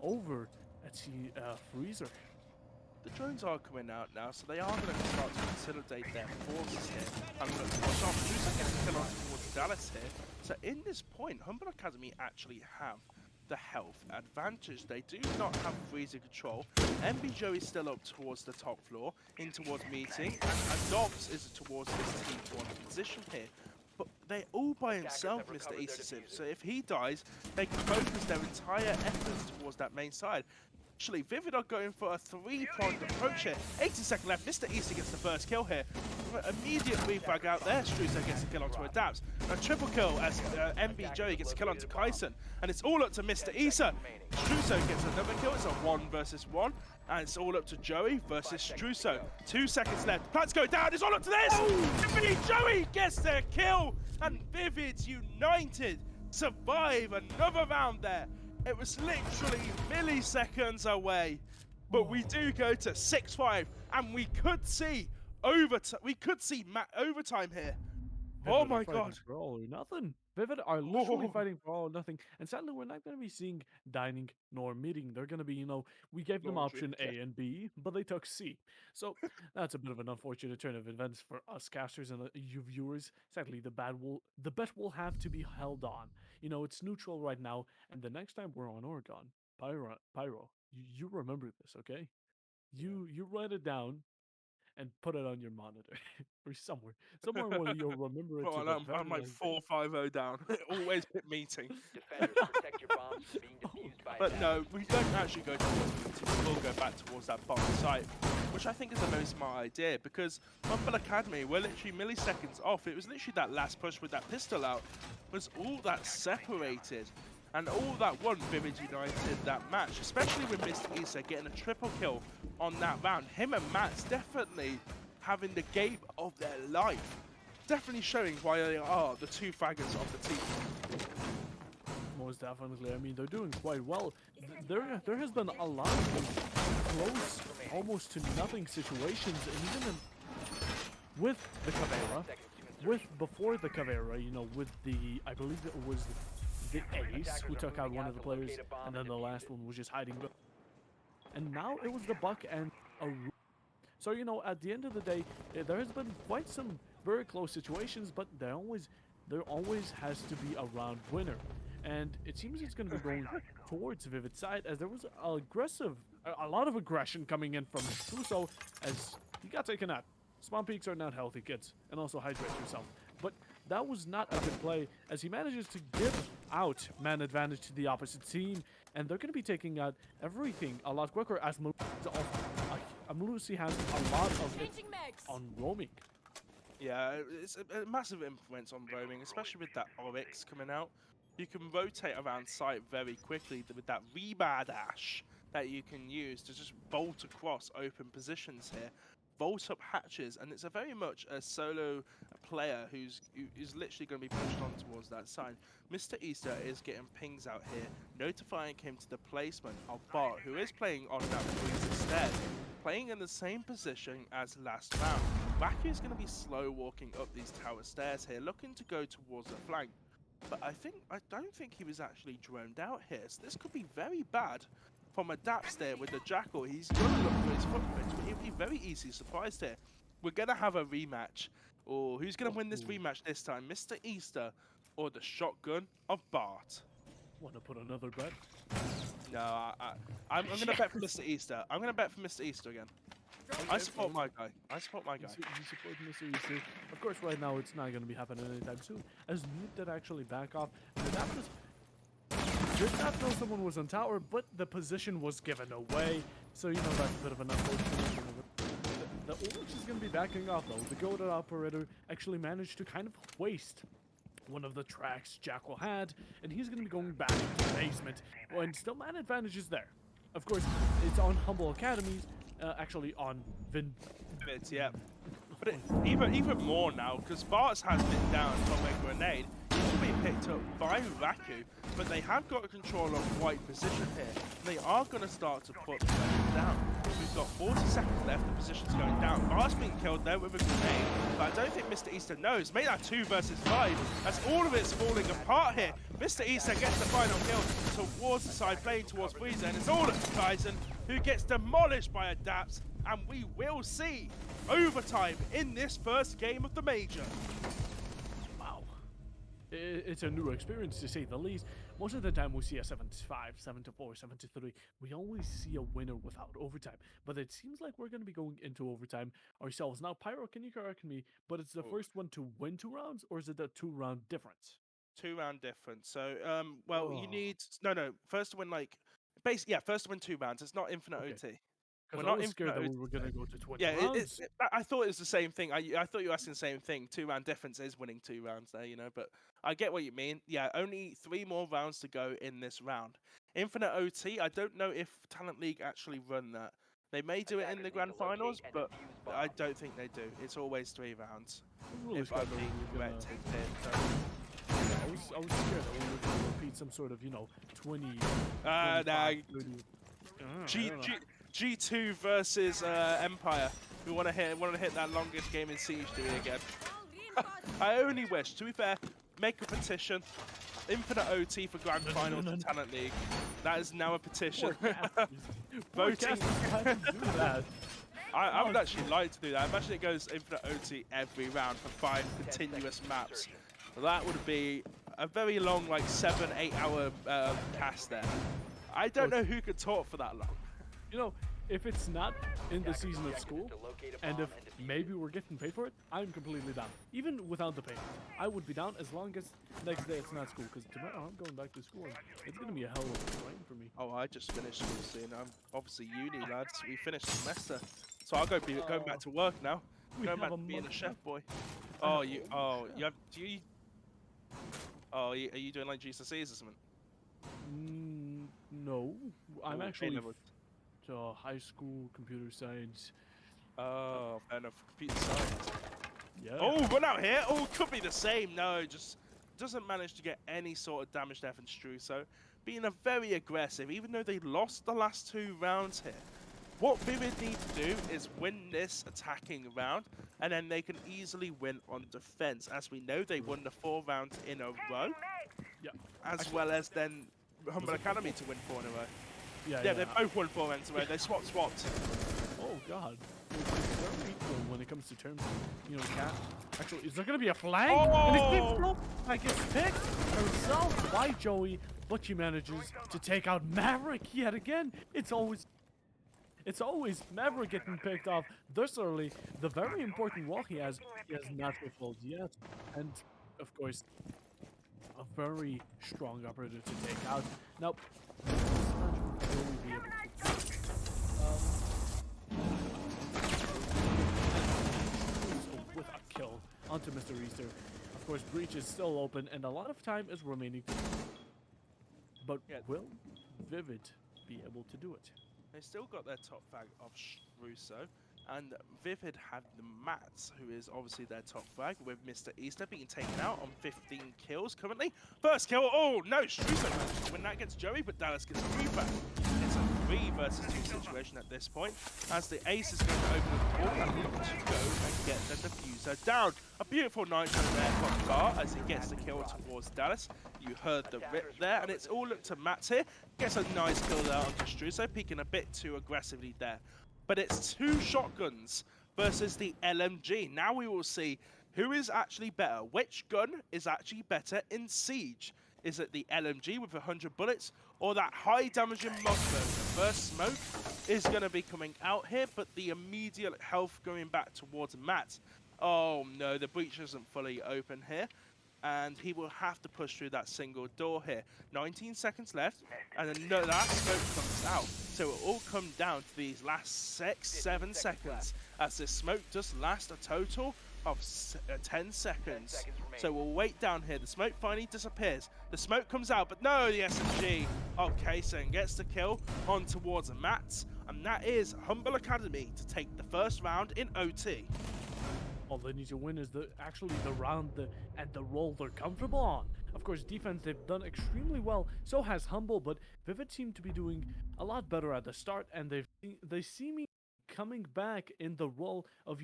over at the freezer. The drones are coming out now, so they are going to start to consolidate their forces here. I'm going to watch off Lusa gets a kill on towards Dallas here. So in this point, Humble Academy actually have the health advantage. They do not have freezer control. MB Joe is still up towards the top floor, in towards meeting, and Dobbs is towards this T1 position here. But they're all by himself, Mr. Easton. So if he dies, they can focus their entire efforts towards that main side. Actually, Vivid are going for a three-pronged approach here. 80 seconds left. Mr. Easter gets the first kill here. Immediate refrag out there. Struso gets a kill onto Adapts. A triple kill as MB Joey gets a kill onto Kyson. And it's all up to Mr. Isa. Struso gets another kill. It's a 1 versus 1. And it's all up to Joey versus Struso. 2 seconds left. Plants go down. It's all up to this. MB Joey gets the kill. And Vivid's united. survive another round there. It was literally milliseconds away, but we do go to 6-5, and we could see overtime here. Oh Vivid are my fighting god. for all or nothing. Vivid are literally Oh. fighting for all or nothing. And sadly, we're not going to be seeing dining nor meeting. They're going to be, we gave them Laundry, option yeah. A and B, but they took C. So that's a bit of an unfortunate turn of events for us casters and you viewers. Sadly, the bet will have to be held on. It's neutral right now, and the next time we're on Oregon, Pyro, you remember this, okay? You write it down and put it on your monitor or somewhere where you'll remember it Bro, to and the I'm very like last 4-5-0 down. Always pit meeting. Defenders, protect your bombs from being defused by But no, attackers. we don't actually go towards the meeting. We will go back towards that bottom site, which I think is a very smart idea because Humble Academy, we're literally milliseconds off. It was literally that last push with that pistol out was all that separated. And all that won Vivid United that match, especially with Mr. Issa getting a triple kill on that round. Him and Matt's definitely having the game of their life. Definitely showing why they are the two faggots of the team. Most definitely. I mean, they're doing quite well. There has been a lot of close, almost to nothing situations, and even with the Caveira, before the Caveira, with the, I believe it was the Ace who took out one of the players, and then the last one was just hiding. And now it was the Buck and a. So at the end of the day, there has been quite some very close situations, but there always has to be a round winner. And it seems it's going to be going towards Vivid's side, as there was a lot of aggression coming in from Crusoe, as he got taken out. Spawn peaks are not healthy, kids, and also hydrate yourself. But that was not a good play, as he manages to give out man advantage to the opposite team, and they're going to be taking out everything a lot quicker, as Malusi has a lot of it on roaming. Yeah, it's a massive influence on roaming, especially with that Oryx coming out. You can rotate around site very quickly with that rebar dash that you can use to just bolt across open positions here, bolt up hatches, and it's a very much a solo player who is literally going to be pushed on towards that side. Mr. Easter is getting pings out here, notifying him to the placement of Bart, who is playing on that breeze instead, playing in the same position as last round. Wacky is going to be slow walking up these tower stairs here, looking to go towards the flank. But I don't think he was actually droned out here, so this could be very bad from a Daps there with the Jackal. He's going to look for his footprints, but he'll be very easily surprised here. We're going to have a rematch. Or who's going to win this rematch this time? Mr. Easter or the shotgun of Bart? Want to put another bet? No, I'm going to bet for Mr. Easter. I'm going to bet for Mr. Easter again. I support my guy. I support my guy. You support Mr. Easter. Of course, right now it's not going to be happening anytime soon, as Newt did actually back off. And that did not know someone was on tower, but the position was given away. So, that's a bit of an unfortunate. The Orange is going to be backing off, though. The goated operator actually managed to kind of waste one of the tracks Jackal had, and he's going to be going back to the basement. And still, man advantage is there. Of course, it's on Humble Academies, actually on Bits, yeah. But even more now, because Bart's has been down from a grenade. He's being picked up by Raku, but they have got control of white position here. They are going to start to put the pressure down. We've got 40 seconds left, the position's going down. Bart's being killed there with a grenade, but I don't think Mr. Easter knows. Make that 2 versus 5, as all of it's falling apart here. Mr. Easter gets the final kill towards the side, playing towards Freezer, and it's all of Tyson, who gets demolished by a Daps, and we will see overtime in this first game of the major. Wow. It's a new experience, to say the least. Most of the time we see a 7-5, 7-4, 7-3. We always see a winner without overtime. But it seems like we're going to be going into overtime ourselves. Now, Pyro, can you correct me, but it's the first one to win 2 rounds, or is it a 2-round difference? 2-round difference. So, you need... No, first to win, first to win 2 rounds. It's not infinite OT. Because I was scared that we were going to go to 20 rounds. I thought it was the same thing. I thought you were asking the same thing. 2-round difference is winning 2 rounds there, but I get what you mean. Yeah, only 3 more rounds to go in this round. Infinite OT, I don't know if Talent League actually run that. They may do it in the grand finals, but I don't think they do. It's always 3 rounds. I'm really If scared I'm that being we were gonna- corrected here. So. I was scared that we were going to repeat some sort of, 20, Nah. 25, 30. G, I don't know. G, G2 versus Empire. We want to hit that longest game in Siege do it again. I only wish, to be fair, make a petition. Infinite OT for Grand Finals of Talent League. That is now a petition. Voting. I would actually like to do that. Imagine it goes Infinite OT every round for 5 continuous maps. That would be a very long, like 7-8 hour cast there. I don't know who could talk for that long. If it's not in the season of school, and if maybe we're getting paid for it, I'm completely down. Even without the payment, I would be down as long as next day it's not school. Because tomorrow I'm going back to school, and it's gonna be a hell of a grind for me. Oh, I just finished school soon. I'm obviously uni, lads. We finished semester, so I'll going back to work now. We Going have back a to being a month chef left. boy. Oh, you have. Do you? Oh, are you doing like GCSEs or something? No, I'm Oh, actually A-level. high school computer science. Oh, fair enough. Computer science. Yeah. Oh, run out here. Oh, could be the same. No, just doesn't manage to get any sort of damage there from Struso. Being a very aggressive, even though they lost the last 2 rounds here. What Vivid need to do is win this attacking round, and then they can easily win on defense. As we know, they won the 4 rounds in a row, Yeah. as well as then Humble Academy to win 4 in a row. Yeah. Yeah, they both won 4 rounds in a row. They swapped. Oh God. It's very equal when it comes to terms. Cat. Actually, is there gonna be a flag? And it gets Oh! I get picked herself by Joey, but she manages to take out Maverick yet again. It's always Maverick getting picked off this early. The very important wall he has not fulfilled yet, and of course, a very strong operator to take out. Now, will we be able to with a kill onto Mr. Easter? Of course, Breach is still open, and a lot of time is remaining. But Yeah. will Vivid be able to do it? They still got their top frag of Russo, and Vivid have the Mats, who is obviously their top frag, with Mr. Easter being taken out on 15 kills currently. First kill, oh no, Struso managed to win that against Joey, but Dallas gets a reback. It's a 3 versus 2 situation at this point, as the ace is going to open the ball and look to go and get the diffuser down. A beautiful nitro there from Bar as he gets the kill towards Dallas. You heard the rip there, and it's all up to Matt here. Gets a nice kill there onto Struso, peeking a bit too aggressively there. But it's 2 shotguns versus the LMG. Now we will see who is actually better. Which gun is actually better in Siege? Is it the LMG with 100 bullets or that high damaging Mothman? The first smoke is going to be coming out here, but the immediate health going back towards Matt. Oh no, the breach isn't fully open here, and he will have to push through that single door here. 19 seconds left, and then no, that smoke comes out. So it will all come down to these last 6-7 seconds, as this smoke does last a total of 10 seconds. So we'll wait down here. The smoke finally disappears. The smoke comes out, but no, the SMG of Kaysen gets the kill on towards Matt, and that is Humble Academy to take the first round in OT. All they need to win is actually the round and the role they're comfortable on. Of course, defense, they've done extremely well. So has Humble, but Vivid seem to be doing a lot better at the start, and they see me coming back in the role of,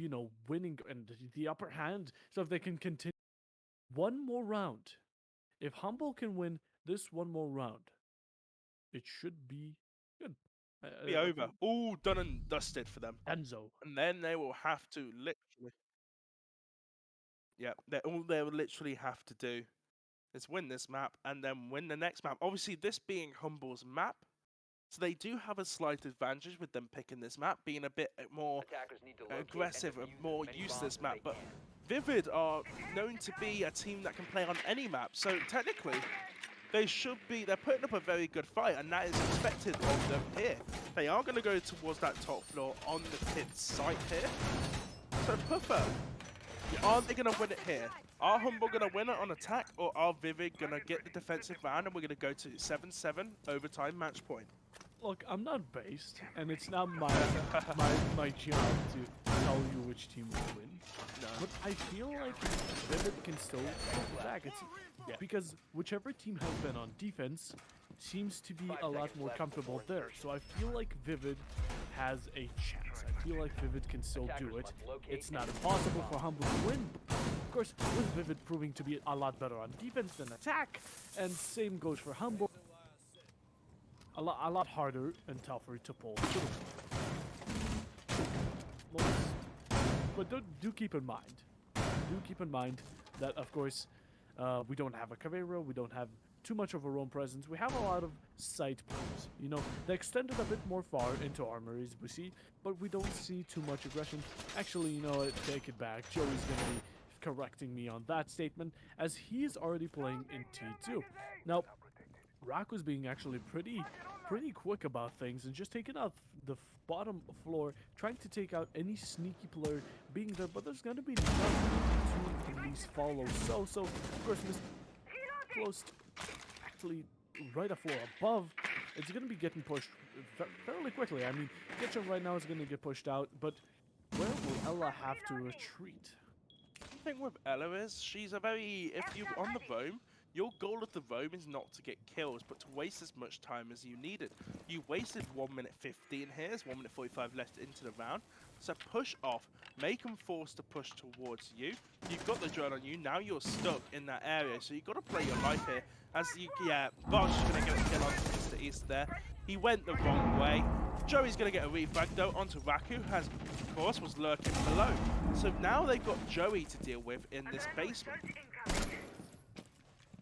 winning and the upper hand. So if they can continue one more round, if Humble can win this one more round, it should be good. Be over. All done and dusted for them. Enzo. And then they will have to literally... Yeah, all they will literally have to do is win this map and then win the next map. Obviously, this being Humble's map, so they do have a slight advantage with them picking this map, being a bit more aggressive and more used to this map. But Vivid are known to be a team that can play on any map, so technically they're putting up a very good fight, and that is expected of them here. They are going to go towards that top floor on the kid's site here. So Puffer, are they going to win it here? Are Humble going to win it on attack, or are Vivid going to get the defensive round and we're going to go to 7-7 overtime match point? Look, I'm not based, and it's not my job to tell tell you which team will win, No. but I feel like Vivid can still come back. It's because whichever team has been on defense seems to be 5 a lot seconds more left comfortable before there. So I feel like Vivid has a chance. I feel like Vivid can still do Attackers it. must locate It's and not defuse impossible for bomb. Humble to win. Of course, with Vivid proving to be a lot better on defense than attack, and same goes for Humble. A lot harder and tougher to pull through. But do keep in mind that, of course, we don't have a Caveira, we don't have too much of a roam presence. We have a lot of side players. You know, they extended a bit more far into armories, we see, but we don't see too much aggression. Actually, you know what, take it back. Joey's gonna be correcting me on that statement, as he's already playing in T2. Now, Raku's being actually pretty quick about things and just taking out the bottom floor, trying to take out any sneaky player being there, but there's gonna be none to at least follow. So of course, Mr. Close, actually right a floor above, it's gonna be getting pushed fairly quickly. I mean, Kitchen right now is gonna get pushed out, but where will Ella have to retreat? The thing with Ella is she's a very, if you're on the roam, your goal of the roam is not to get kills, but to waste as much time as you needed. You wasted 1 minute 15 here, there's 1 minute 45 left into the round. So push off, make them force to push towards you. You've got the drone on you, now you're stuck in that area, so you've got to play your life here. As you, Barneys is going to get a kill on Mr. East there. He went the wrong way. Joey's going to get a refrag though onto Raku, who has, of course, was lurking below. So now they've got Joey to deal with in this basement.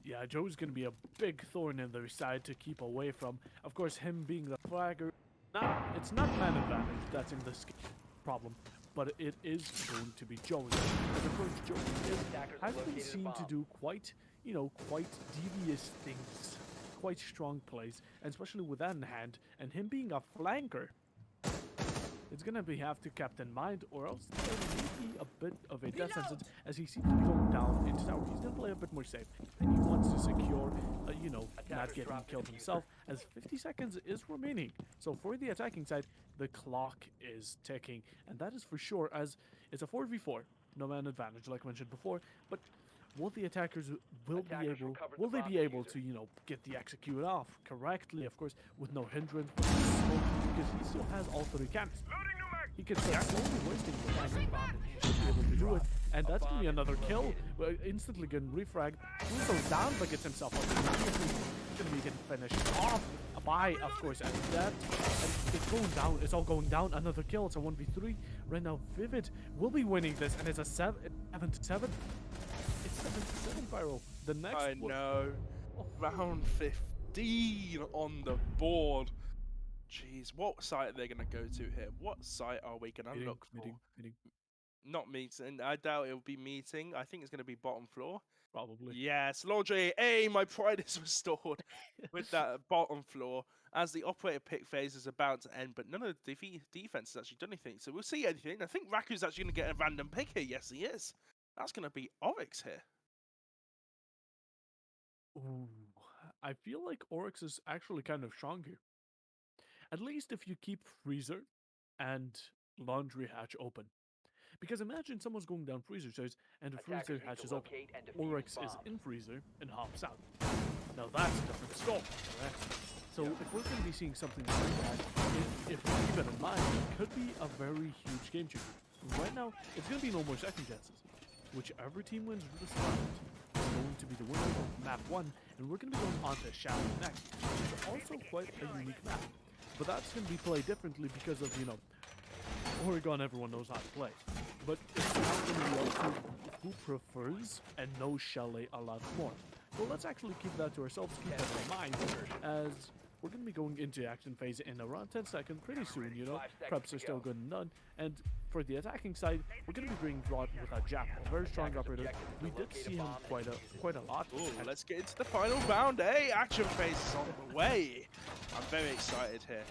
Yeah, Joe's going to be a big thorn in their side to keep away from. Of course, him being the flagger, it's not man advantage that's in this problem, but it is going to be Joey. Because of course, Joey has been seen to do quite devious things, quite strong plays, and especially with that in hand, and him being a flanker. It's gonna have to kept in mind, or else there may be a bit of a death sentence as he seems to be going down into tower. He's gonna play a bit more safe, and he wants to secure, not getting killed himself, as 50 seconds is remaining. So for the attacking side, the clock is ticking, and that is for sure, as it's a 4v4, no man advantage, like mentioned before. But will the attackers will they be able to get the execute off correctly? Of course, with no hindrance, with no smoke, because he still has all 3 cannons. He can start slowly wasting the time to be able to do it, and that's gonna be another kill. Instantly getting refragged. He goes down, but gets himself up immediately. Gonna be getting finished off by, of course, and that. And it's going down. It's all going down. Another kill. It's a 1v3 right now. Vivid will be winning this, and it's a 7-7. It's 7-7, Pyro. The next. I know. Round 15 on the board. Jeez, what site are they going to go to here? What site are we going to look for? Meeting. Not meeting. I doubt it'll be meeting. I think it's going to be bottom floor. Probably. Yes, Laundry. Hey, my pride is restored with that bottom floor as the operator pick phase is about to end, but none of the defense has actually done anything. So we'll see anything. I think Raku's actually going to get a random pick here. Yes, he is. That's going to be Oryx here. Ooh, I feel like Oryx is actually kind of strong here. At least if you keep Freezer and Laundry Hatch open. Because imagine someone's going down Freezer stairs and the Freezer hatch is open. Oryx is in Freezer and hops out. Now that's a different story, correct? So if we're going to be seeing something like that, if we keep it in mind, it could be a very huge game changer. Right now, it's going to be no more second chances. Whichever team wins this round is going to be the winner of map 1, and we're going to be going on to Shadow next, which is also quite a unique map. But that's going to be played differently because of, Oregon, everyone knows how to play. But it's now going to be up to who prefers and knows Chalet a lot more. Well, let's actually keep that to ourselves, keep that in mind, as we're going to be going into action phase in around 10 seconds pretty soon, Preps are still good and none. And for the attacking side, we're going to be being brought with a Jackal, very strong operator. We did see him quite a lot. Ooh, let's get into the final round, eh? Action phase is on the way. I'm very excited here.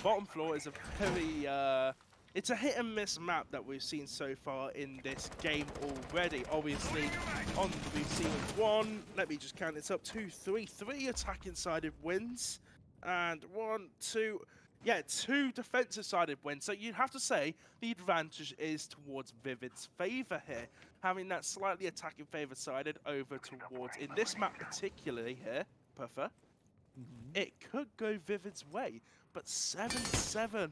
Bottom floor is a very, it's a hit and miss map that we've seen so far in this game already. Obviously, we've seen 1, let me just count this up, 2, 3 attacking sided wins. And 1, 2, Yeah, 2 defensive-sided wins. So you'd have to say the advantage is towards Vivid's favour here, having that slightly attacking favour-sided over towards, in this map particularly here, Puffer, it could go Vivid's way. But 7-7,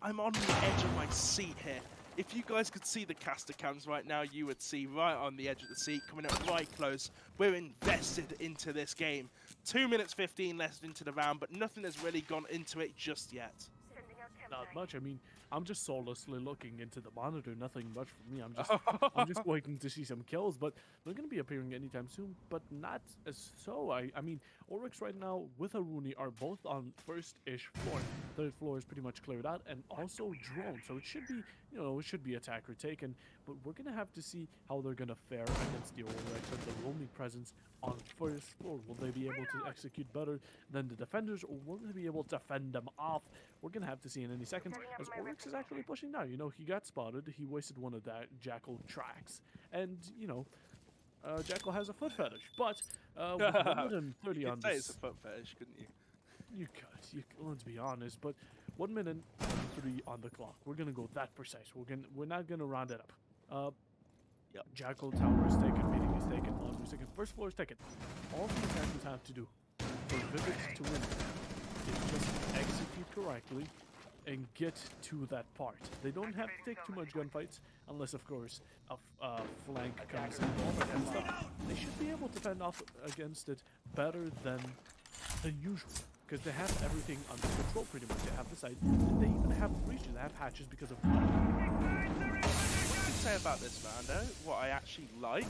I'm on the edge of my seat here. If you guys could see the caster cams right now, you would see right on the edge of the seat, coming up right close. We're invested into this game. 2 minutes 15 left into the round, but nothing has really gone into it just yet. Not much. I mean, I'm just soullessly looking into the monitor. Nothing much for me. I'm just waiting to see some kills, but they're going to be appearing anytime soon. But not as so. I mean, Oryx right now with Aruni are both on first-ish floor. Third floor is pretty much cleared out, and also drone. So it should be, you know, it should be attacker taken. But we're going to have to see how they're going to fare against the Oryx and the roaming presence on first floor. Will they be able to execute better than the defenders, or will they be able to fend them off? We're going to have to see in any second, as Oryx is actually pushing down. You know, he got spotted. He wasted one of that Jackal tracks. And, you know, Jackal has a foot fetish. But with 130 You on could say it's this... a foot fetish, couldn't you? You could. Let's be honest. But 1 minute and 3 on the clock. We're going to go that precise. We're not going to round it up. Yep. Jackal tower is taken. Meeting is taken. Monster is taken. First floor is taken. All the attackers have to do for Vivid to win is just execute correctly and get to that part. They don't have to take too much gunfights, unless of course a flank comes in, all that kind of stuff. They should be able to fend off against it better than usual, because they have everything under control pretty much. They have the site, and they even have breaches, they have hatches because of What can you say about this round, though? What I actually like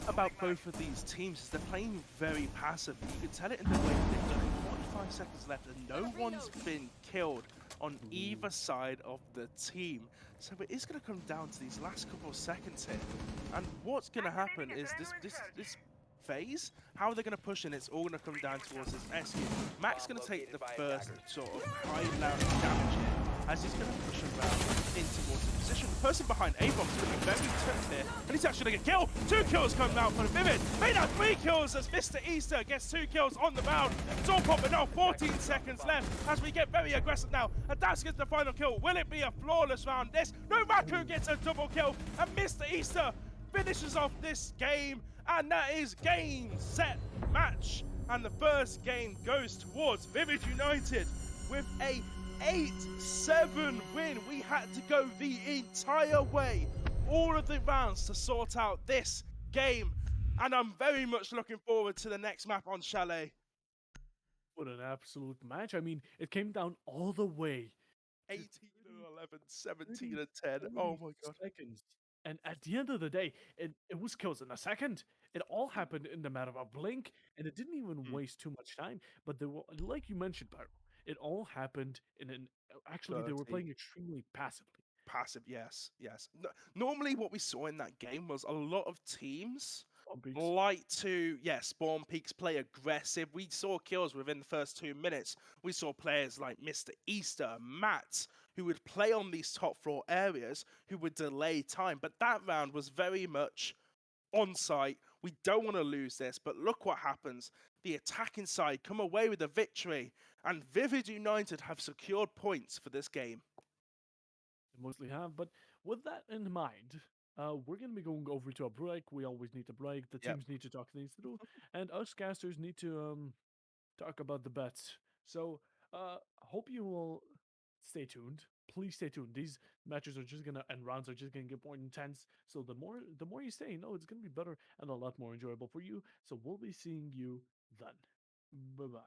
about both of these teams is they're playing very passively. You can tell it in the way they've done it. 45 seconds left, and no one's been killed on either side of the team. So it is going to come down to these last couple of seconds here. And what's going to happen is this phase, how they're going to push in, it's all going to come down towards this SQ. Mac's going to take the first sort of high level damage here, as he's going to push around in towards the position. The person behind Avon's going to be very tough here, and he's actually going to get a kill. 2 kills coming out for Vivid. Made out 3 kills as Mr. Easter gets 2 kills on the round. It's all popping now, 14 seconds left as we get very aggressive now. And that's gets the final kill. Will it be a flawless round? This, no, Raccoon gets a double kill, and Mr. Easter finishes off this game. And that is game, set, match. And the first game goes towards Vivid United with a 8-7 win. We had to go the entire way, all of the rounds, to sort out this game. And I'm very much looking forward to the next map on Chalet. What an absolute match. I mean, it came down all the way. 18 to 11, 17 to 10. Oh my god. Seconds. And at the end of the day, it was kills in a second. It all happened in the matter of a blink, and it didn't even waste too much time. But there were, like you mentioned, Pyro, it all happened in an... Actually, they were 30. playing extremely passively. Passive, yes, yes. Normally what we saw in that game was a lot of teams On peaks. like to, spawn peaks, play aggressive. We saw kills within the first 2 minutes. We saw players like Mr. Easter, Matt, who would play on these top floor areas, who would delay time. But that round was very much on site. We don't want to lose this, but look what happens. The attacking side come away with a victory, and Vivid United have secured points for this game. They mostly have, but with that in mind, we're going to be going over to a break. We always need a break. The Yep. teams need to talk things through, and us casters need to talk about the bets. So, hope you will stay tuned. Please stay tuned. These matches are just gonna, and rounds are just gonna get more intense. So the more you stay, it's gonna be better and a lot more enjoyable for you. So we'll be seeing you then. Bye bye.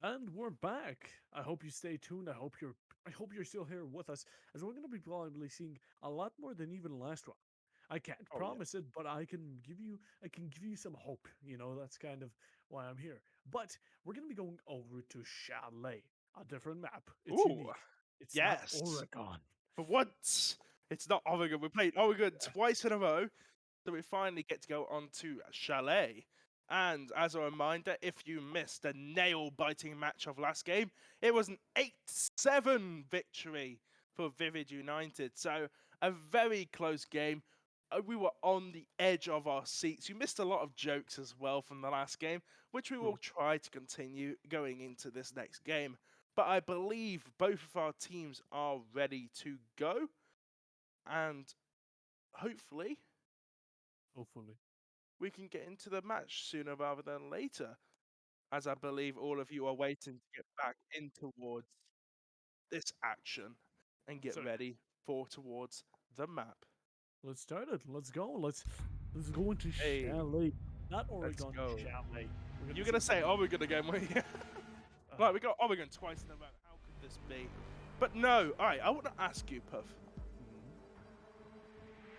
And we're back. I hope you stay tuned. I hope you're still here with us, as we're going to be probably seeing a lot more than even last round. I can't Oh yeah. promise it, but I can give you some hope. You know, that's kind of why I'm here. But we're going to be going over to Chalet, a different map. It's Ooh, unique. It's not yes. Oregon. For once, it's not Oregon. We played Oregon twice in a row, so we finally get to go on to Chalet. And as a reminder, if you missed the nail-biting match of last game, it was an 8-7 victory for Vivid United. So a very close game. We were on the edge of our seats. You missed a lot of jokes as well from the last game, which we will True. try to continue going into this next game. But I believe both of our teams are ready to go. And hopefully Hopefully. we can get into the match sooner rather than later, as I believe all of you are waiting to get back in towards this action and get So ready for towards the map. let's start it. Let's go. Let's go into Hey, Chalet, not let's Oregon. go. Chalet. We're You're see gonna say some- Oregon again, were you? uh, Like we got Oregon twice in a row. How could this be? But no, alright, I want to ask you, Puff.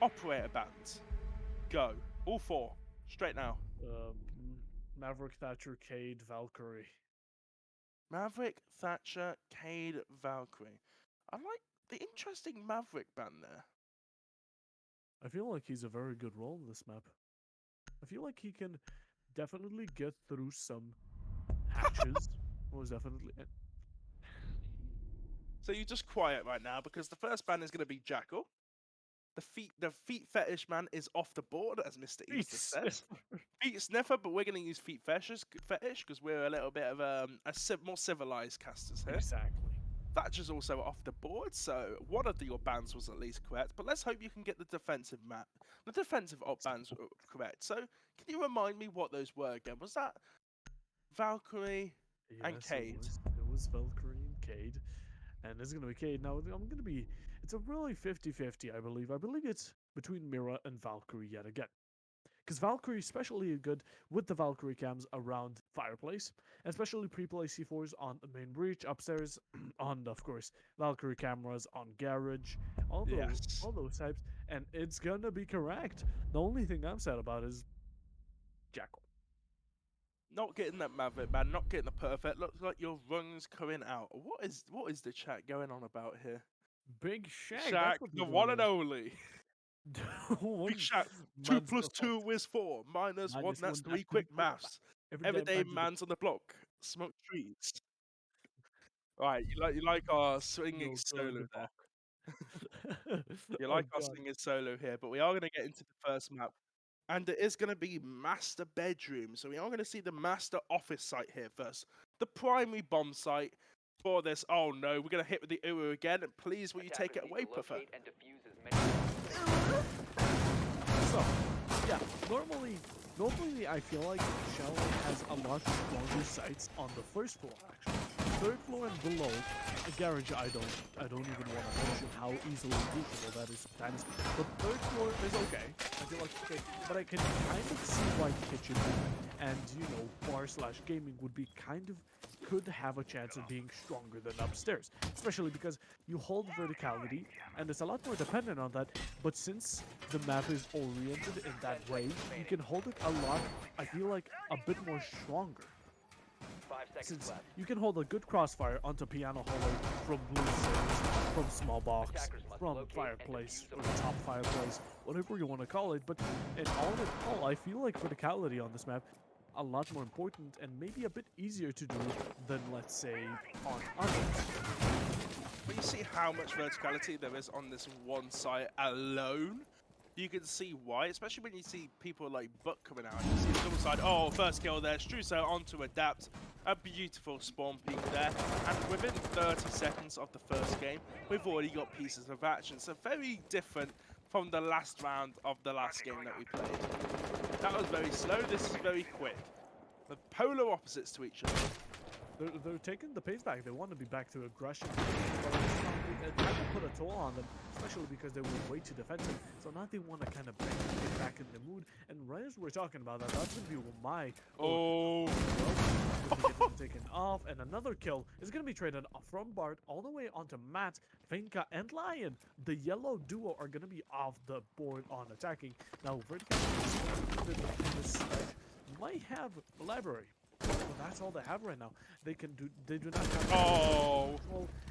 Operator bands. Go. All four. Straight now. um, Maverick, Thatcher, Cade, Valkyrie. Maverick, Thatcher, Cade, Valkyrie. I like the interesting Maverick band there. I feel like he's a very good role in this map. I feel like he can definitely get through some hatches. Most definitely. So you're just quiet right now because the first band is going to be Jackal. The feet fetish man is off the board, as Mr. Easter says. Feet sniffer, but we're going to use feet fetish because we're a little bit of more civilized casters here. Exactly. Thatcher's also off the board, so one of your bands was at least correct. But let's hope you can get the defensive op bands correct. So can you remind me what those were again? Was that Valkyrie and Yes, Cade? it was Valkyrie and Cade. And it's going to be Cade. Now, I'm going to be. It's a really 50-50, I believe. I believe it's between Mira and Valkyrie yet again. Because Valkyrie, especially good with the Valkyrie cams around Fireplace, especially pre-play C4s on the main breach, upstairs, on, of course, Valkyrie cameras on garage, Yes. all those types, and it's gonna be correct. The only thing I'm sad about is Jackal. Not getting that Maverick, man. Not getting the perfect. Looks like your run's coming out. What is the chat going on about here? Big Shaq, Shaq, that's what the they're one doing and only. here. Big Shaq, 2 Man's plus the 2 is 4. Minus 1, minus that's one, 3 quick maths. Every Everyday man's man's on the block. Smoke trees. Right, you like our swinging solo there. You like our swinging solo here, but we are going to get into the first map. And it is going to be master bedroom. So we are going to see the master office site here first. The primary bomb site for this. Oh no, we're going to hit with the Uru again. Please, will you take it Attackers need away, to Puffer? locate and defuse as many. So, yeah, normally I feel like Chalet has a lot stronger sites on the first floor, actually. Third floor and below, the garage I don't even want to mention how easily reachable that is sometimes. But third floor is okay. I feel like okay, but I can kind of see why kitchen and bar/gaming would be could have a chance of being stronger than upstairs, especially because you hold verticality and it's a lot more dependent on that. But since the map is oriented in that way, you can hold it a lot, I feel like, a bit more stronger. 5 seconds Since left. you can hold a good crossfire onto piano hallway from blue stairs, from small box, Attackers must from locate and fireplace, defuse or the top fireplace, whatever you want to call it. But in all, I feel like verticality on this map a lot more important and maybe a bit easier to do than, let's say, on others. But you see how much verticality there is on this one site alone. You can see why, especially when you see people like Buck coming out. You see the double side. Oh, first kill there. Struso on to adapt. A beautiful spawn peek there. And within 30 seconds of the first game, we've already got pieces of action. So very different from the last round of the last game that we played. That was very slow. This is very quick. The polar opposites to each other. They're taking the pace back. They want to be back to aggression. But it kind of put a toll on them, especially because they were way too defensive. So now they want to kind of get back in the mood. And right as we're talking about that, that's going to be my... Oh. gonna be getting taken off, and another kill is gonna be traded from Bart all the way onto Matt, Finka, and Lion. The yellow duo are gonna be off the board on attacking. Now, Vertical in this side might have a library. Well, that's all they have right now. They do not have control.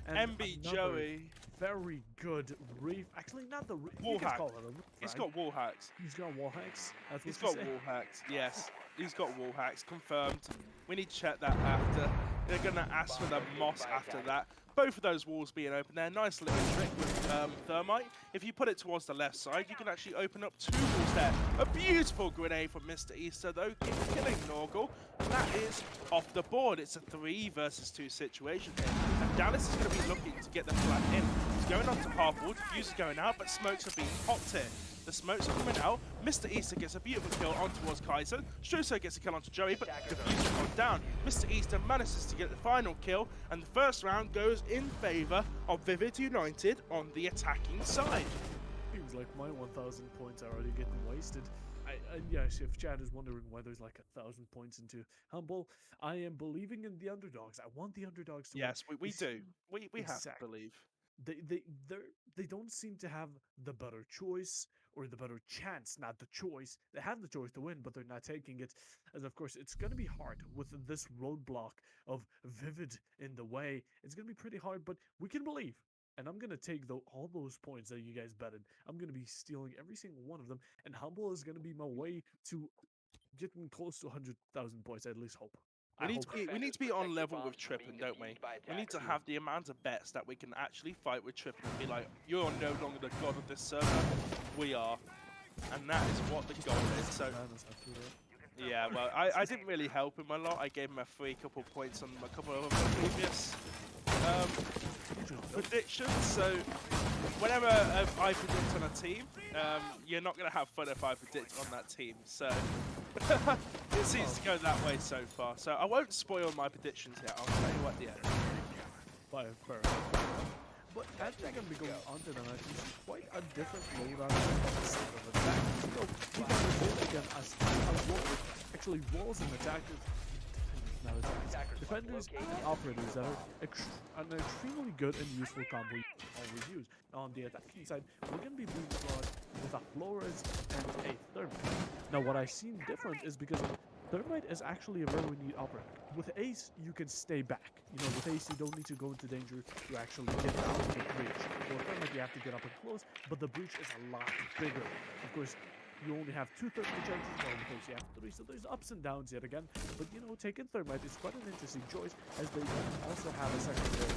And MB another Joey. very good reef. Actually, not the reef. Wall You can hack. call it a reef He's frag. got wall hacks. He's got wall hacks. That's what He's you got say. wall hacks. Yes, he's got wall hacks. Confirmed. We need to check that after. They're gonna ask for the moss after that. Both of those walls being open there. Nice little trick with thermite. If you put it towards the left side, you can actually open up 2 walls there. A beautiful grenade from Mr. Easter though, killing Norgal. And that is off the board. It's a 3 versus 2 situation here. And Dallas is going to be looking to get the flag in. He's going on to half wall. Diffuse is going out, but smokes are being popped here. The smokes are coming out. Mr. Easter gets a beautiful kill on towards Kaiser. Shuso gets a kill onto Joey, but Diffuse has gone down. Mr. Easter manages to get the final kill, and the first round goes in favour of Vivid United on the attacking side. Seems like my 1,000 points are already getting wasted. Yes, if Chad is wondering why there's like 1,000 points into Humble, I am believing in the underdogs. I want the underdogs to Yes, win. we do. We have to Exactly. believe. They don't seem to have the better choice or the better chance, not the choice. They have the choice to win, but they're not taking it. As of course, it's gonna be hard with this roadblock of Vivid in the way. It's gonna be pretty hard, but we can believe. And I'm gonna take all those points that you guys betted. I'm gonna be stealing every single one of them, and Humble is gonna be my way to getting close to 100,000 points. I at least hope. We I need, hope. we need to be on level with Trippin, don't we? We need to have the amount of bets that we can actually fight with Trippin and be like, you're no longer the god of this server, we are. And that is what the goal is. So, yeah, well, I didn't really help him a lot. I gave him a free couple points on a couple of previous predictions. So, whenever I predict on a team, you're not going to have fun if I predict on that team. So, it seems to go that way so far. So, I won't spoil my predictions yet. I'll tell you at the end. Fair. But as we're going to be going on to the match, we see quite a different loadout of attack. So, we can both again as actually walls and attackers. Defenders and operators that are an extremely good and useful combo you can always use. Now on the attacking side, we're going to be being brought with a Flores and a Thermite. Now what I've seen different is because Thermite is actually a very neat operator. With Ace, you can stay back. You know, with Ace, you don't need to go into danger to actually get out of the breach. With Thermite, you have to get up and close, but the breach is a lot bigger. Of course, you only have 2 Thermite charges, while with Ace you have 3, so there's ups and downs yet again. But you know, taking Thermite is quite an interesting choice, as they also have a secondary,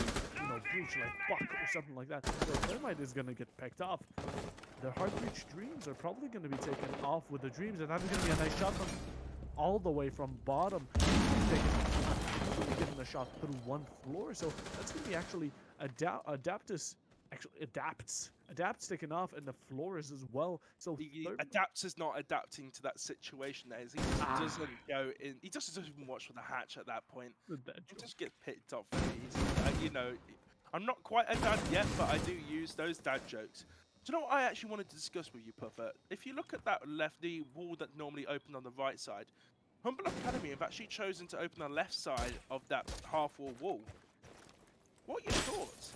you know, breach like Buck or something like that. So Thermite is gonna get picked off. The hard breach dreams are probably gonna be taken off with the dreams, and that's gonna be a nice shot from all the way from bottom. Getting a shot through 1 floor, so that's gonna be actually Adaptus. Actually, adapts taken off, and the Flores as well. So Adapts is not adapting to that situation. There is he just doesn't go in. He just doesn't even watch for the hatch at that point. He just gets picked up very easily. You know, I'm not quite a dad yet, but I do use those dad jokes. Do you know what I actually wanted to discuss with you, Puffer? If you look at that the wall that normally opened on the right side, Humble Academy have actually chosen to open the left side of that half-wall wall. What are your thoughts?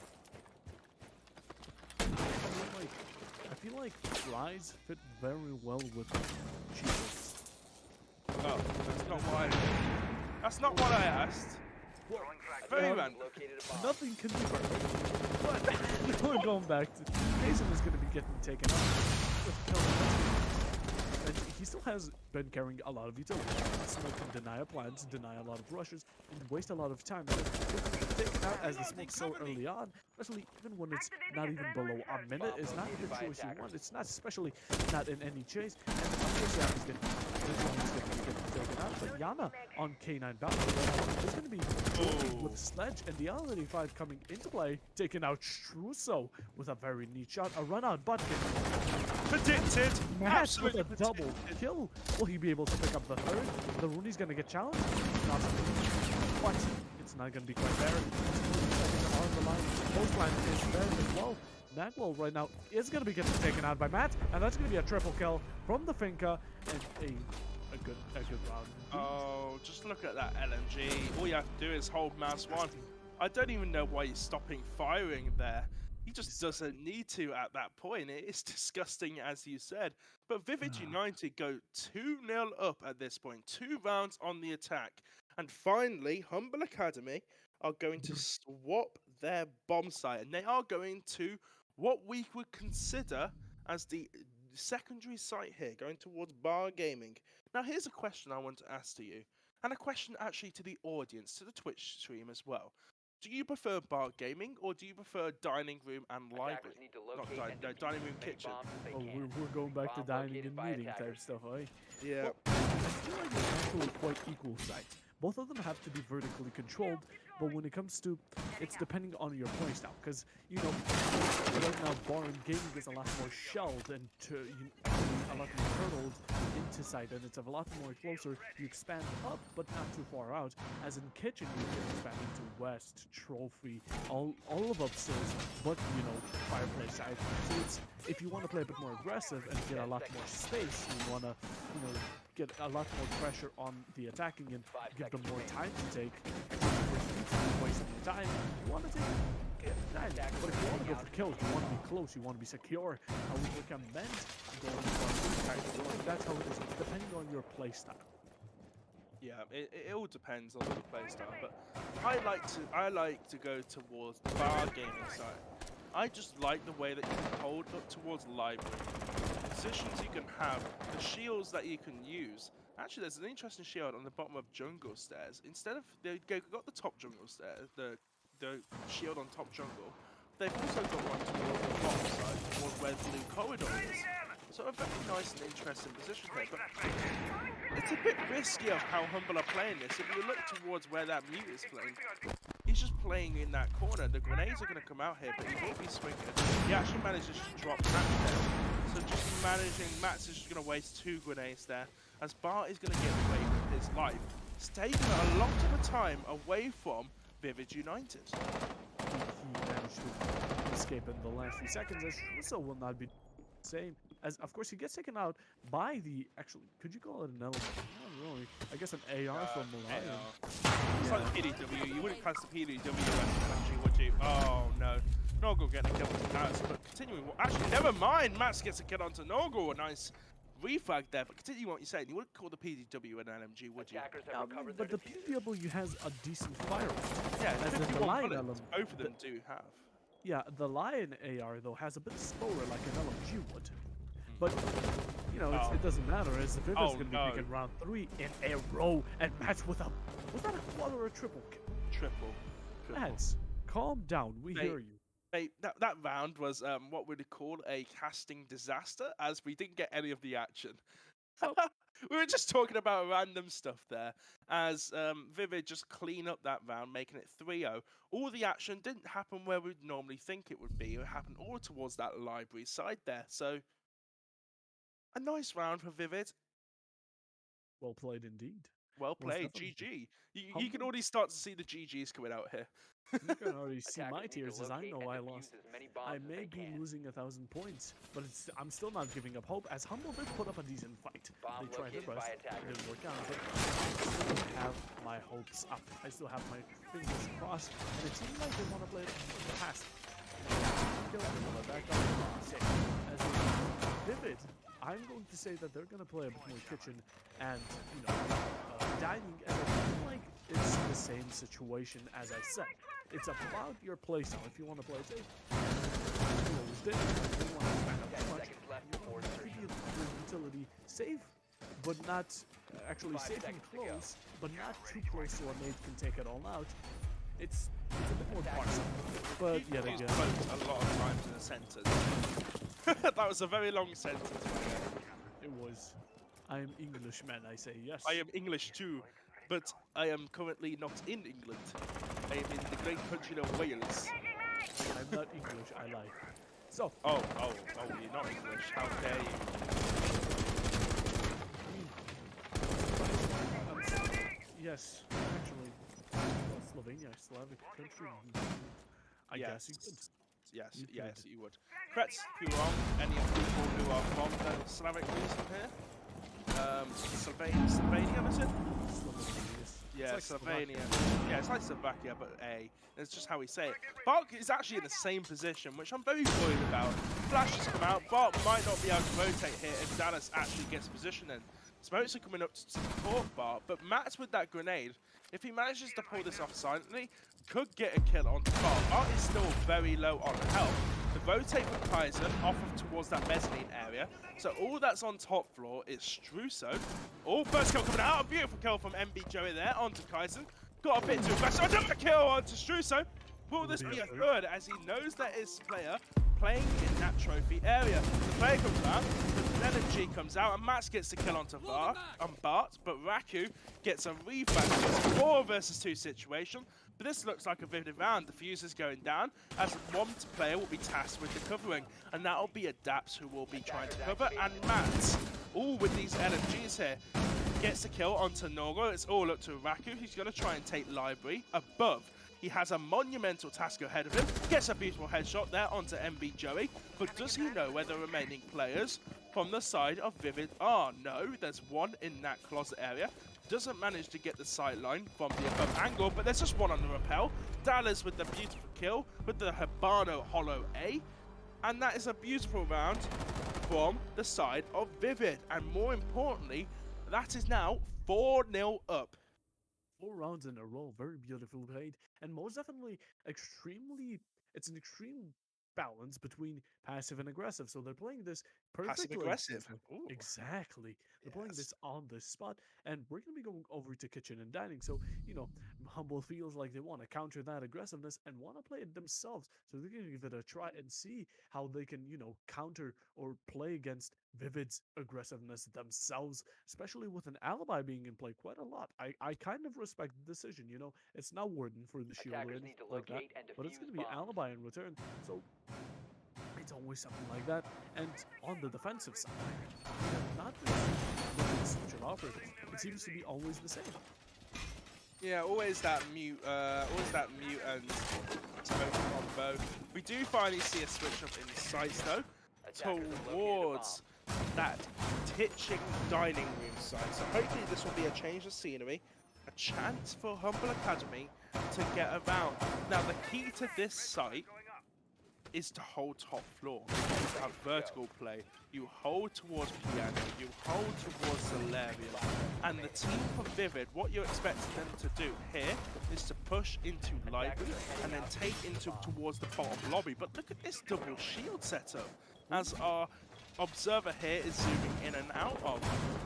I feel like flies fit very well with cheetahs. Oh, that's not what I asked. Very random. Nothing can be perfect. But we're going back to Jason is going to be getting taken out. And he still has been carrying a lot of utility. Smoke can deny a plants, deny a lot of rushes, and waste a lot of time. So taken out as the smoke so early on, especially even when it's not even below a minute, is not the choice you want. It's not, especially not in any chase. And of course, Yana's going to be taken out. But Yana on K9 Battle is going to be working with Sledge, and the L85 coming into play, taking out Struso with a very neat shot. A run out Butkin. Predicted! Matt with a double kill. Will he be able to pick up the third? The Rooney's going to get challenged. Not but it's not going to be quite there. On the line. Postline is there as well. Nagwell right now is going to be getting taken out by Matt, and that's going to be a triple kill from the Finka and a a good round. Oh, just look at that LMG. All you have to do is hold mouse 1. I don't even know why he's stopping firing there. He just doesn't need to at that point. It is disgusting, as you said. But Vivid United go 2-0 up at this point. 2 rounds on the attack. And finally, Humble Academy are going to swap their bomb site. And they are going to what we would consider as the secondary site here, going towards Bar Gaming. Now, here's a question I want to ask to you. And a question actually to the audience, to the Twitch stream as well. Do you prefer bar gaming or do you prefer dining room and library? Not dining room, kitchen. Oh, we're going back to dining and meeting type stuff, eh? Yeah. Well, I feel like it's actually quite equal sites. Both of them have to be vertically controlled, but when it comes to, it's depending on your playstyle. Because, you know, right now bar and gaming is a lot more shelled and a lot more turtled into sight, and it's a lot more closer. You expand up, but not too far out. As in kitchen, you can expand into west, trophy, all of upstairs, but, you know, fireplace side. So it's, if you want to play a bit more aggressive and get a lot more space, you want to, you know, get a lot more pressure on the attacking and give them more time to take. Wasting your time, you want to take time. But if you want to go for kills, you want to be close, you want to be secure, I would recommend going for that's how it is. It's depending on your playstyle. Yeah, it all depends on the playstyle, but I like to go towards the bar gaming side. I just like the way that you can hold up towards library. The positions you can have, the shields that you can use. Actually, there's an interesting shield on the bottom of jungle stairs. Instead of they got the top jungle stairs, the shield on top jungle, they've also got one towards the bottom side, towards where the blue corridor is. So a very nice and interesting position there, but it's a bit risky of how Humble are playing this. If you look towards where that mute is playing, he's just playing in that corner. The grenades are going to come out here, but he will be swinging. He actually manages to drop Matt there. So just managing, Matt's just going to waste 2 grenades there, as Bart is going to get away with his life. It's taken a lot of the time away from Vivid United. He managed to escape in the last few seconds, as Russo will not be the same. As, of course, he gets taken out by the, actually, could you call it an element? Not really. I guess an AR from Malaya. It's like the PDW. You wouldn't class the PDW as LMG, would you? Oh, no. Norgal getting a kill onto Matt, but continuing. Actually, never mind. Matt gets a kill onto Norgal. A nice refrag there, but continue what you're saying. You wouldn't call the PDW an LMG, would you? But the PW has a decent fire rate. Yeah, as the 51 Lion bullets. element. Both of them do have. Yeah, the Lion AR, though, has a bit slower like an LMG would. But, you know, it doesn't matter, as the Vivid's going to be picking round 3 in a row and match with a... Was that a quad or a triple kill? Triple. Lads, calm down. We hear you. Mate, that round was what we'd call a casting disaster, as we didn't get any of the action. We were just talking about random stuff there, as Vivid just clean up that round, making it 3-0. All the action didn't happen where we'd normally think it would be. It happened all towards that library side there. So, a nice round for Vivid. Well played indeed. Well played, GG. You can already start to see the GGs coming out here. You can already see my tears, as I know I lost. I may be losing 1,000 points, but I'm still not giving up hope, as Humble did put up a decent fight. They tried their best, it didn't work out, but I still have my hopes up. I still have my fingers crossed, and it seems like they want to play it past. As Vivid, I'm going to say that they're going to play a bit more kitchen and, you know, dining, and I feel like it's the same situation as I said. It's about your playstyle. If you want to play safe, you always did. If you want to spend up too much, you want to keep your utility safe, but not actually safe and close, but not too close so a mate can take it all out. It's a bit more partial, but yet again, a lot of times in a sentence. That was a very long sentence. It was. I am Englishman, I say yes. I am English too, but I am currently not in England. I am in the great country of Wales. I'm not English, I lie. So. Oh, you're not English. How dare you? Yes, actually, well, Slovenia, Slavic country. I guess you could. Yes, you would. Kretz, if you're wrong, any of the people who are from the Slavic region here? Slovenia, was it? Yeah, It's like Slovenia. Slovakia. Yeah, it's like Slovakia, but A. It's just how we say it. Bark is actually in the same position, which I'm very worried about. Flash has come out. Bark might not be able to rotate here if Dallas actually gets position in. Smokes are coming up to support Bark, but Matt with that grenade, if he manages to pull this off silently, could get a kill on Bark. Bark is still very low on health. The rotate with Kaizen off of towards that mezzanine area. So all that's on top floor is Struso. Oh, first kill coming out. A beautiful kill from MB Joey there onto Kaizen. Got a bit too aggressive. Another kill onto Struso. Will this be a third as he knows that his player playing in that trophy area? The player comes out, the energy comes out, and Max gets the kill onto Bart, but Raku gets a reflex. It's a 4 versus 2 situation. But this looks like a vivid round. The fuse is going down as one player will be tasked with the covering, and that'll be Adapts who will be trying to cover, and Matt, all with these LMGs here, gets a kill onto Noro. It's all up to Raku. He's going to try and take Library above. He has a monumental task ahead of him. Gets a beautiful headshot there onto MB Joey, but does he know where the remaining players from the side of Vivid are? No, there's one in that closet area. Doesn't manage to get the sight line from the above angle, but there's just one on the rappel. Dallas with the beautiful kill with the Habano Hollow A. And that is a beautiful round from the side of Vivid. And more importantly, that is now 4-0 up. 4 rounds in a row, very beautifully played, and most definitely it's an extreme balance between passive and aggressive. So they're playing this perfectly. Passive aggressive. Ooh. Exactly. They're playing Yes. this on the spot, and we're gonna be going over to kitchen and dining. So Humble feels like they want to counter that aggressiveness and want to play it themselves. So they're gonna give it a try and see how they can counter or play against Vivid's aggressiveness themselves, especially with an alibi being in play quite a lot. I kind of respect the decision. It's not Warden for the shield or Attackers anything need to like that, locate and but it's defuse going to be bombs. alibi in return. So it's always something like that. And on the defensive side, not really such an offer. It seems to be always the same. Yeah, always that mute and smoke combo. We do finally see a switch up in sights though, Attackers have located a towards that titching dining room side. So hopefully this will be a change of scenery, a chance for Humble Academy to get around. Now the key to this site is to hold top floor. You have vertical play, you hold towards Piano, you hold towards Solarium. And the team from Vivid, what you're expecting them to do here is to push into Library and then take towards the bottom lobby. But look at this double shield setup as our observer here is zooming in and out of.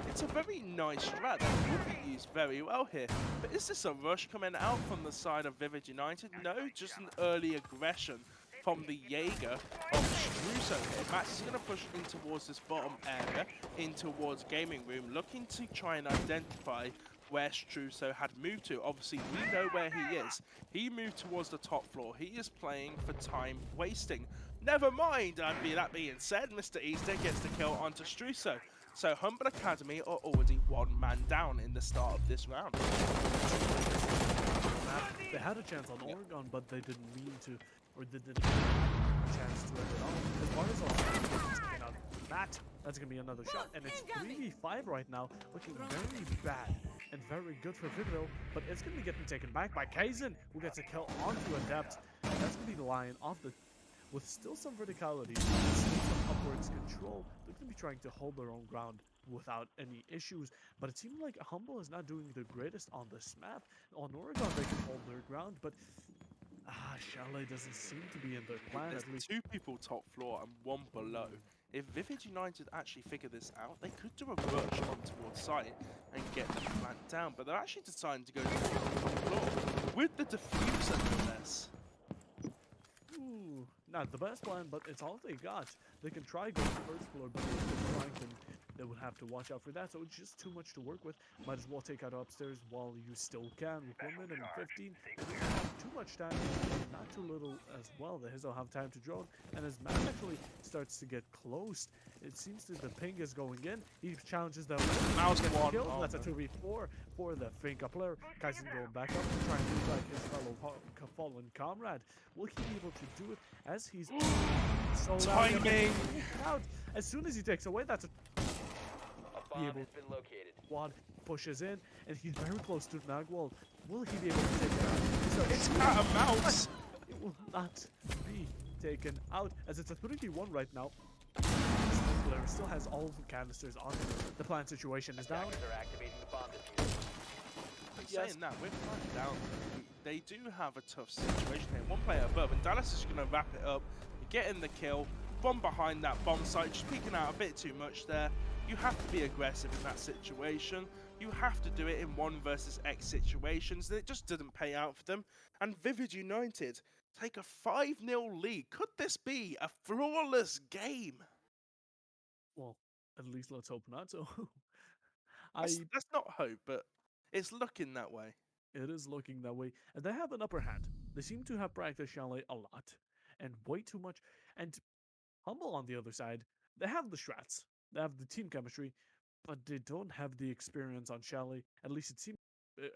It's a very nice strat that will be used very well here. But is this a rush coming out from the side of Vivid United? No, just an early aggression from the Jaeger of Struso here. Max is going to push in towards this bottom area, in towards Gaming Room, looking to try and identify where Struso had moved to. Obviously, we know where he is. He moved towards the top floor. He is playing for time wasting. Never mind, that being said, Mr. Easter gets the kill onto Struso. So Humble Academy are already 1 man down in the start of this round. They had a chance on Oregon, but they didn't mean to, or they didn't have a chance to end it all. Because Barneys also taken out that's going to be another shot. And it's 3v5 right now, looking very bad and very good for Vivido, but it's going to be getting taken back by Kaizen, who gets a kill onto Adept. And that's going to be the Lion off the... With still some verticality, some upwards control, they're going to be trying to hold their own ground without any issues. But it seemed like Humble is not doing the greatest on this map. On Oregon, they can hold their ground, but Chalet doesn't seem to be in their plan. There's At least 2 people top floor and 1 below. If Vivid United actually figure this out, they could do a rush on towards site and get the plant down. But they're actually deciding to go towards the floor with the diffuser no less. Ooh, not the best plan, but it's all they got. They can try going to first floor, but they would have to watch out for that. So it's just too much to work with. Might as well take out upstairs while you still can. With 1 minute and 15, they don't have too much time, not too little as well. The Hizzo have time to drone, and as Matt actually starts to get close, it seems that the ping is going in. He challenges the Mouse gets one. killed. Oh, That's a no. 2v4 for the Finka player. Kaizen going back up to try and do like his fellow fallen comrade. Will he be able to do it as he's so loud? Timing! Out. As soon as he takes away, that's a be able has been located. Quad pushes in, and he's very close to Nagwal. Will he be able to take it out? So It's cat and mouse. it will not be taken out, as it's a 3v1 right now. Player still has all of the canisters on him. The plant situation is down. Attackers are activating the bomb diffuser. Saying that, we're flying down. They do have a tough situation here. One player above, and Dallas is going to wrap it up, getting the kill from behind that bomb site, just peeking out a bit too much there. You have to be aggressive in that situation. You have to do it in 1 versus X situations, and it just didn't pay out for them. And Vivid United take a 5-0 lead. Could this be a flawless game? Well, at least let's hope not. So, That's not hope, but it's looking that way. it is looking that way, and they have an upper hand. They seem to have practiced Chalet a lot, and way too much. And Humble on the other side, they have the strats, they have the team chemistry, but they don't have the experience on Chalet. At least it seems.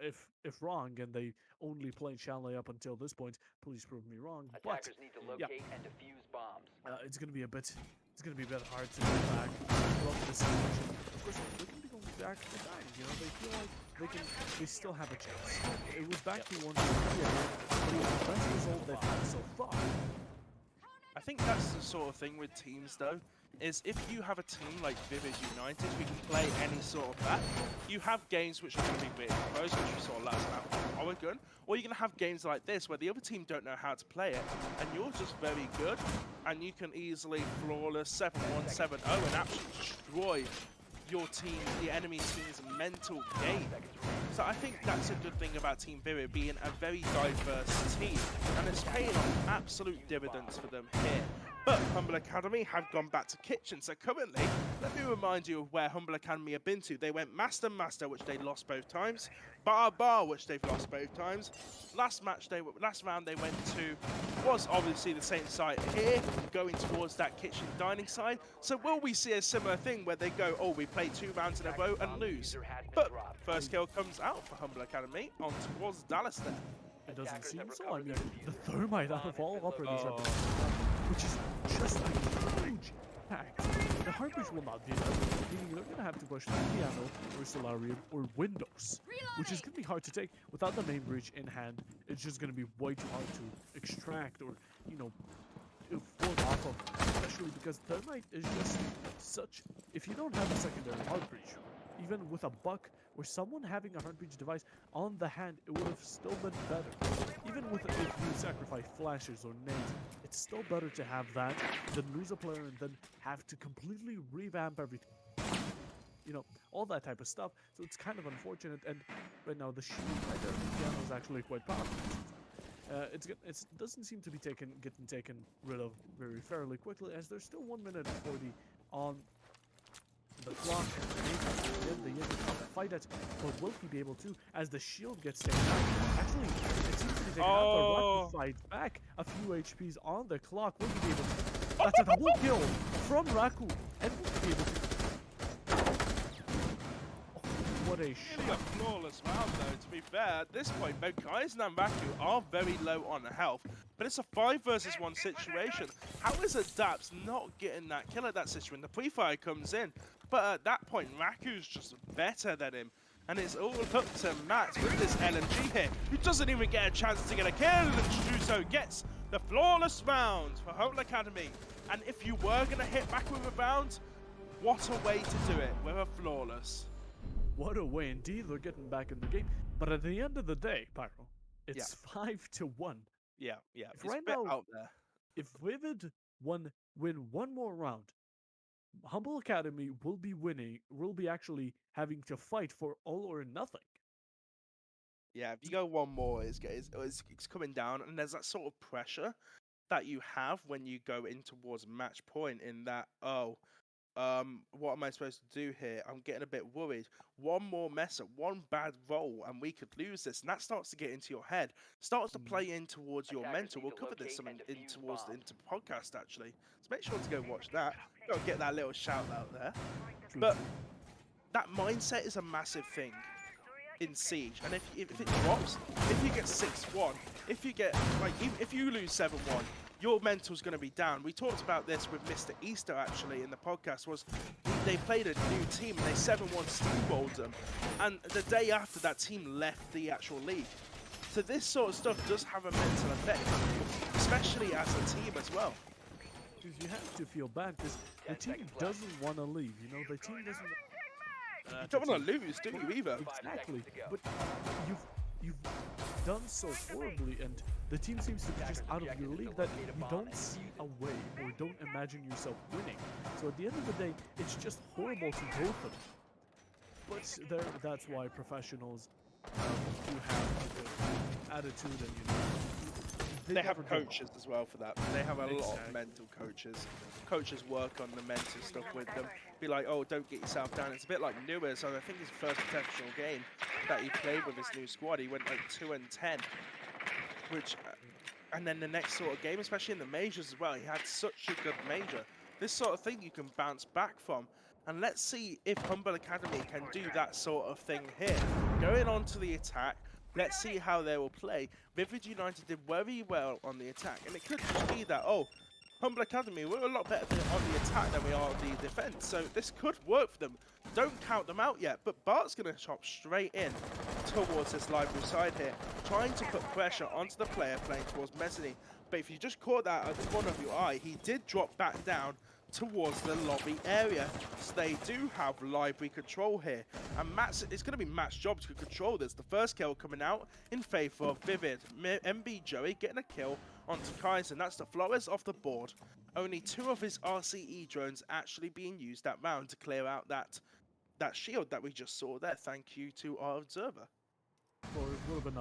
If wrong, and they only played Chalet up until this point, please prove me wrong. But Attackers need to locate and defuse bombs. it's gonna be a bit hard to get back from this situation. Of course, they're gonna be going back to dying. You know, they feel like they still have a chance. It was back to 1-3, but it was the best result they've had so far. I think that's the sort of thing with teams, though, is if you have a team like Vivid United who can play any sort of map, you have games which are going to be really close, which we saw last map with Oregon, or you're going to have games like this where the other team don't know how to play it, and you're just very good, and you can easily flawless 7-1, 7-0, and actually destroy your team, the enemy team's mental game. So I think that's a good thing about Team Vivid being a very diverse team, and it's paying off absolute dividends for them here. But Humble Academy have gone back to Kitchen, so currently, let me remind you of where Humble Academy have been to. They went Master, which they lost both times, Bar, which they've lost both times. Last round they went to was obviously the same site here, going towards that kitchen dining side. So will we see a similar thing where they go, oh, we play 2 rounds in a row and lose? But first kill comes out for Humble Academy on towards Dallas there. It doesn't seem so. I mean, the thermite out of all operators, which is just a huge impact. The Heartbreach will not be enough, meaning they're going to have to push the Piano or Solarium or Windows, which is going to be hard to take without the main breach in hand. It's just going to be way too hard to extract or, you know, form off of, especially because thermite is just such. If you don't have a secondary Heartbreach, even with a buck or someone having a Heartbreach device on the hand, it would have still been better. Even with if you sacrifice flashes or nades, it's still better to have that than lose a player and then have to completely revamp everything. You know, all that type of stuff. So it's kind of unfortunate. And right now the shield right there, the piano is actually quite powerful. It doesn't seem to be getting taken rid of very fairly quickly, as there's still 1 minute and 40 on the clock. They end up fight it, but will he be able to, as the shield gets taken out? Actually, it seems to be taken out, but Raku fights back. A few HPs on the clock. Will he be able to? That's a double kill from Raku, and will he be able to? What a Really a flawless round, though, to be fair. At this point, both Kaizen and Raku are very low on health, but it's a 5 versus 1 situation. How is Adapt not getting that kill at that situation? The pre-fire comes in, but at that point, Raku's just better than him. And it's all up to Matt with this LMG here, who doesn't even get a chance to get a kill, and Struso gets the flawless round for Humble Academy. And if you were going to hit back with a round, what a way to do it with a flawless. What a way indeed, they're getting back in the game. But at the end of the day, Pyro, it's 5-1. Yeah. If It's right a bit now, out there. if Vivid win one more round, Humble Academy will be actually having to fight for all or nothing. Yeah, if you go one more, it's coming down, and there's that sort of pressure that you have when you go in towards match point in that, what am I supposed to do here? I'm getting a bit worried. One more mess up, one bad roll, and we could lose this. And that starts to get into your head, starts to play in towards your mental. We'll cover this into podcast, actually. So make sure to go watch that. Go get that little shout out there. But that mindset is a massive thing in Siege. And if it drops, if you get 6-1, if you get, if you lose 7-1, your mental's going to be down. We talked about this with Mr. Easter actually in the podcast. Was they played a new team and they 7-1 steamrolled them, and the day after that team left the actual league. So this sort of stuff does have a mental effect, especially as a team as well. Because you have to feel bad because the team doesn't want to leave. You know, the team doesn't. You don't want to lose, do you, either? Exactly, but you've done so horribly, and the team seems to be just out of your league that you don't see a way or don't imagine yourself winning. So at the end of the day, it's just horrible to both of them. But that's why professionals do have a good attitude, and you know, They have never give up. coaches as well for that. They have a lot of Exactly. mental coaches. Coaches work on the mental stuff with them. Be like, oh, don't get yourself down. It's a bit like Nuez. So I think his first professional game that he played with his new squad, he went like 2-10, which, and then the next sort of game, especially in the majors as well, he had such a good major. This sort of thing you can bounce back from. And let's see if Humble Academy can do that sort of thing here. Going on to the attack, let's see how they will play. Vivid United did very well on the attack, and it could just be that, oh, Humble Academy, we're a lot better on the attack than we are on the defense, so this could work for them. Don't count them out yet, but Bart's going to chop straight in towards this library side here, trying to put pressure onto the player playing towards Mezzanine. But if you just caught that at the corner of your eye, he did drop back down towards the lobby area. So they do have library control here. And it's going to be Matt's job to control this. The first kill coming out in favor of Vivid. MB Joey getting a kill onto Kaiser. That's the Flores off the board. Only 2 of his RCE drones actually being used that round to clear out that shield that we just saw there. Thank you to our observer. Or it would have been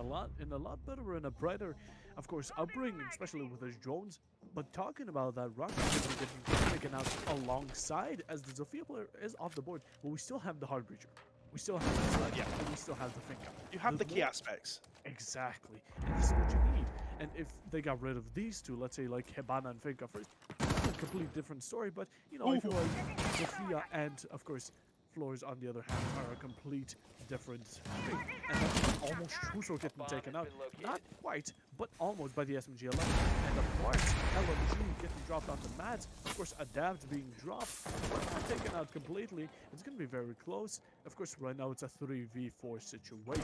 a lot better and a brighter, of course, upbringing, especially with his drones. But talking about that rocket getting taken out alongside as the Zofia player is off the board, but we still have the hard breacher. We still have the sled, and we still have the finger. You have the key aspects. Exactly. And this is what you need. And if they got rid of these two, let's say like Hibana and Finka first, it's a completely different story. But you know, I feel like Zofia and of course Flores on the other hand are a complete different thing. And that's almost Truso getting taken out. Not quite, but almost by the SMG 11. And of course, LMG getting dropped onto Mads. Of course, Adapt being dropped. But not taken out completely. It's going to be very close. Of course, right now it's a 3v4 situation.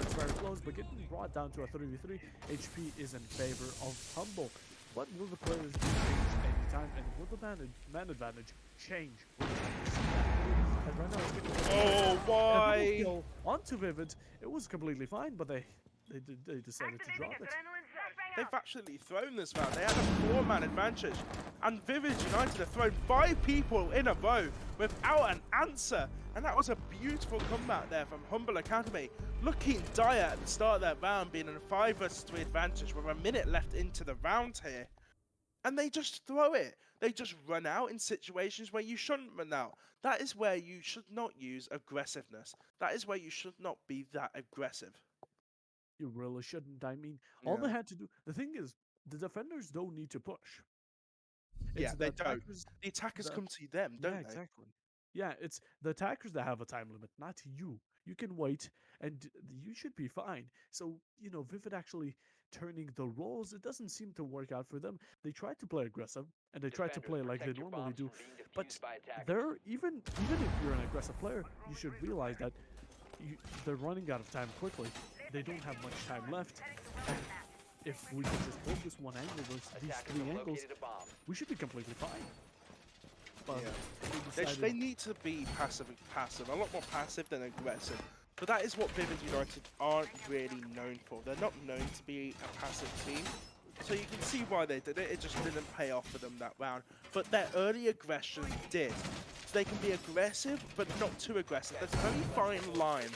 It's very close, but getting brought down to a 3v3. HP is in favor of Humble. But will the players change anytime? And will the man advantage change? And right now it's getting Oh, why? kill onto Vivid. It was completely fine, but they decided to drop it. They've actually thrown this round. They had a 4-man advantage. And Vivid United have thrown 5 people in a row without an answer. And that was a beautiful comeback there from Humble Academy. Looking dire at the start of that round, being in a 5 vs 3 advantage with a minute left into the round here. And they just throw it. They just run out in situations where you shouldn't run out. That is where you should not use aggressiveness. That is where you should not be that aggressive. You really shouldn't. I mean, all they had to do. The thing is, the defenders don't need to push. Yeah, It's they the don't. attackers. The attackers the- come to them, don't Yeah, they? exactly. Yeah, it's the attackers that have a time limit, not you. You can wait, and you should be fine. So, you know, Vivid actually turning the roles, it doesn't seem to work out for them. They try to play aggressive, and they try to play like they normally do. But they're even if you're an aggressive player, you should realize that they're running out of time quickly. They don't have much time left. And if we can just hold this one angle versus these 3 angles, we should be completely fine. But They decided- need to be passive, a lot more passive than aggressive. But that is what Vivid United aren't really known for. They're not known to be a passive team. So you can see why they did it. It just didn't pay off for them that round. But their early aggression did. So they can be aggressive, but not too aggressive. There's a very fine line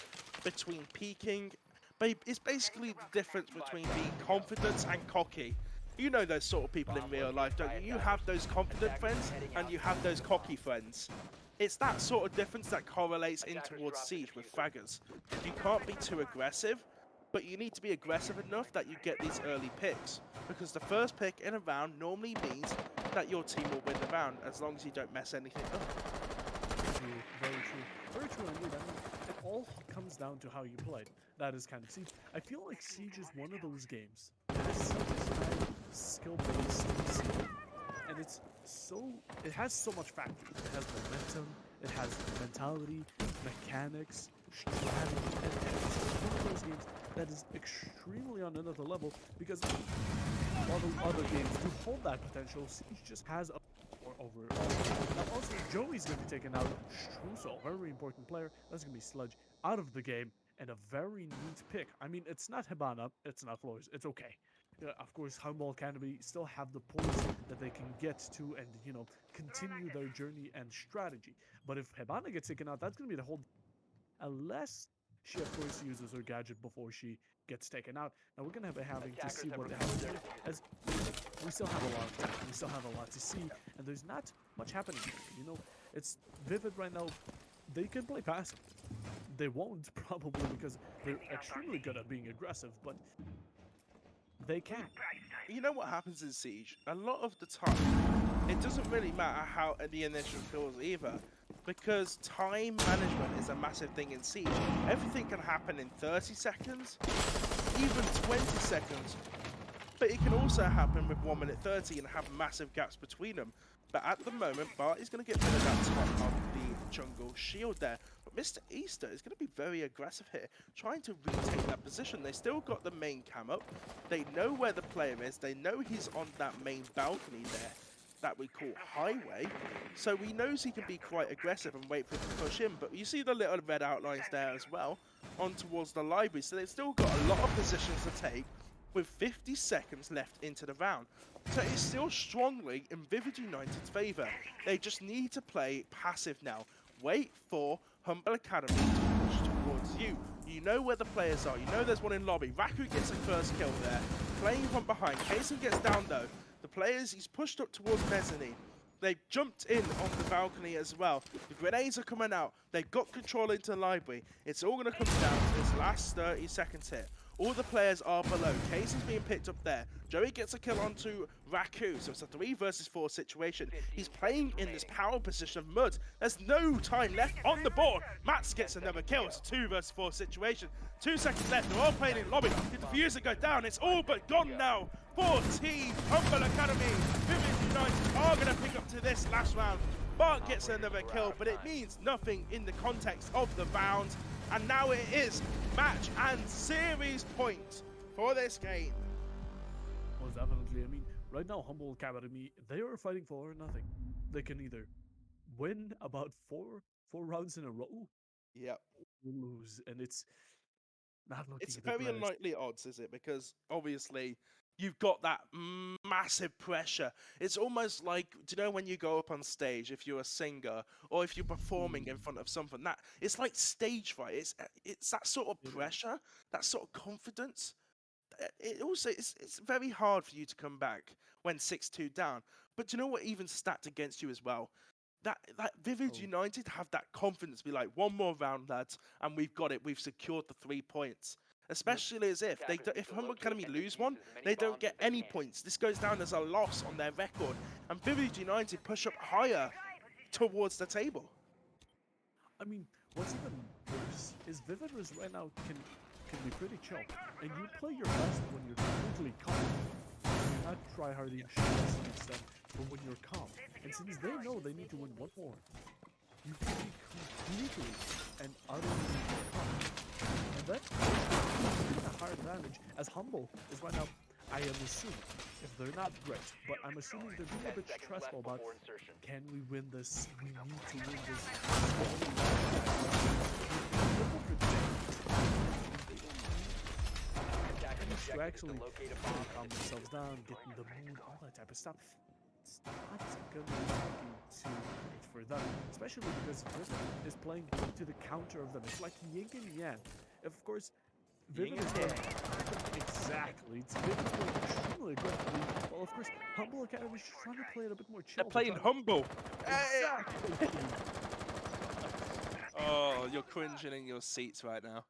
between peaking. But it's basically the difference between being confident and cocky. You know those sort of people in real life, don't you? You have those confident friends and you have those cocky friends. It's that sort of difference that correlates in towards Siege with fraggers. You can't be too aggressive, but you need to be aggressive enough that you get these early picks. Because the first pick in a round normally means that your team will win the round, as long as you don't mess anything up. True, very true. Very true indeed. I mean, it all comes down to how you played. That is kind of Siege. I feel like Siege is one of those games. It is Siege's time skill-based scene, and it has so much factors. It has momentum, it has mentality, mechanics, strategy, and it's one of those games that is extremely on another level because while the other games do hold that potential, Siege just has a more overall. Now also, Joey's going to be taken out. Struso, very important player. That's going to be Sludge out of the game, and a very neat pick. I mean, it's not Hibana, it's not Flores, it's okay. Of course, Humble Academy still have the points that they can get to and, you know, continue their journey and strategy. But if Hibana gets taken out, that's going to be the whole... Unless she, of course, uses her gadget before she gets taken out. Now, we're going to be having to see what happens here, as we still have a lot of time. We still have a lot to see, and there's not much happening here. You know, it's Vivid right now. They can play passive. They won't, probably, because they're extremely good at being aggressive, but they can. You know what happens in Siege? A lot of the time, it doesn't really matter how the initial kills either, because time management is a massive thing in Siege. Everything can happen in 30 seconds, even 20 seconds, but it can also happen with 1 minute 30 and have massive gaps between them. But at the moment, Bart is going to get rid of that top of the jungle shield there. But Mr. Easter is going to be very aggressive here, trying to retake that position. They still got the main cam up. They know where the player is. They know he's on that main balcony there that we call highway. So he knows he can be quite aggressive and wait for it to push in. But you see the little red outlines there as well on towards the library. So they've still got a lot of positions to take with 50 seconds left into the round. So it's still strongly in Vivid United's favour. They just need to play passive now. Wait for Humble Academy to push towards you. You know where the players are. You know there's one in lobby. Raku gets a first kill there. Playing from behind. Kason gets down though. The players, he's pushed up towards mezzanine. They've jumped in on the balcony as well. The grenades are coming out. They've got control into the library. It's all going to come down to this last 30 seconds here. All the players are below. Casey's being picked up there. Joey gets a kill onto Raku, so it's a 3 versus 4 situation. He's playing in this power position of mud. There's no time left on the board. Mats gets another kill. It's a 2 versus 4 situation. 2 seconds left. They're all playing in lobby. The diffuser go down. It's all but gone now for Team Humble Academy. Vivid United are going to pick up to this last round. Bart gets another kill, but it means nothing in the context of the round. And now it is match and series point for this game. Well, definitely. I mean, right now, Humble Academy, they are fighting for nothing. They can either win about four rounds in a row, Yep. or lose, and it's not looking. It's the very greatest. unlikely odds, is it? Because obviously you've got that massive pressure. It's almost like, do you know when you go up on stage, if you're a singer or if you're performing in front of something, that it's like stage fright. It's that sort of pressure, that sort of confidence. It also it's very hard for you to come back when 6-2 down. But do you know what even stacked against you as well? That Vivid United have that confidence, be like, one more round, lads, and we've got it. We've secured the 3 points. Especially as if if Humble Academy lose one, they don't get any points. This goes down as a loss on their record. And Vivid United push up higher towards the table. I mean, what's even worse is Vivid right now can be pretty chill, and you play your best when you're completely calm. You're not tryharding shots against them, but when you're calm. And since they know they need to win one more, you can be completely and utterly calm. And that's a hard advantage, as Humble is right now, I am assuming, if they're not great, but I'm assuming they're being a bit stressful about, can we win this? We need to win this. To actually calm themselves down, get in the mood, all that type of stuff. It's not going to be too great for them, especially because Vivid is playing to the counter of them. It's like yin and yang. Of course, Vivid is playing exactly. Vivid is playing extremely aggressively. Well, of course, Humble Academy is trying to play it a bit more chill. They're playing humble. Exactly. Oh, you're cringing in your seats right now.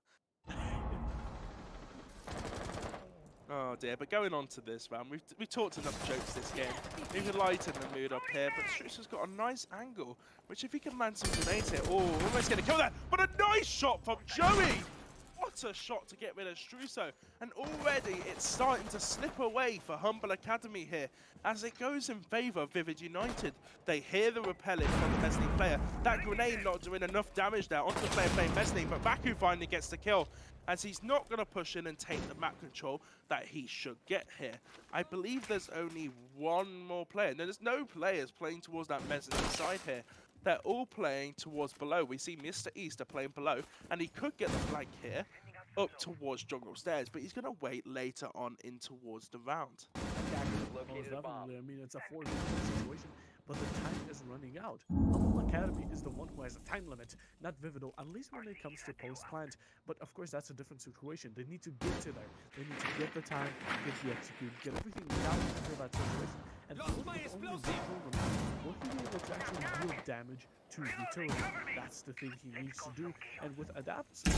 Oh dear, but going on to this round, we've talked enough jokes this game. We can lighten the mood up here, but Struce has got a nice angle, which if he can land some grenades here, oh, almost going to kill that, but a nice shot from Joey! What gutter shot to get rid of Struso, and already it's starting to slip away for Humble Academy here as it goes in favour of Vivid United. They hear the repelling from the Mezzanine player. That grenade not doing enough damage there onto the player playing Mezzanine, but Baku finally gets the kill as he's not going to push in and take the map control that he should get here. I believe there's only one more player. No, there's no players playing towards that Mezzanine side here. They're all playing towards below. We see Mr. Easter playing below, and he could get the flank here up towards Jungle Stairs, but he's going to wait later on in towards the round. Most definitely. I mean, it's a 4v4 situation, but the time is running out. Humble Academy is the one who has a time limit, not Vivido, at least when it comes to post-plant. But of course, that's a different situation. They need to get to there. They need to get the time, get the execute, get everything down for that situation. And will he be able to actually deal damage to utility? That's the thing he needs to do. And with Adapt,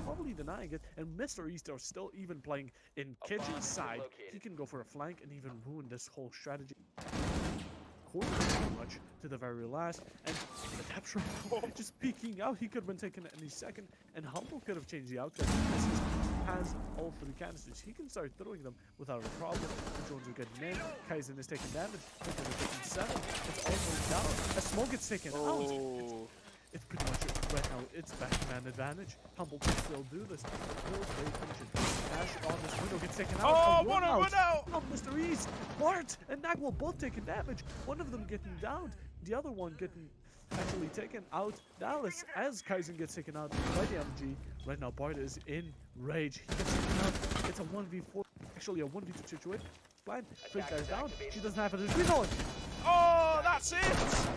probably denying it, and Mr. Easter still even playing in Kitchen's side, he can go for a flank and even ruin this whole strategy. Corner too much to the very last, and Adaption just peeking out. He could have been taken any second, and Humble could have changed the outcome. As he has all 3 canisters, he can start throwing them without a problem. The drones are getting in. Kaizen is taking damage. Hunter is taking 7. It's all going down. As Smoke gets taken out. It's pretty much right now. It's back-man advantage. Humble can still do this. Will they finish it? Dash on this window gets taken out. Oh, what a run out! Not Mr. East. Bart and Nagwell both taking damage. One of them getting downed. The other one getting actually taken out. Dallas as Kaizen gets taken out by the MG. Right now, Bart is in rage. He gets taken out. It's a 1v4. Actually, a 1v2 situation. Blind. Fake guys down. She doesn't have it. It's reload. Oh, that's it!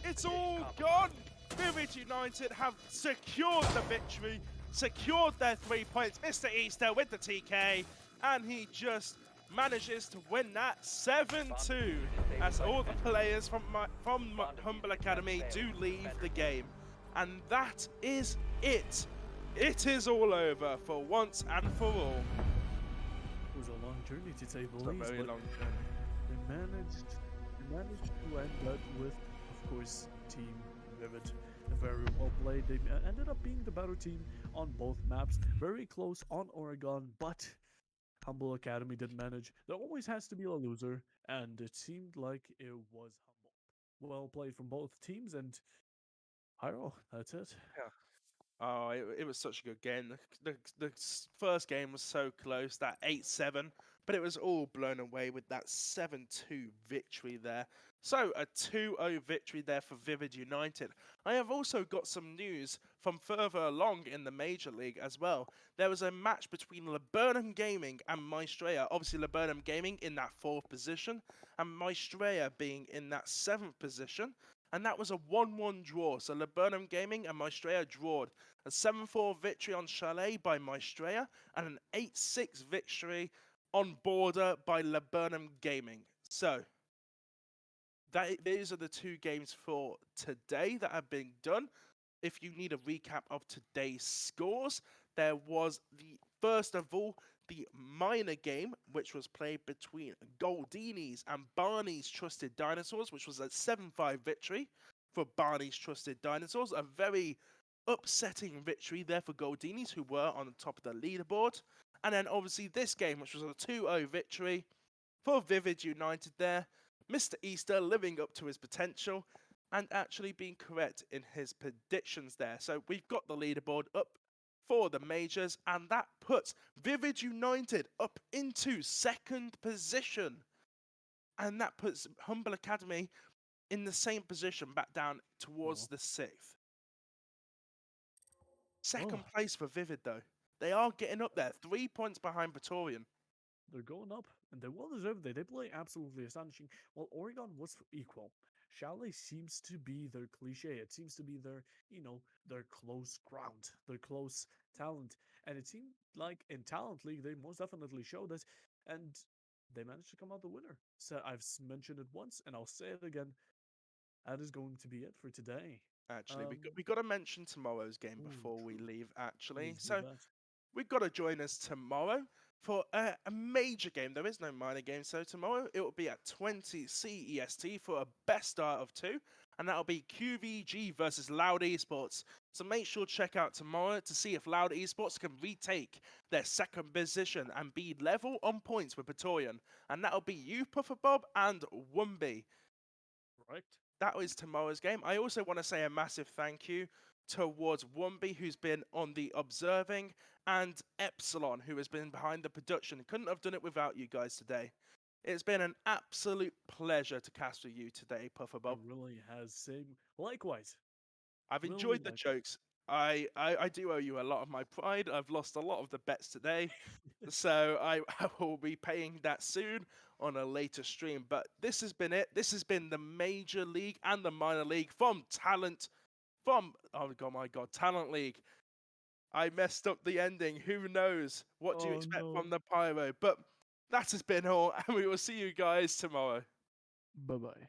It's all gone! Vivid United have secured the victory, secured their 3 points. Mr. Easter with the TK, and he just manages to win that 7-2 as all the players from Humble Academy do leave the game. And that is it. It is all over for once and for all. It was a long journey to say the It's a least, very but long journey. they managed to end up with, of course, Team Vivid. Very well played. They ended up being the better team on both maps. Very close on Oregon, but Humble Academy didn't manage. There always has to be a loser, and it seemed like it was Humble. Well played from both teams, and Hyro, that's it. Oh, it was such a good game. The first game was so close, that 8-7, but it was all blown away with that 7-2 victory there. So, a 2-0 victory there for Vivid United. I have also got some news from further along in the Major League as well. There was a match between Laburnum Gaming and Maestria. Obviously, Laburnum Gaming in that 4th position, and Maestria being in that 7th position. And that was a 1-1 draw. So Laburnum Gaming and Maestria drawed. A 7-4 victory on Chalet by Maestria and an 8-6 victory on Border by Laburnum Gaming. So these are the 2 games for today that have been done. If you need a recap of today's scores, there was first of all the minor game, which was played between Goldinis and Barneys Trusted Dinosaurs, which was a 7-5 victory for Barneys Trusted Dinosaurs. A very upsetting victory there for Goldinis, who were on the top of the leaderboard. And then obviously this game, which was a 2-0 victory for Vivid United there. Mr. Easter living up to his potential and actually being correct in his predictions there. So we've got the leaderboard up for the majors, and that puts Vivid United up into 2nd position. And that puts Humble Academy in the same position, back down towards the 6th. 2nd place for Vivid, though. They are getting up there, 3 points behind Praetorian. They're going up, and they're well deserved. They play absolutely astonishing. Well, Oregon was equal. Chalet seems to be their cliche. It seems to be their, their close ground, their close talent. And it seemed like in Talent League, they most definitely showed it, and they managed to come out the winner. So I've mentioned it once, and I'll say it again. That is going to be it for today. Actually, we got to mention tomorrow's game before we leave, actually. So we've got to join us tomorrow for a major game. There is no minor game, so tomorrow it will be at 20 CEST for a best start of 2, and that'll be QVG versus Loud Esports. So make sure to check out tomorrow to see if Loud Esports can retake their second position and be level on points with Praetorian. And that'll be you, Puffer Bob, and Wumby. Right. That is tomorrow's game. I also want to say a massive thank you towards Wumby, who's been on the observing, and Epsilon, who has been behind the production. Couldn't have done it without you guys today. It's been an absolute pleasure to cast with you today, Puffer It Bob. really has. Same. Likewise. I've Really enjoyed the likewise. jokes. I do owe you a lot of my pride. I've lost a lot of the bets today. So I will be paying that soon on a later stream. But this has been it. This has been the Major League and the Minor League from my god, Talent League. I messed up the ending. Who knows? What do you Oh expect no. from the Pyro? But that has been all, and we will see you guys tomorrow. Bye bye.